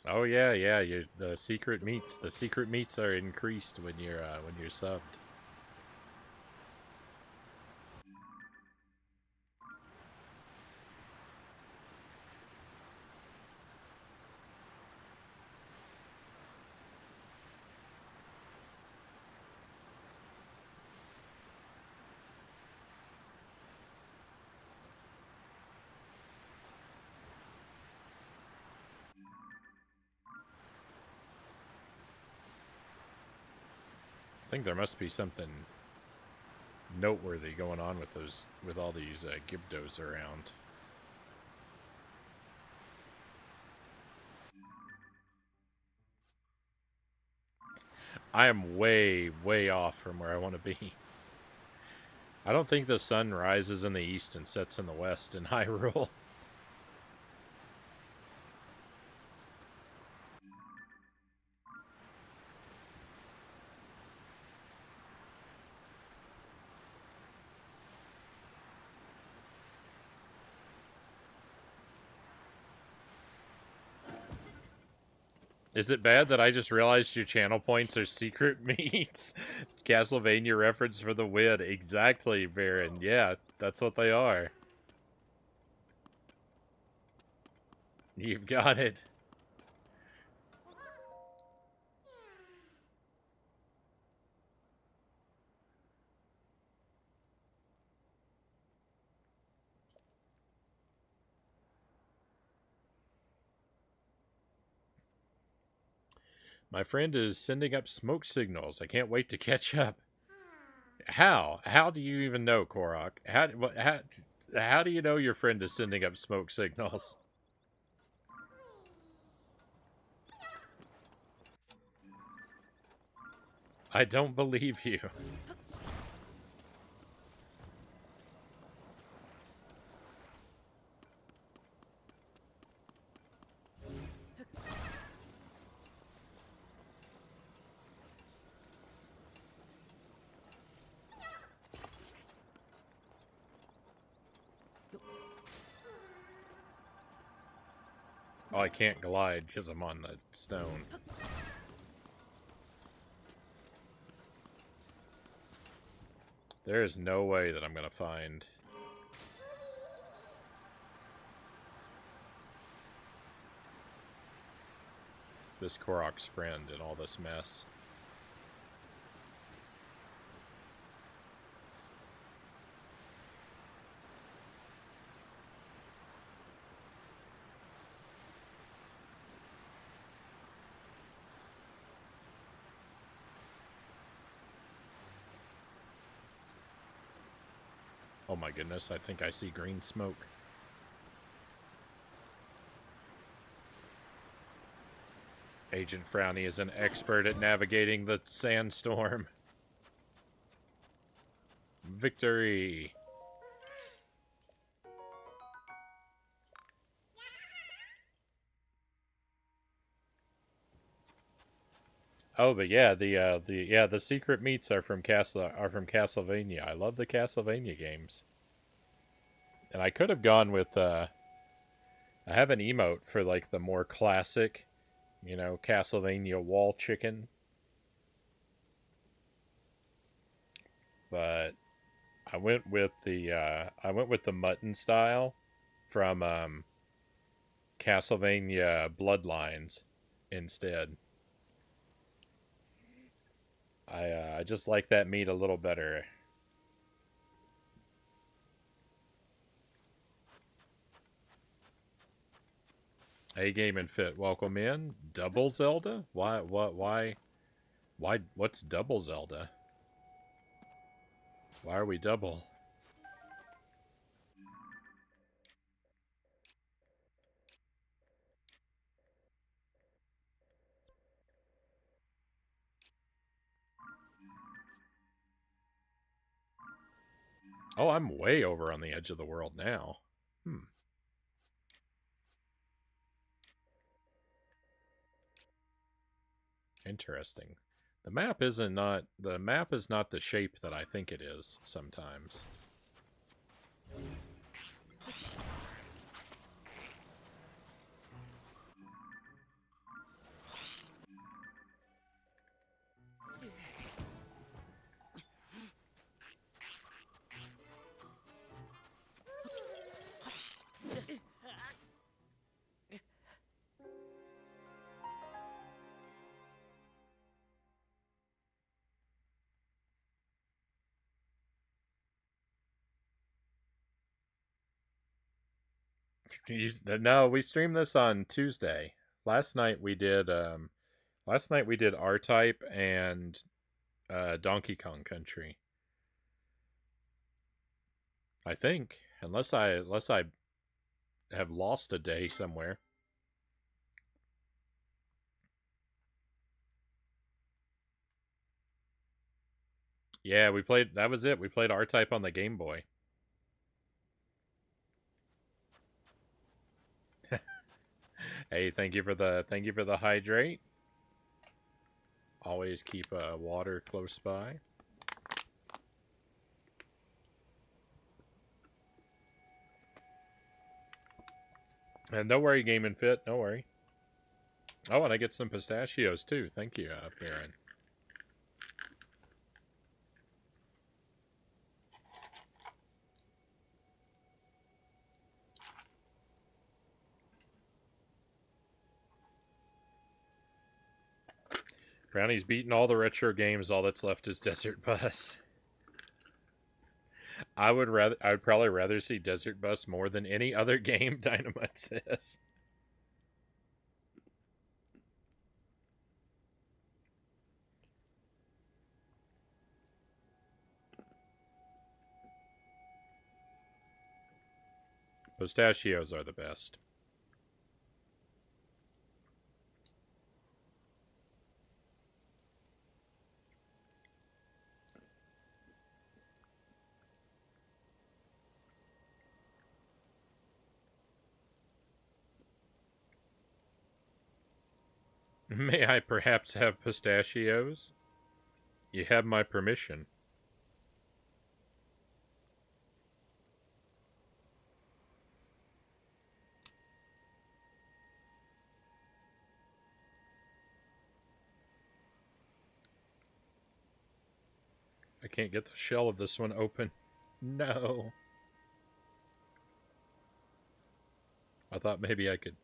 Oh yeah, yeah. The secret meats. The secret meats are increased when you're subbed. I think there must be something noteworthy going on with all these Gibdos around. I am way, way off from where I want to be. I don't think the sun rises in the east and sets in the west in Hyrule. Is it bad that I just realized your channel points are secret meats? Castlevania reference for the win. Exactly, Baron. Yeah, that's what they are. You've got it. My friend is sending up smoke signals. I can't wait to catch up. How? How do you even know, Korok? How do you know your friend is sending up smoke signals? I don't believe you. Oh, I can't glide because I'm on the stone. There is no way that I'm going to find... this Korok's friend in all this mess. Oh my goodness, I think I see green smoke. Agent Frownie is an expert at navigating the sandstorm. Victory! Oh, but yeah, the secret meats are from Castlevania. I love the Castlevania games. And I could have gone with I have an emote for like the more classic, Castlevania wall chicken. But I went with the mutton style from Castlevania Bloodlines instead. I just like that meat a little better. A Game and Fit, welcome in. Double Zelda? What's double Zelda? Why are we double? Oh, I'm way over on the edge of the world now. Interesting. The map is not the shape that I think it is sometimes. No, we streamed this on Tuesday. Last night we did R-Type and Donkey Kong Country. I think, unless I have lost a day somewhere. Yeah, that was it. We played R-Type on the Game Boy. Hey, thank you for the hydrate. Always keep water close by. And don't worry, Game and Fit. Don't worry. Oh, and I get some pistachios too. Thank you, Baron. Brownie's beaten all the retro games. All that's left is Desert Bus. I would probably rather see Desert Bus more than any other game, Dynamite says. Pistachios are the best. May I perhaps have pistachios? You have my permission. I can't get the shell of this one open. No. I thought maybe I could.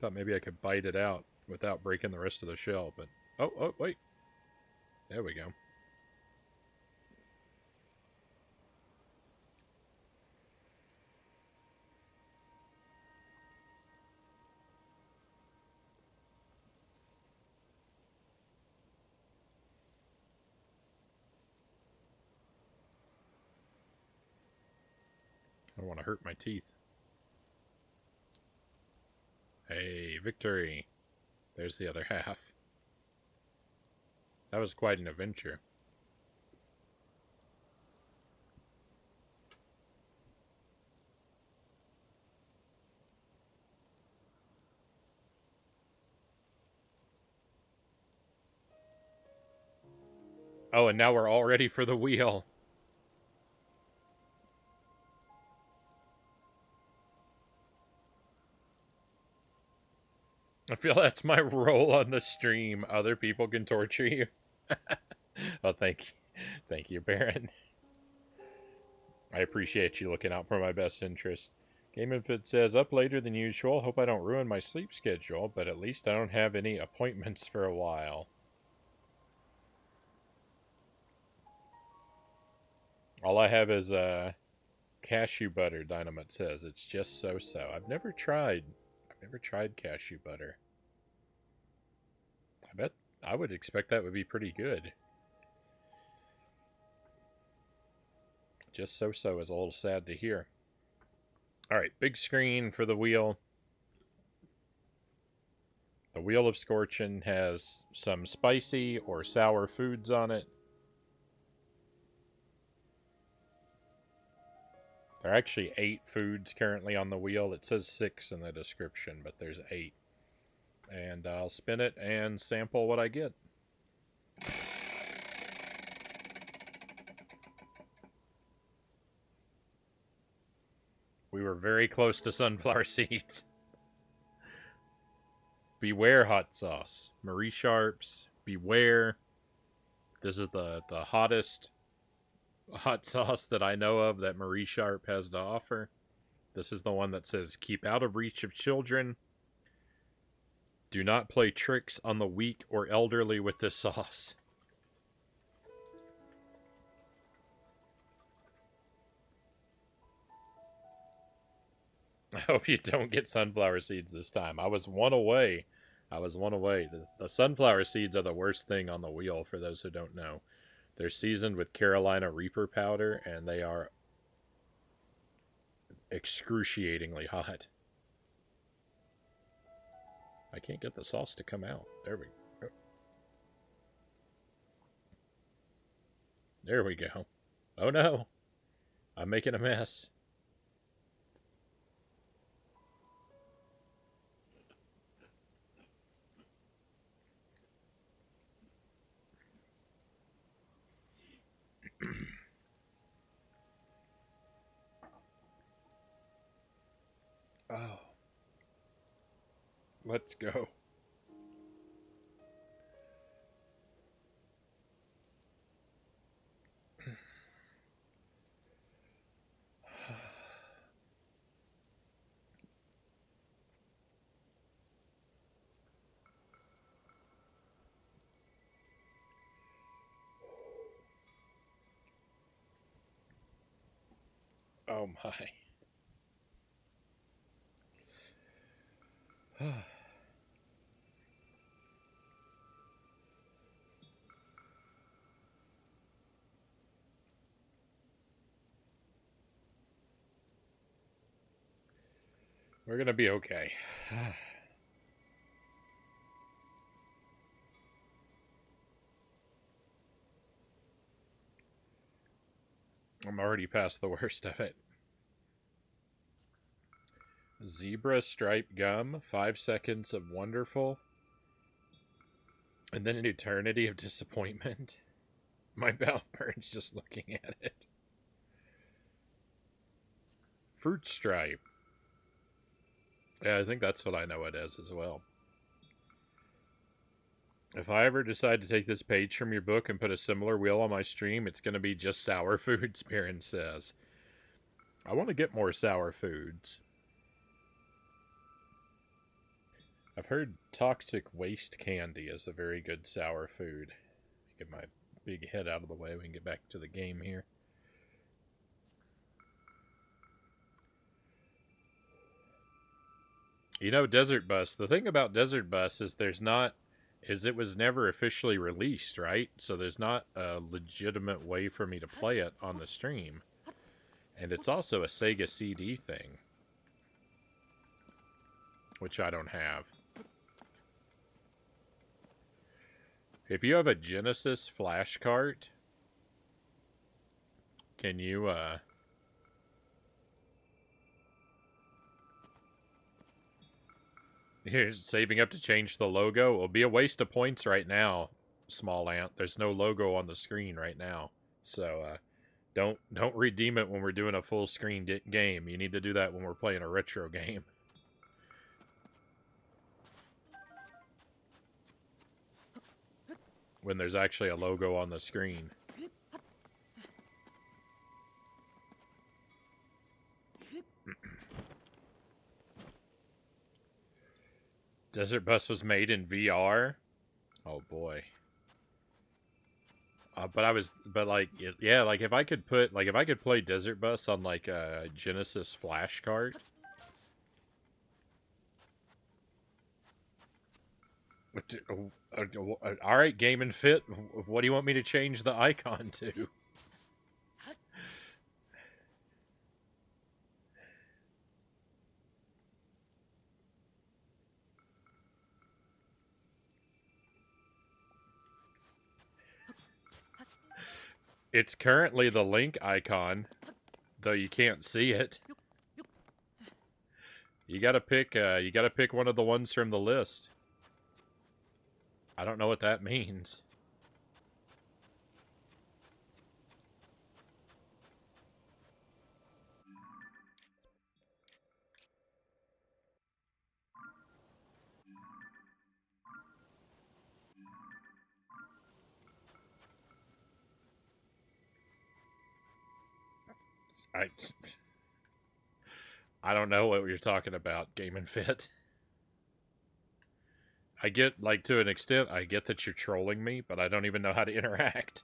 Thought maybe I could bite it out without breaking the rest of the shell, but oh wait. There we go. I don't want to hurt my teeth. Hey, victory. There's the other half. That was quite an adventure. Oh, and now we're all ready for the wheel. I feel that's my role on the stream. Other people can torture you. Oh, thank you, Baron. I appreciate you looking out for my best interest. Game Input says, up later than usual. Hope I don't ruin my sleep schedule, but at least I don't have any appointments for a while. All I have is cashew butter, Dynamite says. It's just so-so. I've never tried cashew butter. I bet I would expect that would be pretty good. Just so-so is a little sad to hear. Alright, big screen for the wheel. The Wheel of Scorchin has some spicy or sour foods on it. There are actually 8 foods currently on the wheel. It says 6 in the description, but there's 8. And I'll spin it and sample what I get. We were very close to sunflower seeds. Beware hot sauce. Marie Sharp's Beware. This is the hottest hot sauce that I know of that Marie Sharp has to offer. This is the one that says, keep out of reach of children. Do not play tricks on the weak or elderly with this sauce. I hope you don't get sunflower seeds this time. I was one away. The sunflower seeds are the worst thing on the wheel, for those who don't know. They're seasoned with Carolina Reaper powder, and they are excruciatingly hot. I can't get the sauce to come out. There we go. There we go. Oh no! I'm making a mess. Oh. Let's go. Oh my. We're gonna be okay. I'm already past the worst of it. Zebra striped gum, 5 seconds of wonderful, and then an eternity of disappointment. My mouth burns just looking at it. Fruit stripe. Yeah, I think that's what I know it as well. If I ever decide to take this page from your book and put a similar wheel on my stream, it's going to be just sour foods, Baron says. I want to get more sour foods. I've heard toxic waste candy is a very good sour food. Get my big head out of the way. We can get back to the game here. You know, Desert Bus. The thing about Desert Bus is it was never officially released, right? So there's not a legitimate way for me to play it on the stream. And it's also a Sega CD thing, which I don't have. If you have a Genesis flash cart, can you, here's saving up to change the logo. It'll be a waste of points right now, Small Ant. There's no logo on the screen right now. So, don't redeem it when we're doing a full screen game. You need to do that when we're playing a retro game. When there's actually a logo on the screen. Desert Bus was made in VR. Oh boy. But like if I could play Desert Bus on like a Genesis flash cart. All right, Game and Fit. What do you want me to change the icon to? It's currently the link icon, though you can't see it. You gotta pick one of the ones from the list. I don't know what that means. I don't know what you're talking about, Game and Fit. I get, like, to an extent, I get that you're trolling me, but I don't even know how to interact.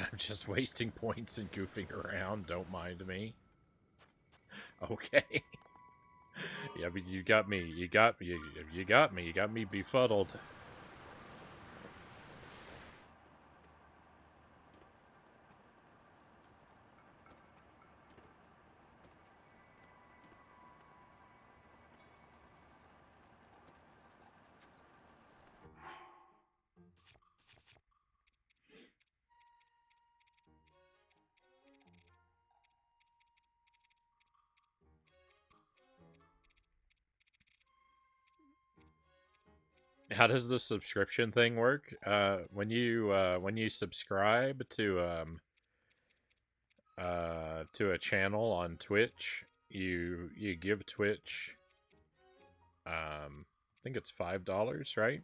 I'm just wasting points and goofing around. Don't mind me. Okay. Yeah, but you got me. You got me. You got me. You got me befuddled. How does the subscription thing work? When you subscribe to a channel on Twitch, you give Twitch I think it's $5, right?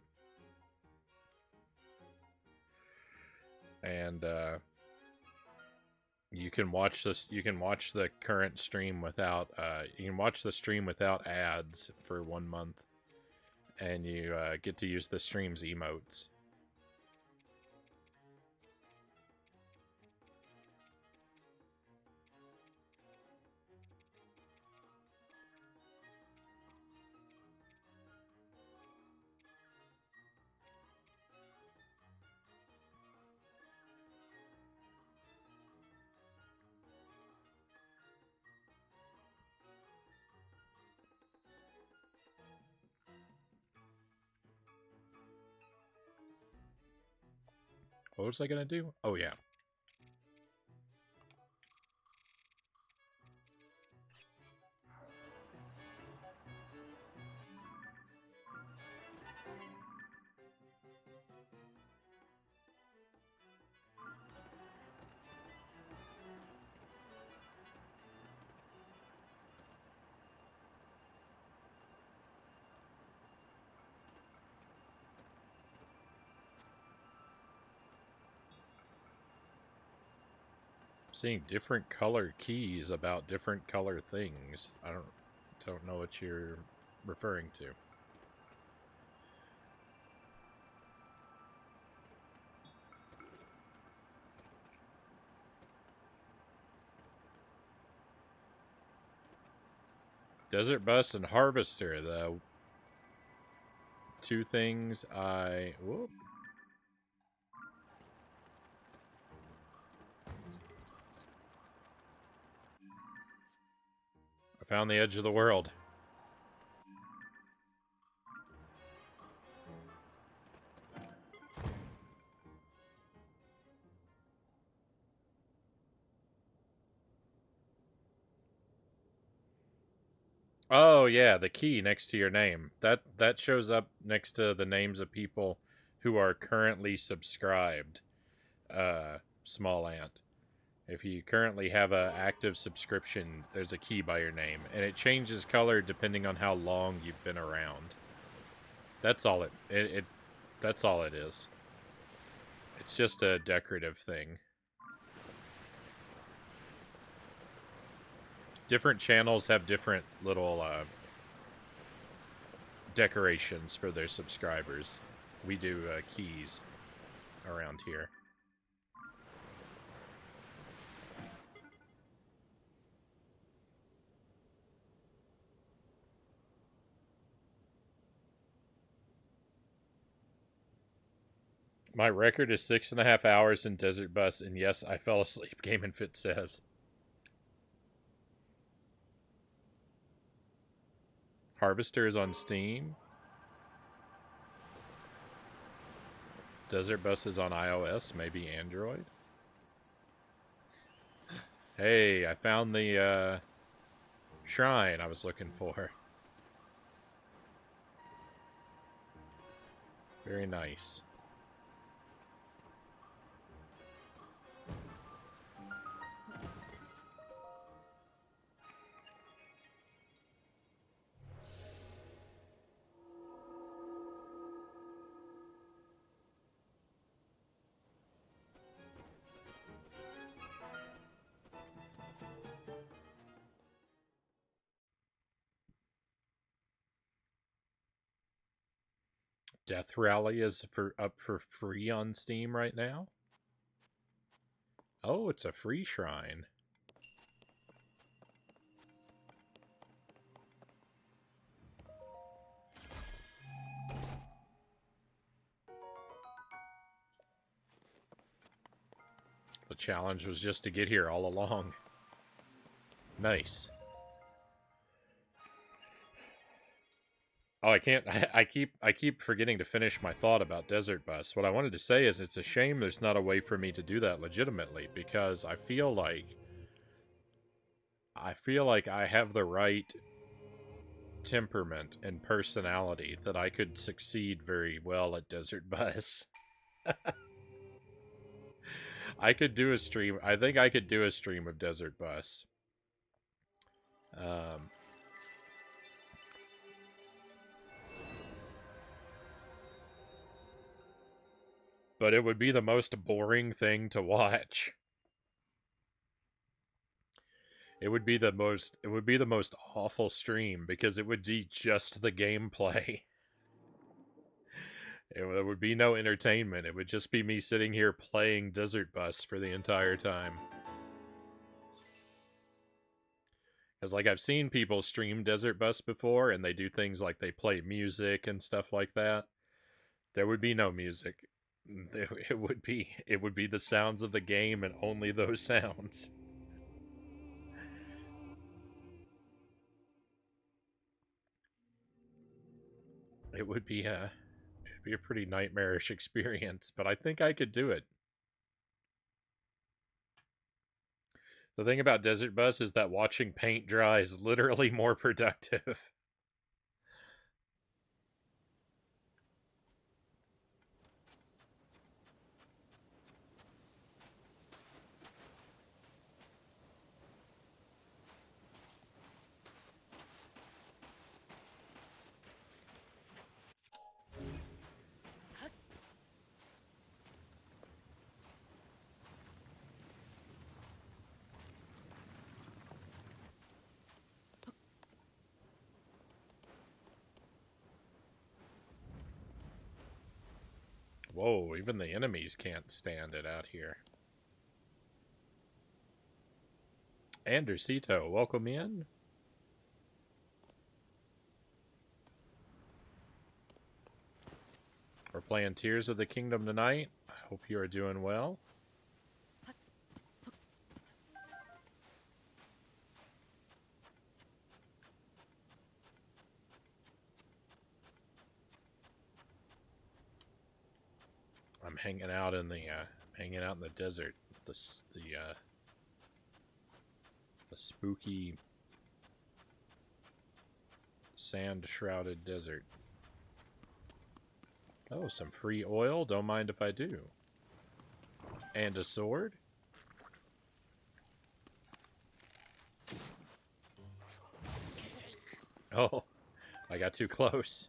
And you can watch the current stream without you can watch the stream without ads for 1 month. And you get to use the stream's emotes. What was I gonna do? Oh, yeah. Seeing different color keys about different color things. I don't know what you're referring to. Desert Bus and Harvester, the two things I... Whoop. I found the edge of the world. Oh yeah, the key next to your name. That shows up next to the names of people who are currently subscribed. Small ant. If you currently have a active subscription, there's a key by your name, and it changes color depending on how long you've been around. That's all it that's all it is. It's just a decorative thing. Different channels have different little decorations for their subscribers. We do keys around here. My record is 6.5 hours in Desert Bus, and yes, I fell asleep, Game and Fit says. Harvester is on Steam. Desert Bus is on iOS, maybe Android. Hey, I found the shrine I was looking for. Very nice. Death Rally is up for free on Steam right now. Oh, it's a free shrine. The challenge was just to get here all along. Nice. Oh, I can't. I keep forgetting to finish my thought about Desert Bus. What I wanted to say is, it's a shame there's not a way for me to do that legitimately, because I feel like I have the right temperament and personality that I could succeed very well at Desert Bus. I could do a stream. I think I could do a stream of Desert Bus. Um, but it would be the most boring thing to watch. It would be the most awful stream, because it would be just the gameplay. There would be no entertainment. It would just be me sitting here playing Desert Bus for the entire time. Because, like, I've seen people stream Desert Bus before, and they do things like they play music and stuff like that. There would be no music. It would be the sounds of the game, and only those sounds. It'd be a pretty nightmarish experience, but I think I could do it. The thing about Desert Bus is that watching paint dry is literally more productive. Whoa, even the enemies can't stand it out here. Andercito, welcome in. We're playing Tears of the Kingdom tonight. I hope you are doing well. I'm hanging out in the desert. The spooky sand-shrouded desert. Oh, some free oil. Don't mind if I do. And a sword. Oh, I got too close.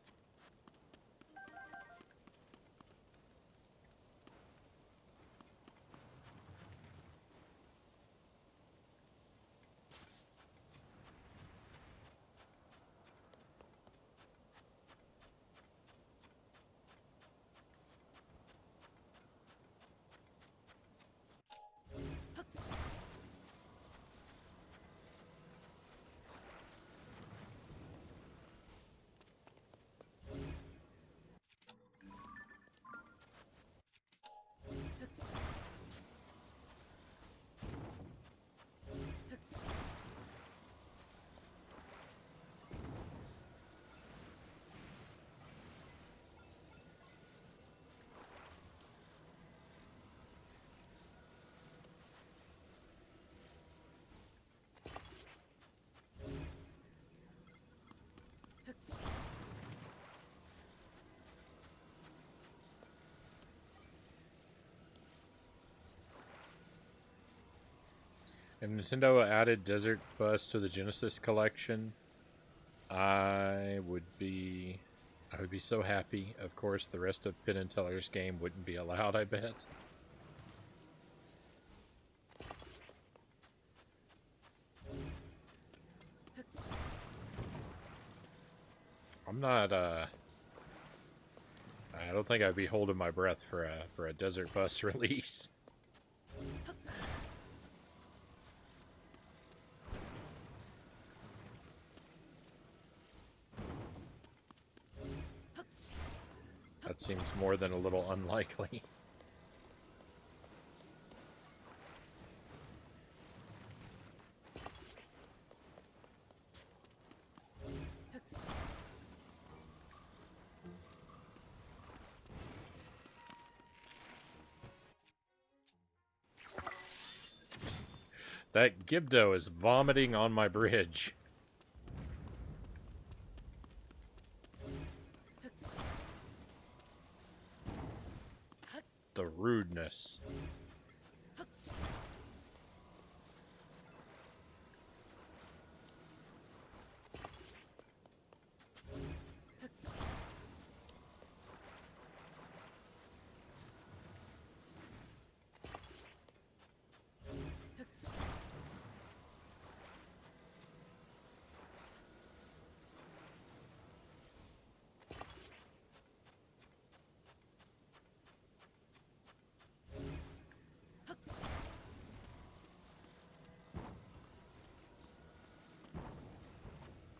If Nintendo added Desert Bus to the Genesis collection, I would be so happy. Of course, the rest of Penn and Teller's game wouldn't be allowed, I bet. I'm not I don't think I'd be holding my breath for a Desert Bus release. That seems more than a little unlikely. That Gibdo is vomiting on my bridge. The rudeness.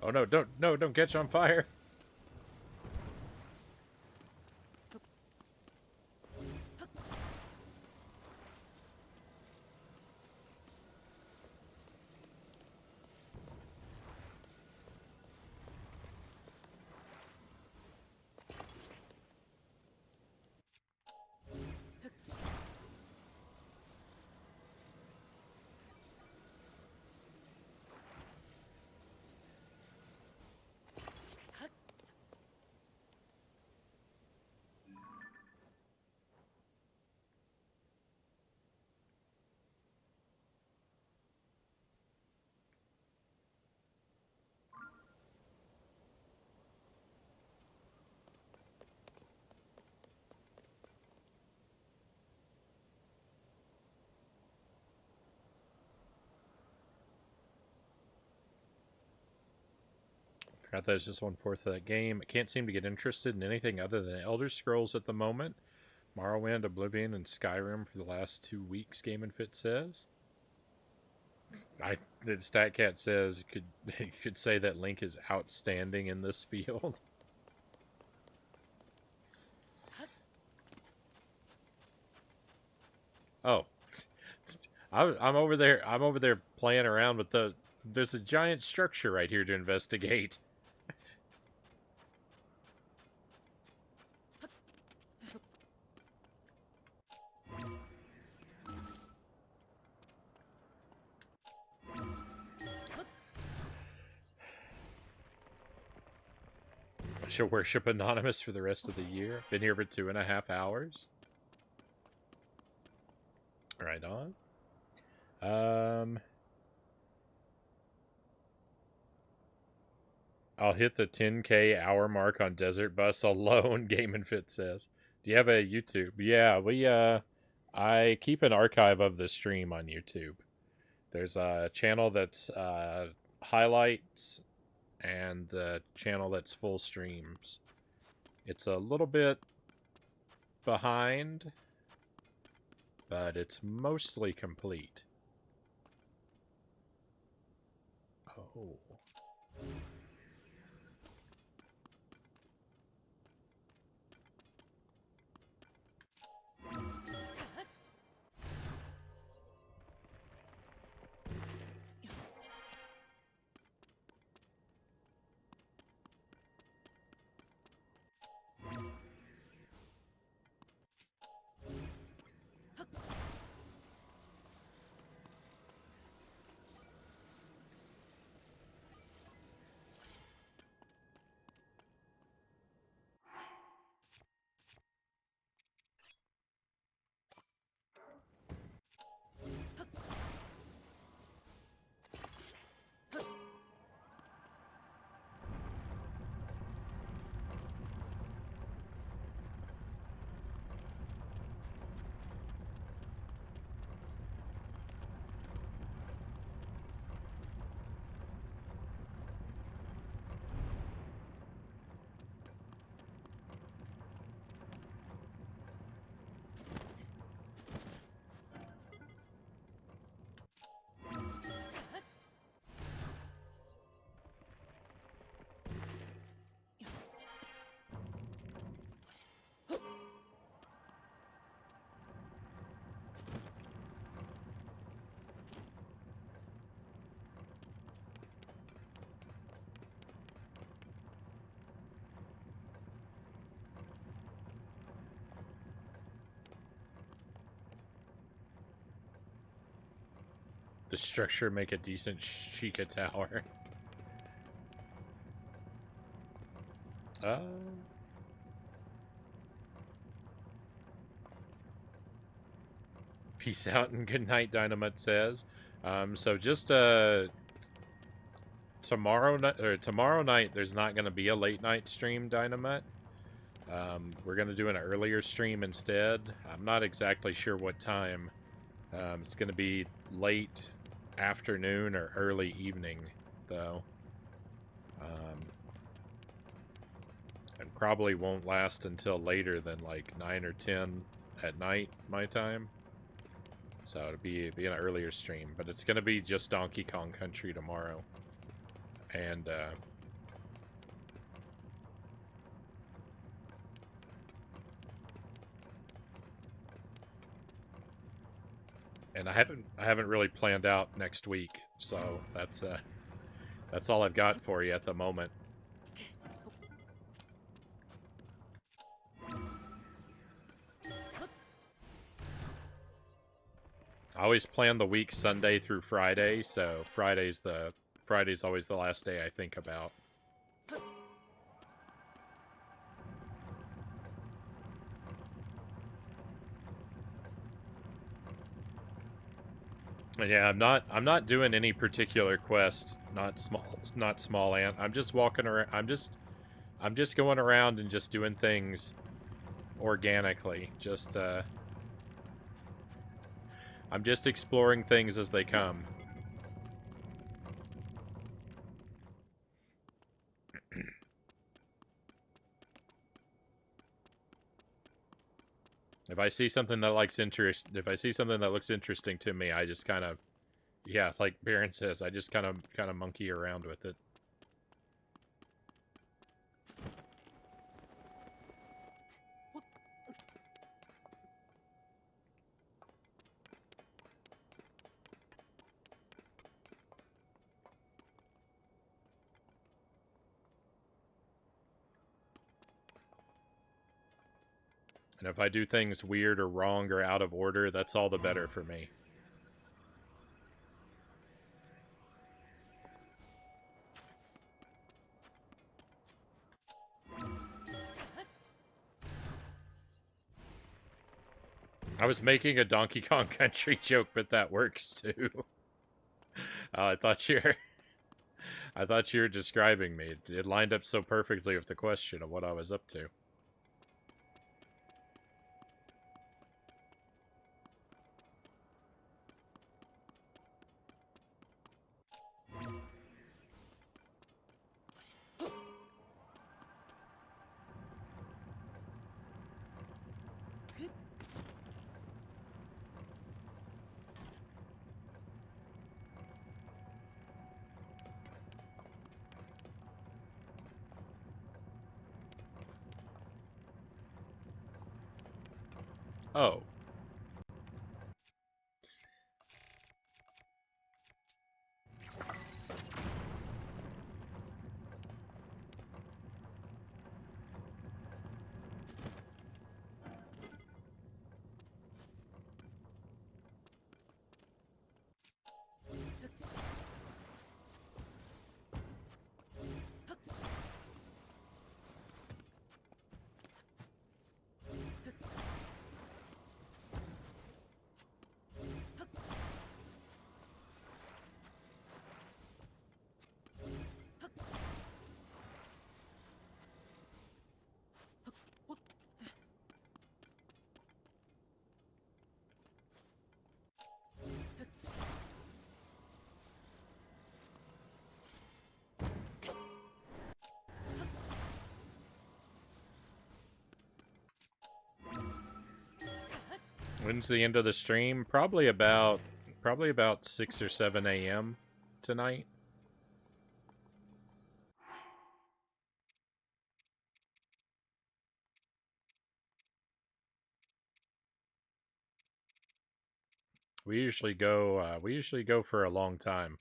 Oh no, don't catch on fire. Forgot that it's just 1/4 of that game. I can't seem to get interested in anything other than Elder Scrolls at the moment. Morrowind, Oblivion, and Skyrim for the last 2 weeks, Game and Fit says. The StatCat says you could say that Link is outstanding in this field. Oh, I'm over there. I'm over there playing around with the. There's a giant structure right here to investigate. I shall worship Anonymous for the rest of the year. Been here for 2.5 hours. Right on. I'll hit the 10K hour mark on Desert Bus alone, Game and Fit says. Do you have a YouTube? Yeah, I keep an archive of the stream on YouTube. There's a channel that's highlights and the channel that's full streams. It's a little bit behind, but it's mostly complete. Oh. The structure make a decent Sheikah tower. Peace out and good night, Dynamite says. So just tomorrow night there's not going to be a late night stream, Dynamite. We're going to do an earlier stream instead. I'm not exactly sure what time. It's going to be late afternoon or early evening, though. And probably won't last until later than like 9 or 10 at night, my time. So it'll be an earlier stream, but it's going to be just Donkey Kong Country tomorrow. And I haven't really planned out next week, so that's all I've got for you at the moment. I always plan the week Sunday through Friday, so Friday's always the last day I think about. Yeah, I'm not doing any particular quest, not small ant. I'm just walking around. I'm just going around and just doing things organically. I'm just exploring things as they come. if I see something that if I see something that looks interesting to me, I just kind of, yeah, like Baron says, I just kind of monkey around with it. And if I do things weird or wrong or out of order, that's all the better for me. I was making a Donkey Kong Country joke, but that works too. I thought you were describing me. It lined up so perfectly with the question of what I was up to. Oh. When's the end of the stream? Probably about 6 or 7 a.m. tonight. We usually go for a long time.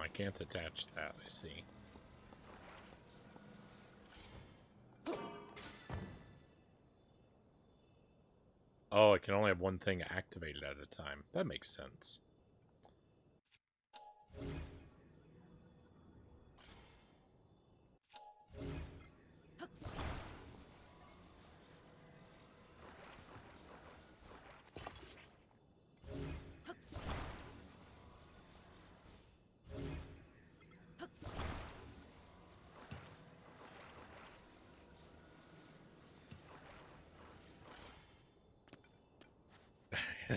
I can't attach that, I see. Oh, I can only have one thing activated at a time. That makes sense.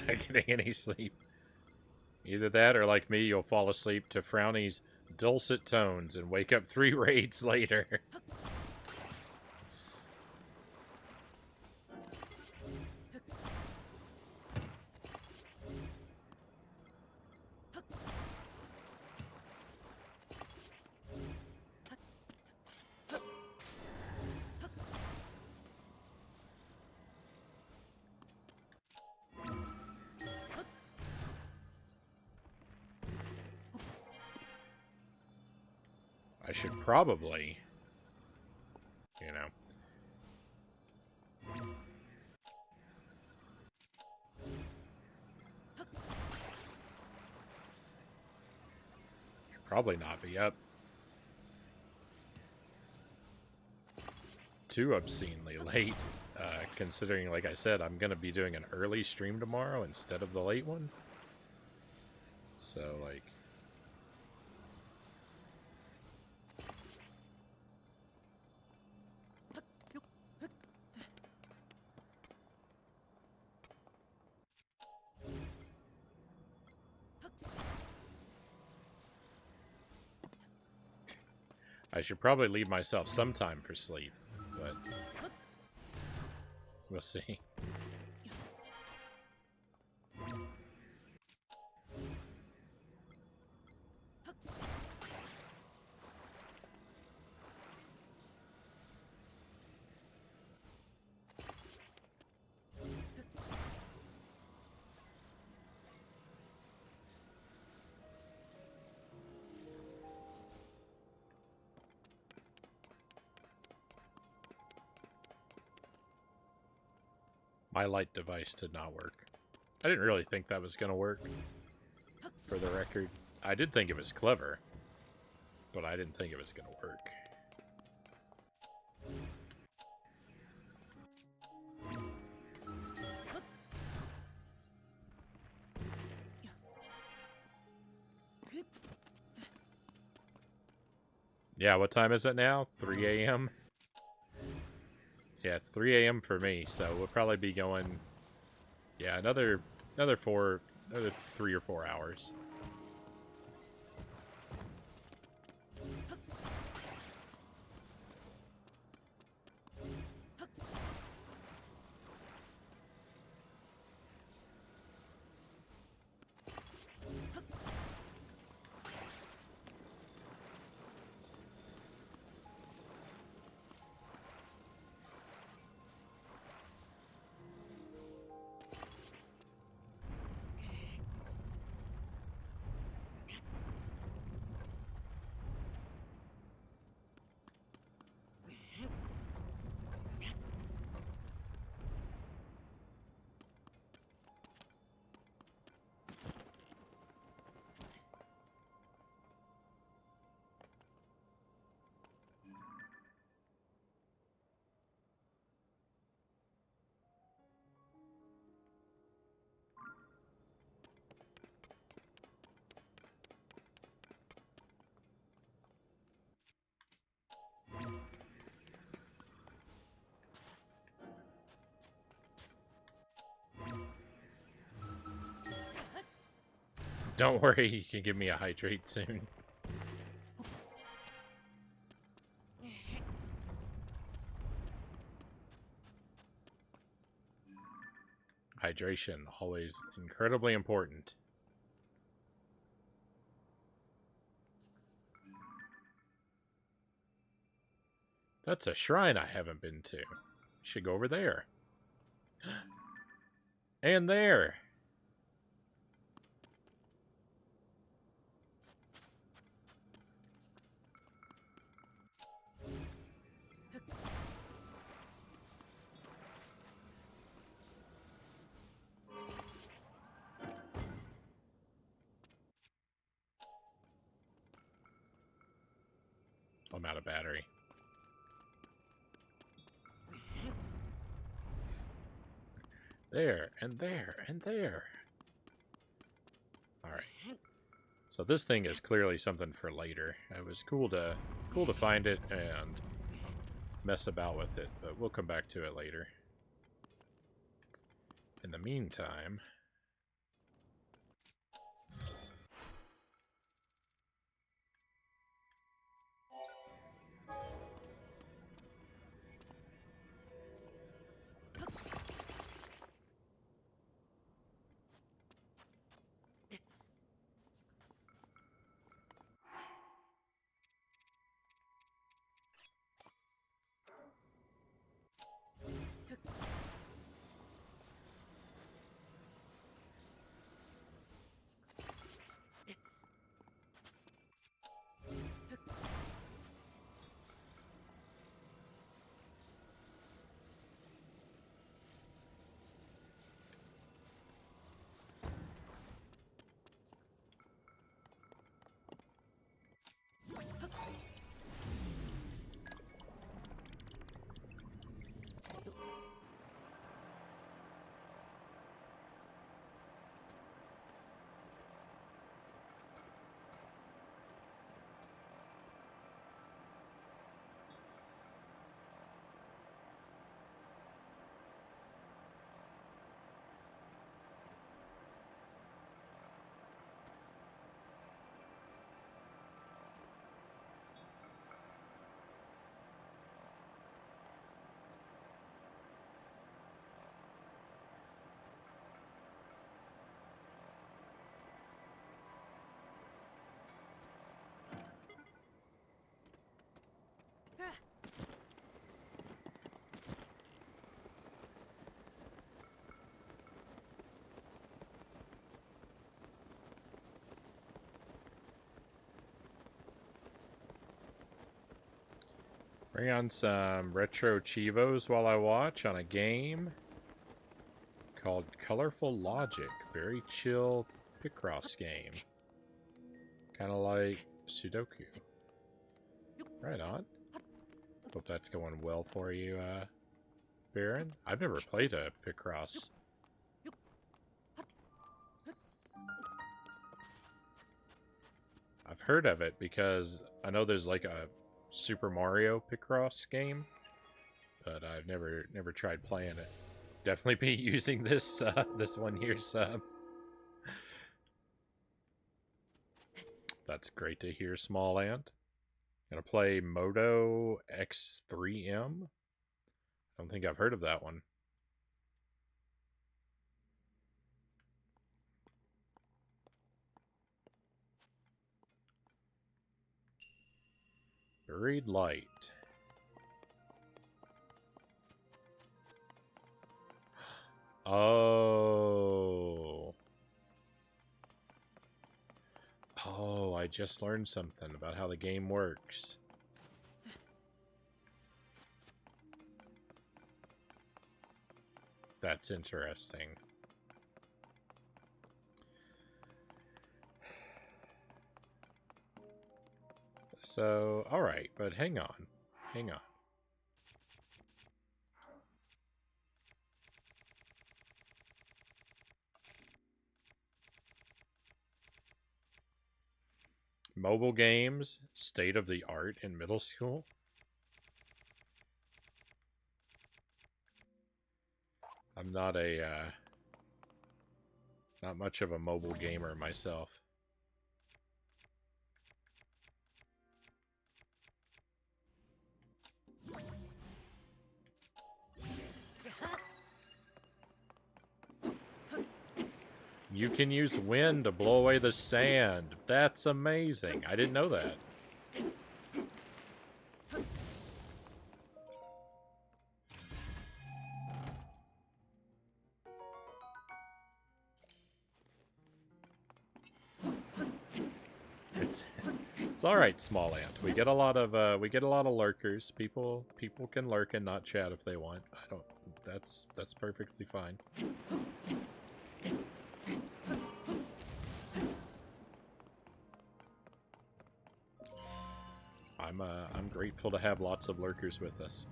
Not getting any sleep. Either that or, like me, you'll fall asleep to Frownie's dulcet tones and wake up 3 raids later. I should probably, you know. Should probably not be up too obscenely late, considering, like I said, I'm going to be doing an early stream tomorrow instead of the late one. So, like... I should probably leave myself some time for sleep, but we'll see. My light device did not work. I didn't really think that was going to work, for the record. I did think it was clever, but I didn't think it was going to work. Yeah, what time is it now? 3 a.m.? Yeah, it's 3 a.m. for me, so we'll probably be going... Yeah, another 3 or 4 hours. Don't worry, you can give me a hydrate soon. Hydration, always incredibly important. That's a shrine I haven't been to. Should go over there. And there! I'm out of battery. There, and there, and there. Alright. So this thing is clearly something for later. It was cool to find it and mess about with it, but we'll come back to it later. In the meantime... Bring on some retro chivos while I watch on a game called Colorful Logic. Very chill Picross game. Kind of like Sudoku. Right on. Hope that's going well for you, Baron. I've never played a Picross. I've heard of it because I know there's like a Super Mario Picross game, but I've never tried playing it. Definitely be using this this one here's That's great to hear, Small Ant. Gonna play Moto X3M. I don't think I've heard of that one. Buried Light. Oh. Oh, I just learned something about how the game works. That's interesting. So, alright, but hang on. Hang on. Mobile games, state of the art in middle school? I'm not not much of a mobile gamer myself. You can use wind to blow away the sand. That's amazing. I didn't know that. It's all right, Small Ant. We get a lot of lurkers. People can lurk and not chat if they want. I don't. That's perfectly fine. I'm grateful to have lots of lurkers with us.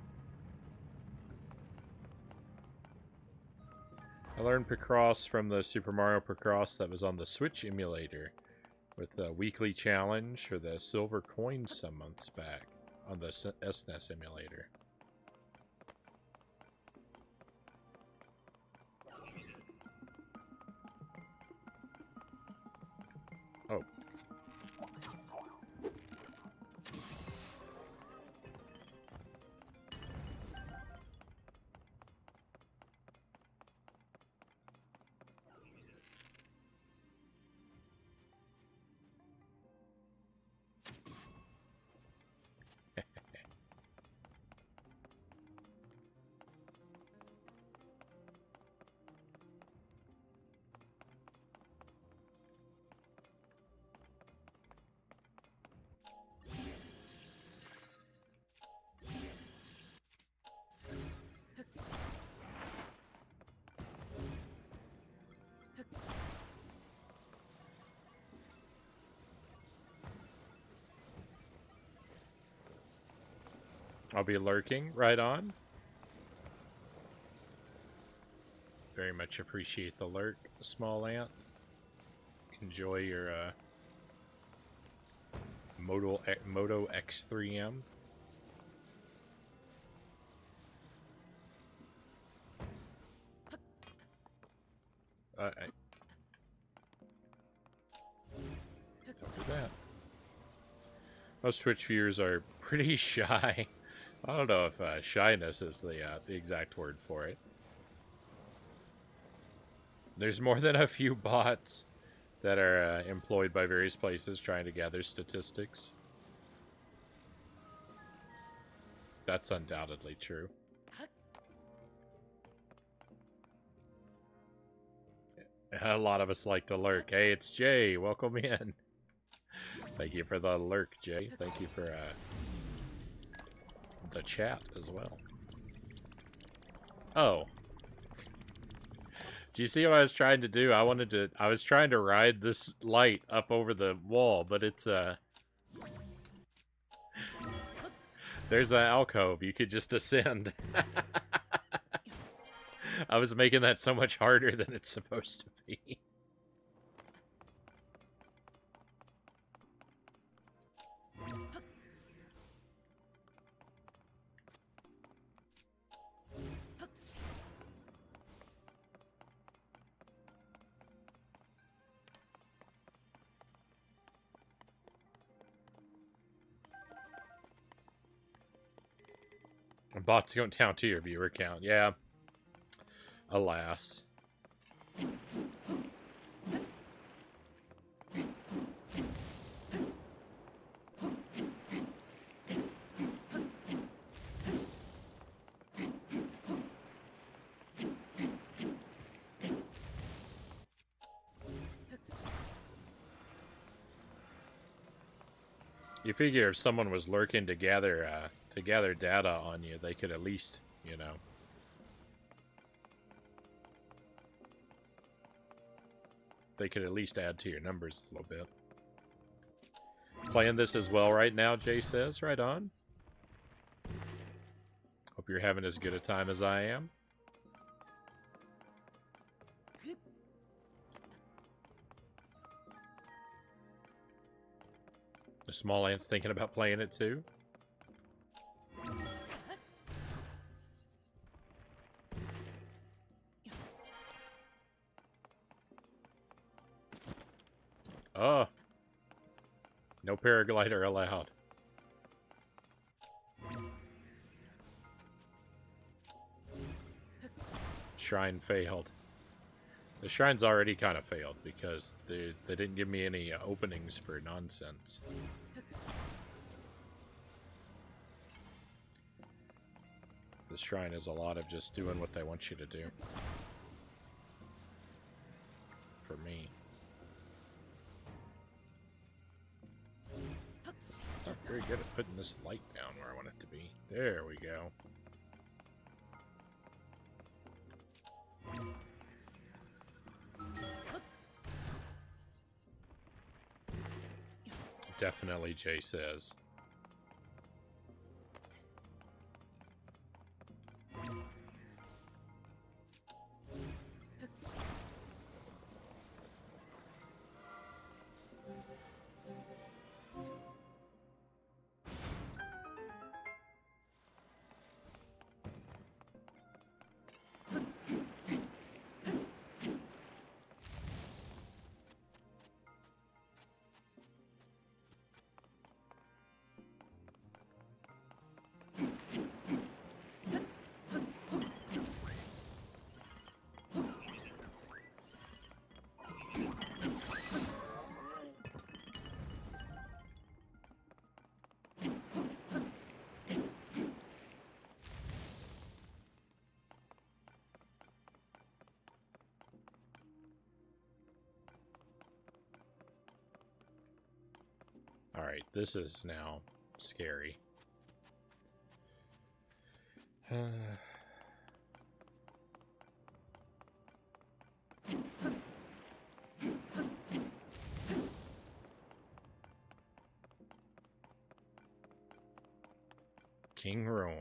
I learned Picross from the Super Mario Picross that was on the Switch emulator, with the weekly challenge for the silver coin some months back on the SNES emulator. Oh. I'll be lurking. Right on. Very much appreciate the lurk, Small Ant. Enjoy your Moto X3M. Don't do that. Most Twitch viewers are pretty shy. I don't know if shyness is the exact word for it. There's more than a few bots that are employed by various places trying to gather statistics. That's undoubtedly true. A lot of us like to lurk. Hey, it's Jay. Welcome in. Thank you for the lurk, Jay. Thank you for the chat as well. Oh. Do you see what I was trying to do? I was trying to ride this light up over the wall, but it's, there's that alcove. You could just ascend. I was making that so much harder than it's supposed to be. Bots don't count to your viewer count. Yeah. Alas. You figure if someone was lurking to gather data on you, they could at least, you know. They could at least add to your numbers a little bit. Playing this as well right now, Jay says. Right on. Hope you're having as good a time as I am. The small ant's thinking about playing it too. Oh. No paraglider allowed. Shrine failed. The shrine's already kind of failed because they didn't give me any openings for nonsense. The shrine is a lot of just doing what they want you to do. For me. Not very good at putting this light down where I want it to be. There we go. Definitely, Jay says. Alright, this is now scary. King Rome.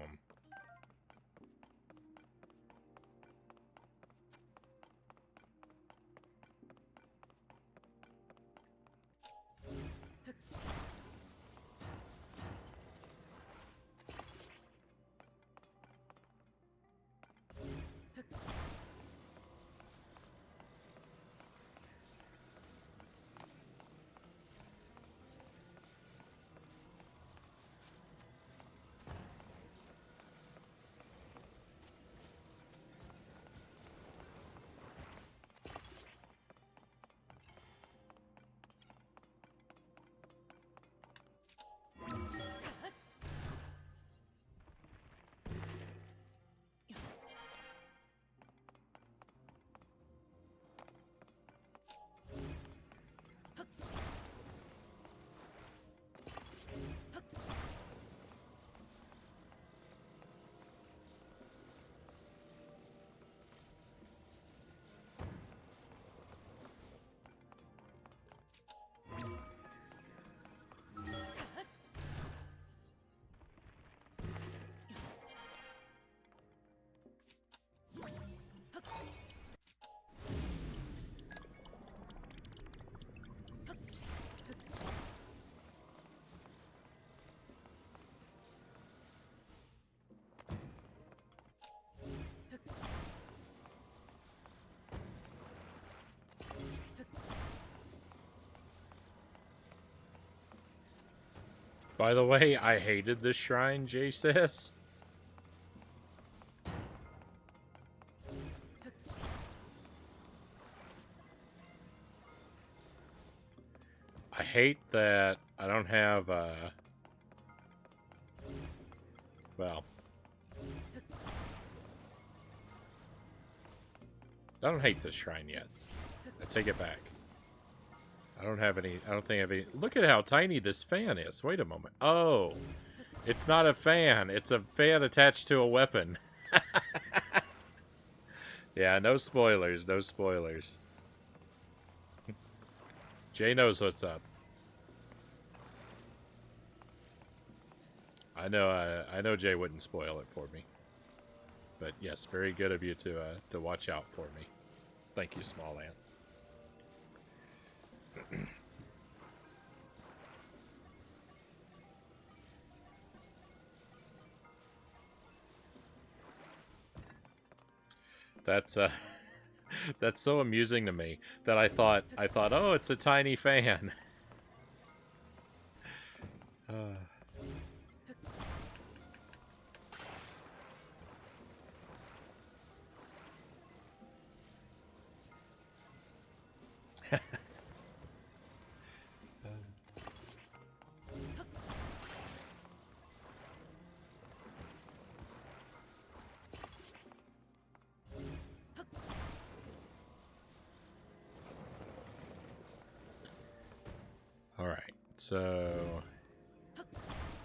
By the way, I hated this shrine, Jay says. I hate that I don't have, well, I don't hate this shrine yet. I take it back. I don't think I have any. Look at how tiny this fan is. Wait a moment. Oh, it's not a fan. It's a fan attached to a weapon. Yeah, no spoilers. No spoilers. Jay knows what's up. I know Jay wouldn't spoil it for me. But yes, very good of you to watch out for me. Thank you, Small Ant. That's that's so amusing to me that I thought, oh, it's a tiny fan. Alright, so what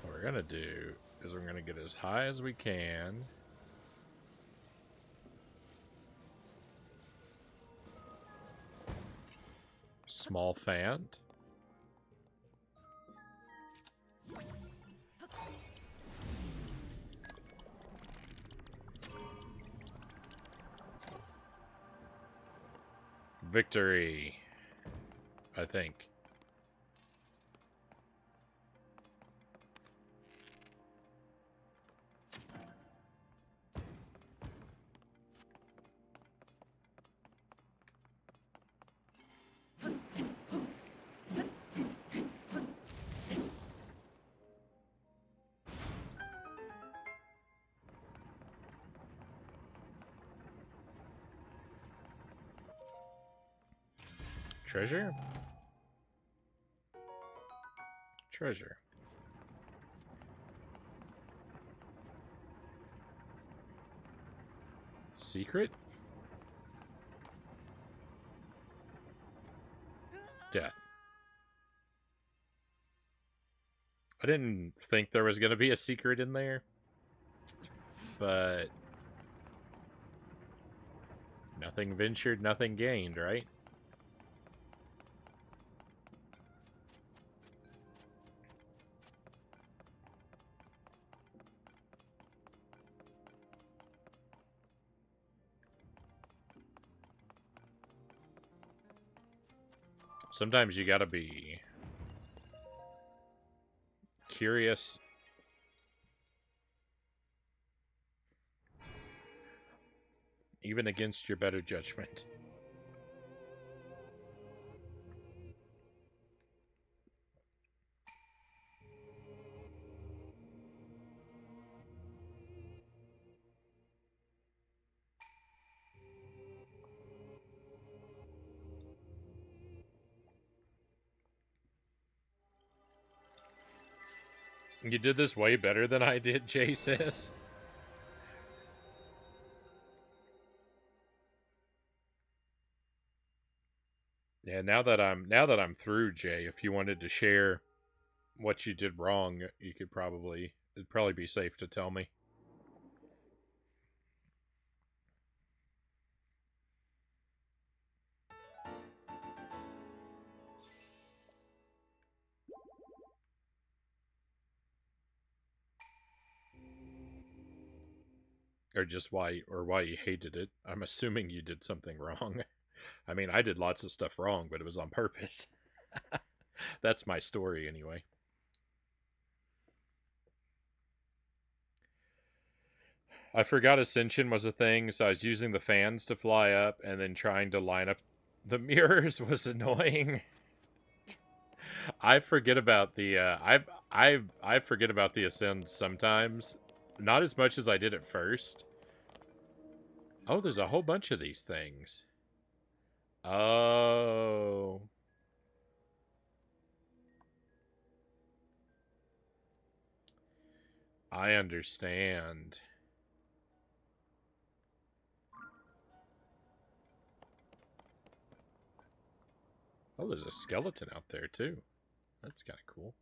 we're gonna do is we're gonna get as high as we can. Small fan. Victory, I think. Treasure? Treasure. Secret? Death. I didn't think there was going to be a secret in there. But nothing ventured, nothing gained, right? Sometimes you gotta be curious. Even against your better judgment. You did this way better than I did, Jay says. Yeah, now that I'm through, Jay, if you wanted to share what you did wrong, you could it'd probably be safe to tell me. Or just why you hated it. I'm assuming you did something wrong. I mean, I did lots of stuff wrong, but it was on purpose. That's my story anyway. I forgot Ascension was a thing, so I was using the fans to fly up, and then trying to line up the mirrors was annoying. I forget about the I forget about the Ascend sometimes. Not as much as I did at first. Oh, there's a whole bunch of these things. Oh. I understand. Oh, there's a skeleton out there, too. That's kind of cool.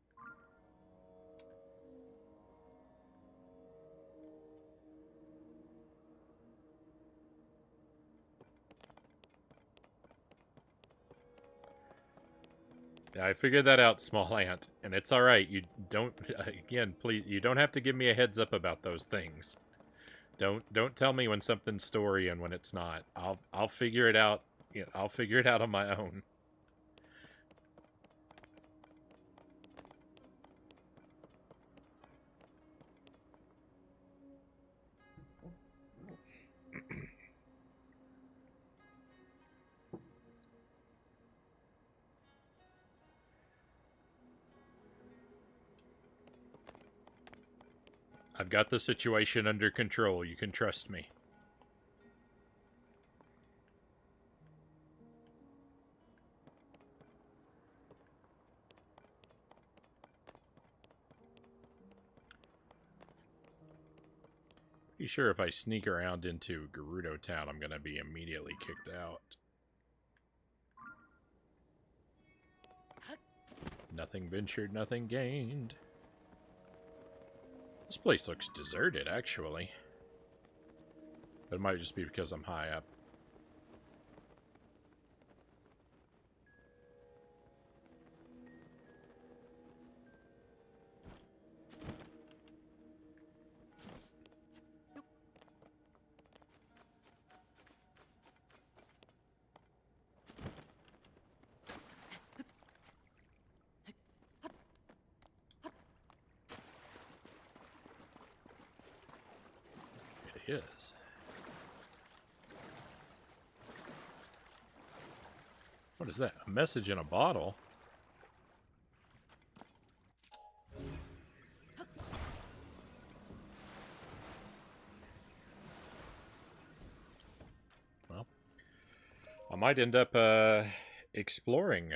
Yeah, I figured that out, small ant, and it's all right. You don't again, please. You don't have to give me a heads up about those things. Don't tell me when something's story and when it's not. I'll figure it out. You know, I'll figure it out on my own. I've got the situation under control. You can trust me. Be sure if I sneak around into Gerudo Town, I'm going to be immediately kicked out. Nothing ventured, nothing gained. This place looks deserted, actually. But it might just be because I'm high up. It is. What is that? A message in a bottle? Well, I might end up exploring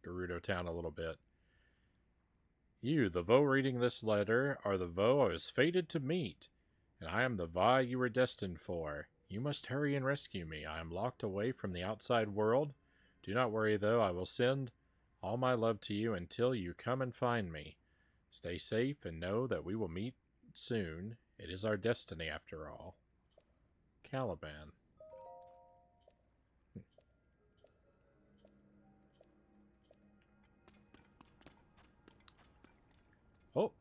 Gerudo Town a little bit. You, the Vo reading this letter, are the Vo I was fated to meet, and I am the Vi you were destined for. You must hurry and rescue me. I am locked away from the outside world. Do not worry, though. I will send all my love to you until you come and find me. Stay safe and know that we will meet soon. It is our destiny, after all. Caliban. Oh.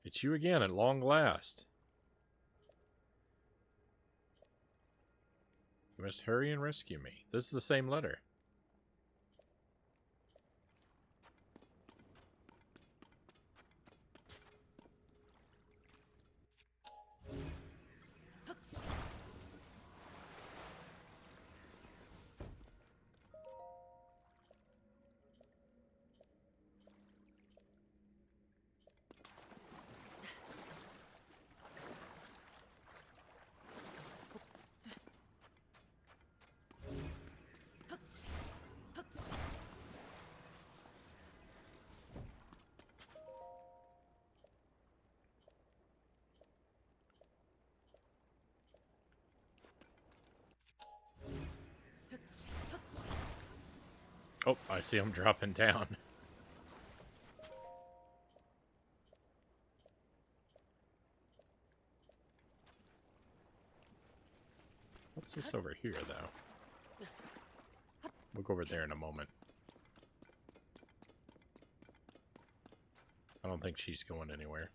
It's you again at long last. You must hurry and rescue me. This is the same letter. Oh, I see him dropping down. What's this over here, though? We'll go over there in a moment. I don't think she's going anywhere.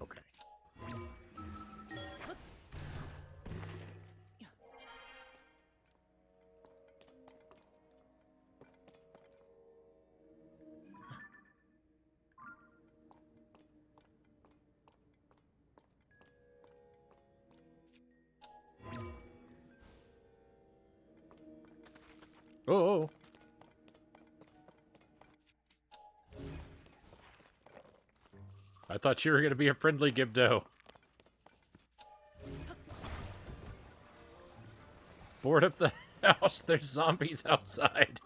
Okay. Oh. I thought you were going to be a friendly Gibdo. Board up the house. There's zombies outside.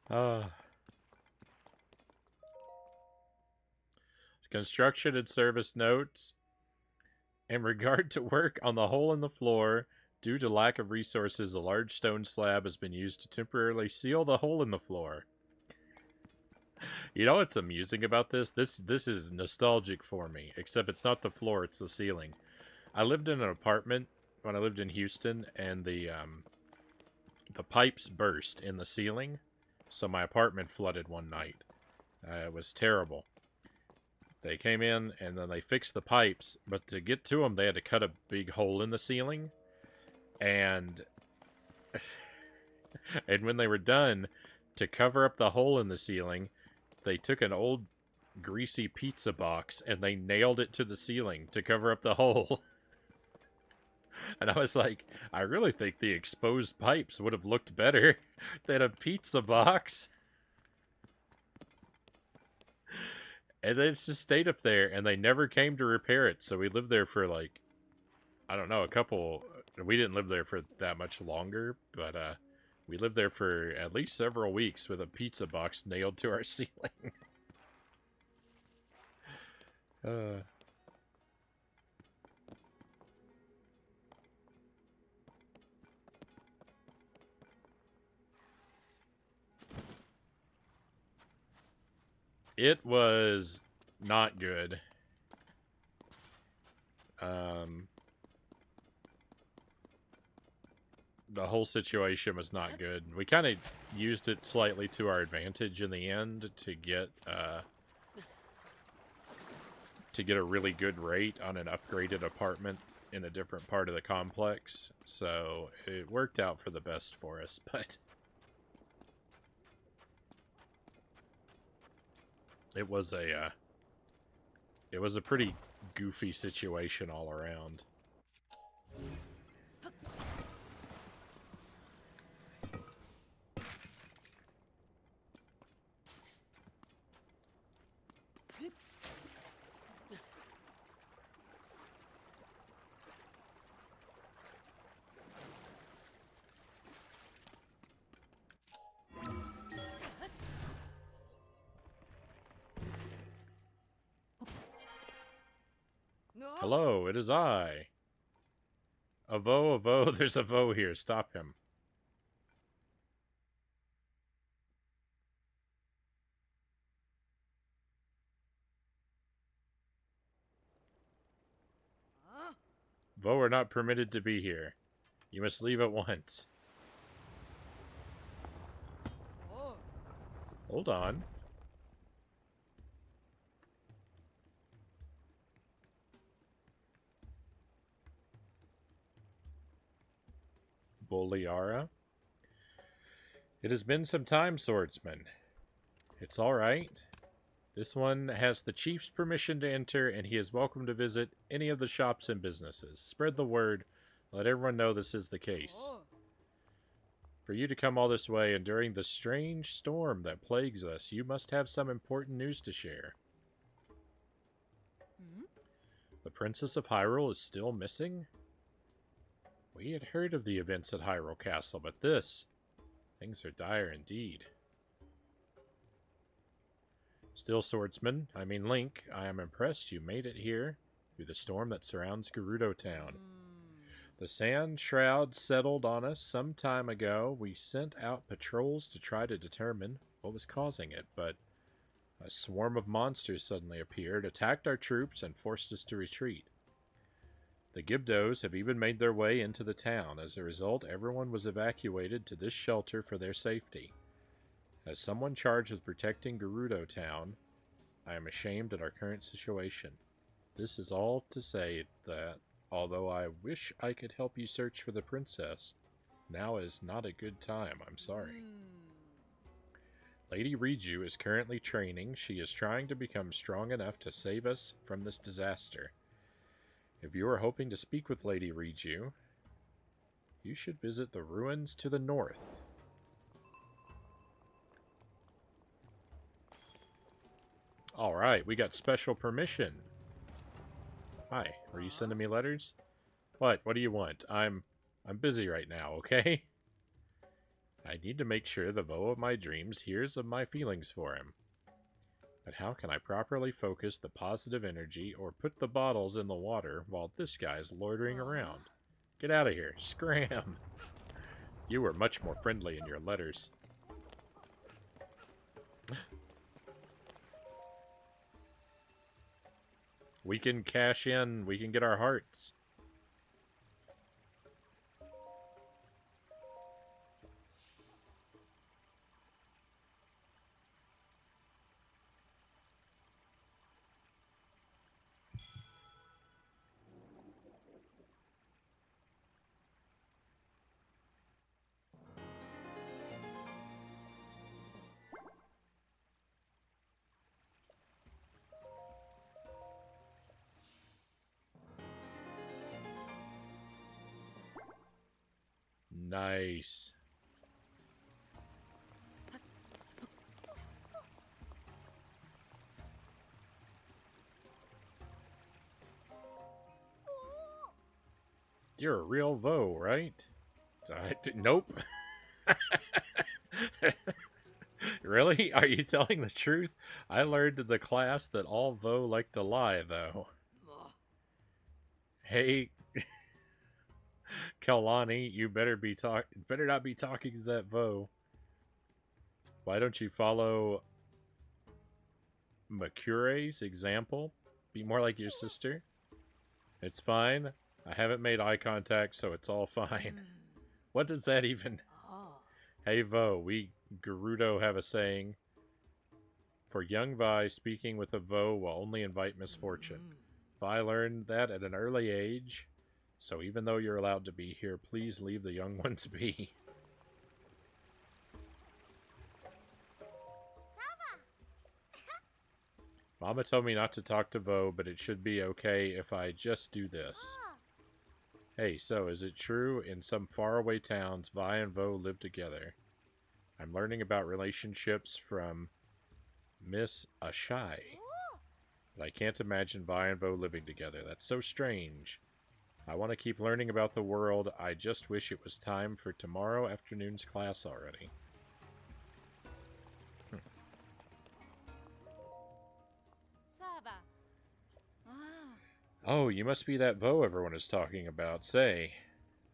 uh, construction and service notes. In regard to work on the hole in the floor, due to lack of resources, a large stone slab has been used to temporarily seal the hole in the floor. You know what's amusing about this? This is nostalgic for me, except it's not the floor, it's the ceiling. I lived in an apartment when I lived in Houston, and the pipes burst in the ceiling, so my apartment flooded one night. It was terrible. They came in, and then they fixed the pipes, but to get to them, they had to cut a big hole in the ceiling, and and when they were done, to cover up the hole in the ceiling, they took an old greasy pizza box and they nailed it to the ceiling to cover up the hole. And I was like, I really think the exposed pipes would have looked better than a pizza box. And then it's just stayed up there, and they never came to repair it. So we lived there for like, I don't know, we didn't live there for that much longer, but we lived there for at least several weeks with a pizza box nailed to our ceiling. It was not good. The whole situation was not good. We kind of used it slightly to our advantage in the end to get a really good rate on an upgraded apartment in a different part of the complex. So it worked out for the best for us, but it was a pretty goofy situation all around. Hello, it is I. Avo, there's a Vo here. Stop him. Vo are not permitted to be here. You must leave at once. Hold on. Boliara. It has been some time, swordsman. It's all right. This one has the chief's permission to enter, and he is welcome to visit any of the shops and businesses. Spread the word. Let everyone know this is the case. For you to come all this way, and during the strange storm that plagues us, you must have some important news to share. The Princess of Hyrule is still missing? We had heard of the events at Hyrule Castle, but things are dire indeed. Still, swordsman, Link, I am impressed you made it here through the storm that surrounds Gerudo Town. The sand shroud settled on us some time ago. We sent out patrols to try to determine what was causing it, but a swarm of monsters suddenly appeared, attacked our troops, and forced us to retreat. The Gibdos have even made their way into the town. As a result, everyone was evacuated to this shelter for their safety. As someone charged with protecting Gerudo Town, I am ashamed at our current situation. This is all to say that, although I wish I could help you search for the princess, now is not a good time. I'm sorry. Lady Riju is currently training. She is trying to become strong enough to save us from this disaster. If you are hoping to speak with Lady Riju, you should visit the ruins to the north. Alright, we got special permission. Hi, were you sending me letters? What? What do you want? I'm busy right now, okay? I need to make sure the Vo of my dreams hears of my feelings for him. But how can I properly focus the positive energy or put the bottles in the water while this guy's loitering around? Get out of here. Scram! You were much more friendly in your letters. We can cash in. We can get our hearts. Nice. You're a real Vo, right? Nope. Really? Are you telling the truth? I learned in the class that all Vo like to lie, though. Hey, Kelani, you better not be talking to that Vo. Why don't you follow Makure's example? Be more like your sister. It's fine. I haven't made eye contact, so it's all fine. What does that even... Hey, Vo, we Gerudo have a saying. For young Vi, speaking with a Vo will only invite misfortune. Vi learned that at an early age, so even though you're allowed to be here, please leave the young ones be. Mama told me not to talk to Vo, but it should be okay if I just do this. Hey, so is it true in some faraway towns Vi and Vo live together? I'm learning about relationships from Miss Ashai. But I can't imagine Vi and Vo living together. That's so strange. I want to keep learning about the world. I just wish it was time for tomorrow afternoon's class already. Oh, you must be that Vo everyone is talking about. Say,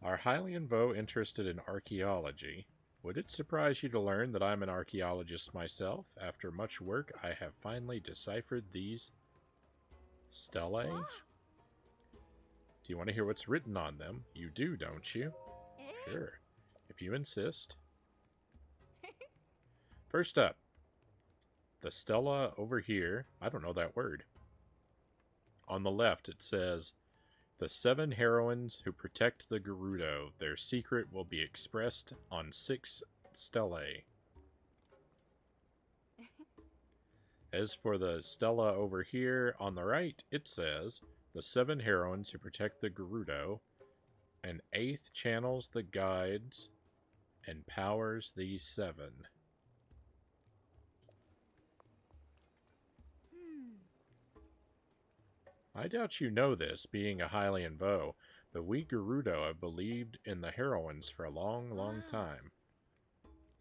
are Hylian Vo interested in archaeology? Would it surprise you to learn that I'm an archaeologist myself? After much work, I have finally deciphered these stelae. Do you want to hear what's written on them? You do, don't you? Sure, if you insist. First up, the stela over here. I don't know that word. On the left, it says, the 7 heroines who protect the Gerudo. Their secret will be expressed on 6 stelae. As for the stela over here on the right, it says, the 7 heroines who protect the Gerudo. An 8th channels the guides and powers these 7. I doubt you know this, being a Hylian Vo, but we Gerudo have believed in the heroines for a long, long time.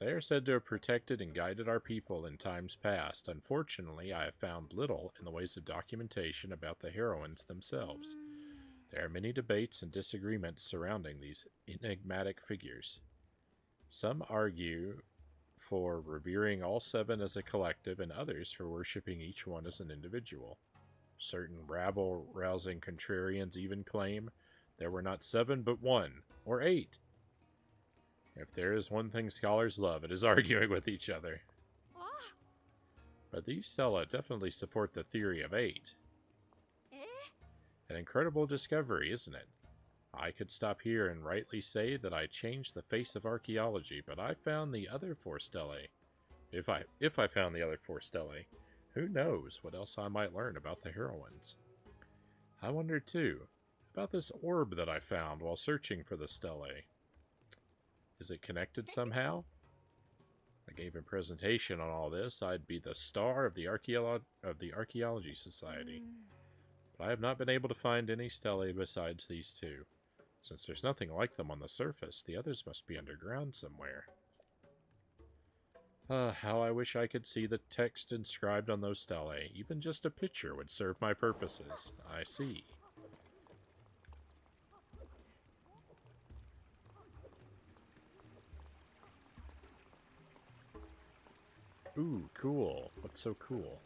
They are said to have protected and guided our people in times past. Unfortunately, I have found little in the ways of documentation about the heroines themselves. There are many debates and disagreements surrounding these enigmatic figures. Some argue for revering all 7 as a collective, and others for worshipping each one as an individual. Certain rabble-rousing contrarians even claim there were not 7 but 1, or 8. If there is one thing scholars love, it is arguing with each other. But these stela definitely support the theory of 8. An incredible discovery, isn't it? I could stop here and rightly say that I changed the face of archaeology, but I found the other 4 stelae. If I found the other 4 stelae, who knows what else I might learn about the heroines. I wonder, too, About this orb that I found while searching for the stele. Is it connected somehow? I gave a presentation on all this. I'd be the star of the Archaeology Society. But I have not been able to find any stele besides these two. Since there's nothing like them on the surface, the others must be underground somewhere. How I wish I could see the text inscribed on those stelae. Even just a picture would serve my purposes. I see. Ooh, cool. What's so cool?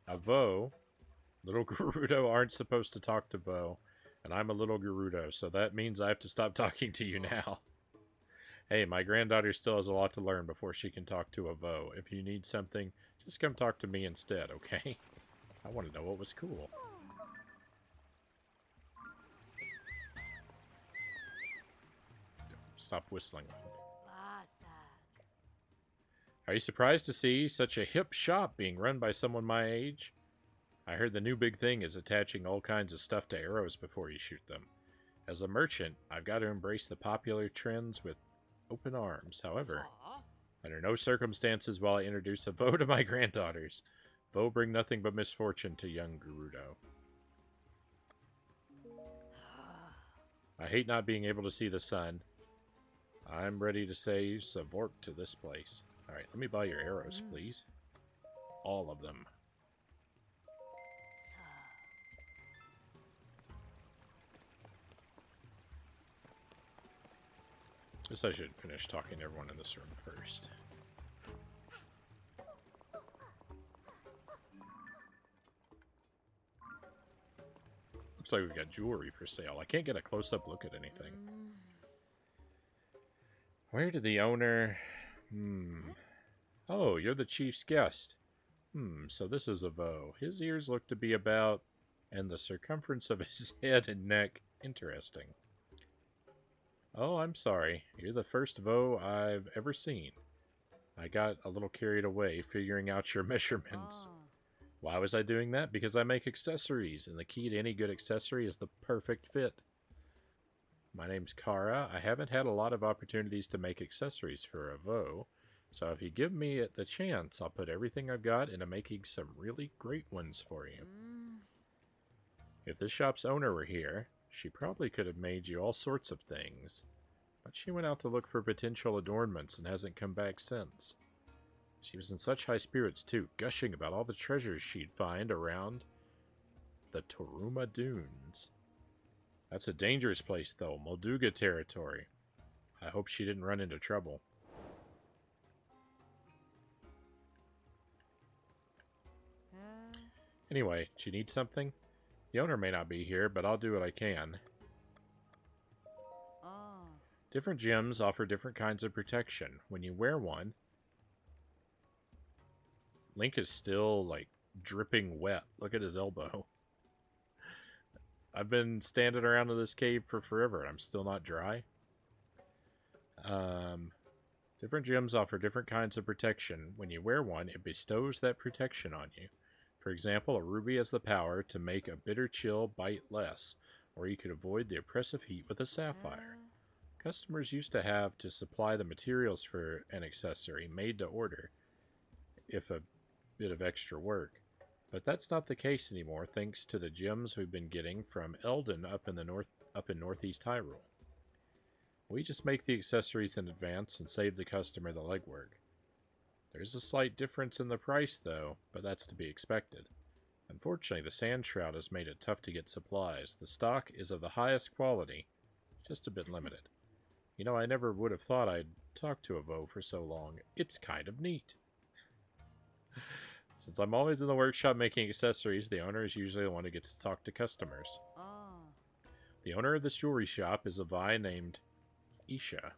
A Vo. Little Gerudo aren't supposed to talk to Vo. And I'm a little Gerudo, so that means I have to stop talking to you now. Hey, my granddaughter still has a lot to learn before she can talk to a Vo. If you need something, just come talk to me instead, okay? I want to know what was cool. Stop whistling. Are you surprised to see such a hip shop being run by someone my age? I heard the new big thing is attaching all kinds of stuff to arrows before you shoot them. As a merchant, I've got to embrace the popular trends with open arms. However, under no circumstances will I introduce a Vo to my granddaughters. Vo bring nothing but misfortune to young Gerudo. I hate not being able to see the sun. I'm ready to say Savork to this place. Alright, let me buy your arrows, please. All of them. Guess I should finish talking to everyone in this room first. Looks like we've got jewelry for sale. I can't get a close-up look at anything. Where did the owner... Oh, you're the chief's guest. So this is a Vo. His ears look to be about... and the circumference of his head and neck. Interesting. Oh, I'm sorry. You're the first Vo I've ever seen. I got a little carried away figuring out your measurements. Why was I doing that? Because I make accessories, and the key to any good accessory is the perfect fit. My name's Kara. I haven't had a lot of opportunities to make accessories for a Vo, so if you give me the chance, I'll put everything I've got into making some really great ones for you. If this shop's owner were here, she probably could have made you all sorts of things, but she went out to look for potential adornments and hasn't come back since. She was in such high spirits, too, gushing about all the treasures she'd find around the Toruma Dunes. That's a dangerous place, though, Molduga territory. I hope she didn't run into trouble. Anyway, do you need something? The owner may not be here, but I'll do what I can. Different gems offer different kinds of protection. When you wear one... Link is still, like, dripping wet. Look at his elbow. I've been standing around in this cave for forever, and I'm still not dry. Different gems offer different kinds of protection. When you wear one, it bestows that protection on you. For example, a ruby has the power to make a bitter chill bite less, or you could avoid the oppressive heat with a sapphire. Customers used to have to supply the materials for an accessory made to order, if a bit of extra work. But that's not the case anymore, thanks to the gems we've been getting from Eldon up in Northeast Hyrule. We just make the accessories in advance and save the customer the legwork. There's a slight difference in the price, though, but that's to be expected. Unfortunately, the Sand Shroud has made it tough to get supplies. The stock is of the highest quality, just a bit limited. You know, I never would have thought I'd talk to a Vo for so long. It's kind of neat. Since I'm always in the workshop making accessories, the owner is usually the one who gets to talk to customers. The owner of this jewelry shop is a Vi named Isha.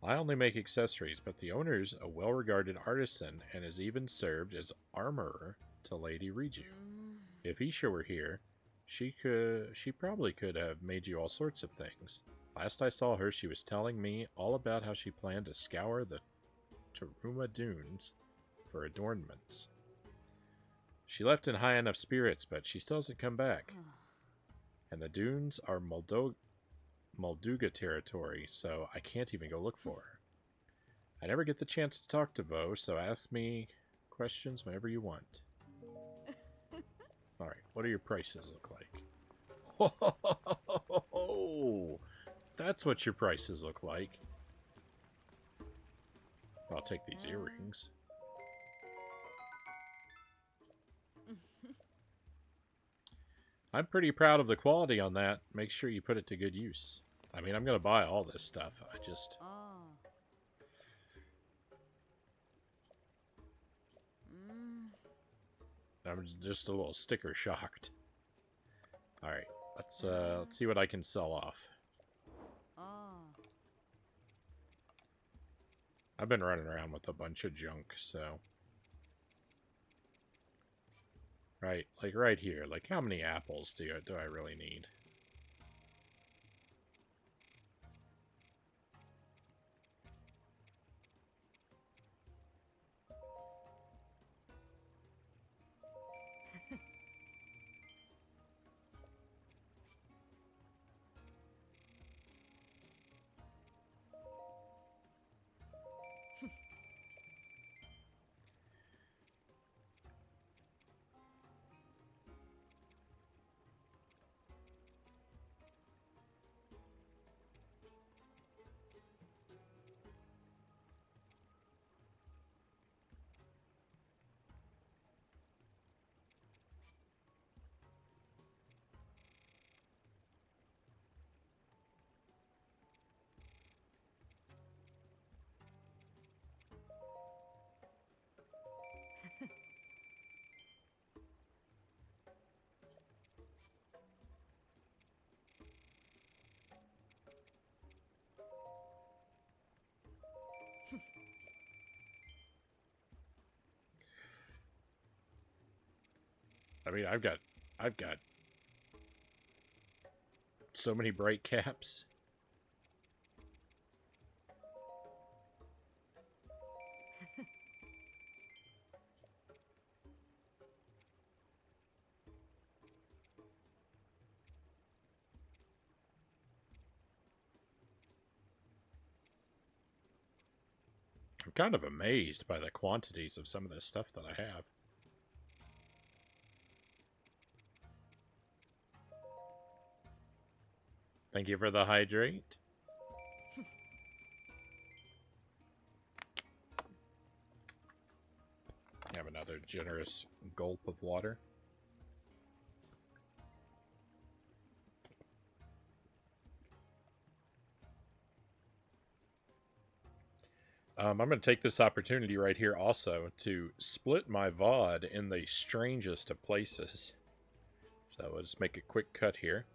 I only make accessories, but the owner's a well-regarded artisan and has even served as armorer to Lady Riju. If Isha were here, she probably could have made you all sorts of things. Last I saw her, she was telling me all about how she planned to scour the Toruma Dunes for adornments. She left in high enough spirits, but she still hasn't come back. And the dunes are Molduga territory, so I can't even go look for her. I never get the chance to talk to Vo, so ask me questions whenever you want. Alright, what do your prices look like? Oh, that's what your prices look like. I'll take these earrings. I'm pretty proud of the quality on that. Make sure you put it to good use. I mean, I'm going to buy all this stuff. I'm just a little sticker shocked. Alright, let's see what I can sell off. I've been running around with a bunch of junk, so... Right, like right here. Like, how many apples do I really need? I mean, I've got so many bright caps. I'm kind of amazed by the quantities of some of this stuff that I have. Thank you for the hydrate. Have another generous gulp of water. I'm going to take this opportunity right here also to split my VOD in the strangest of places. So we'll just make a quick cut here.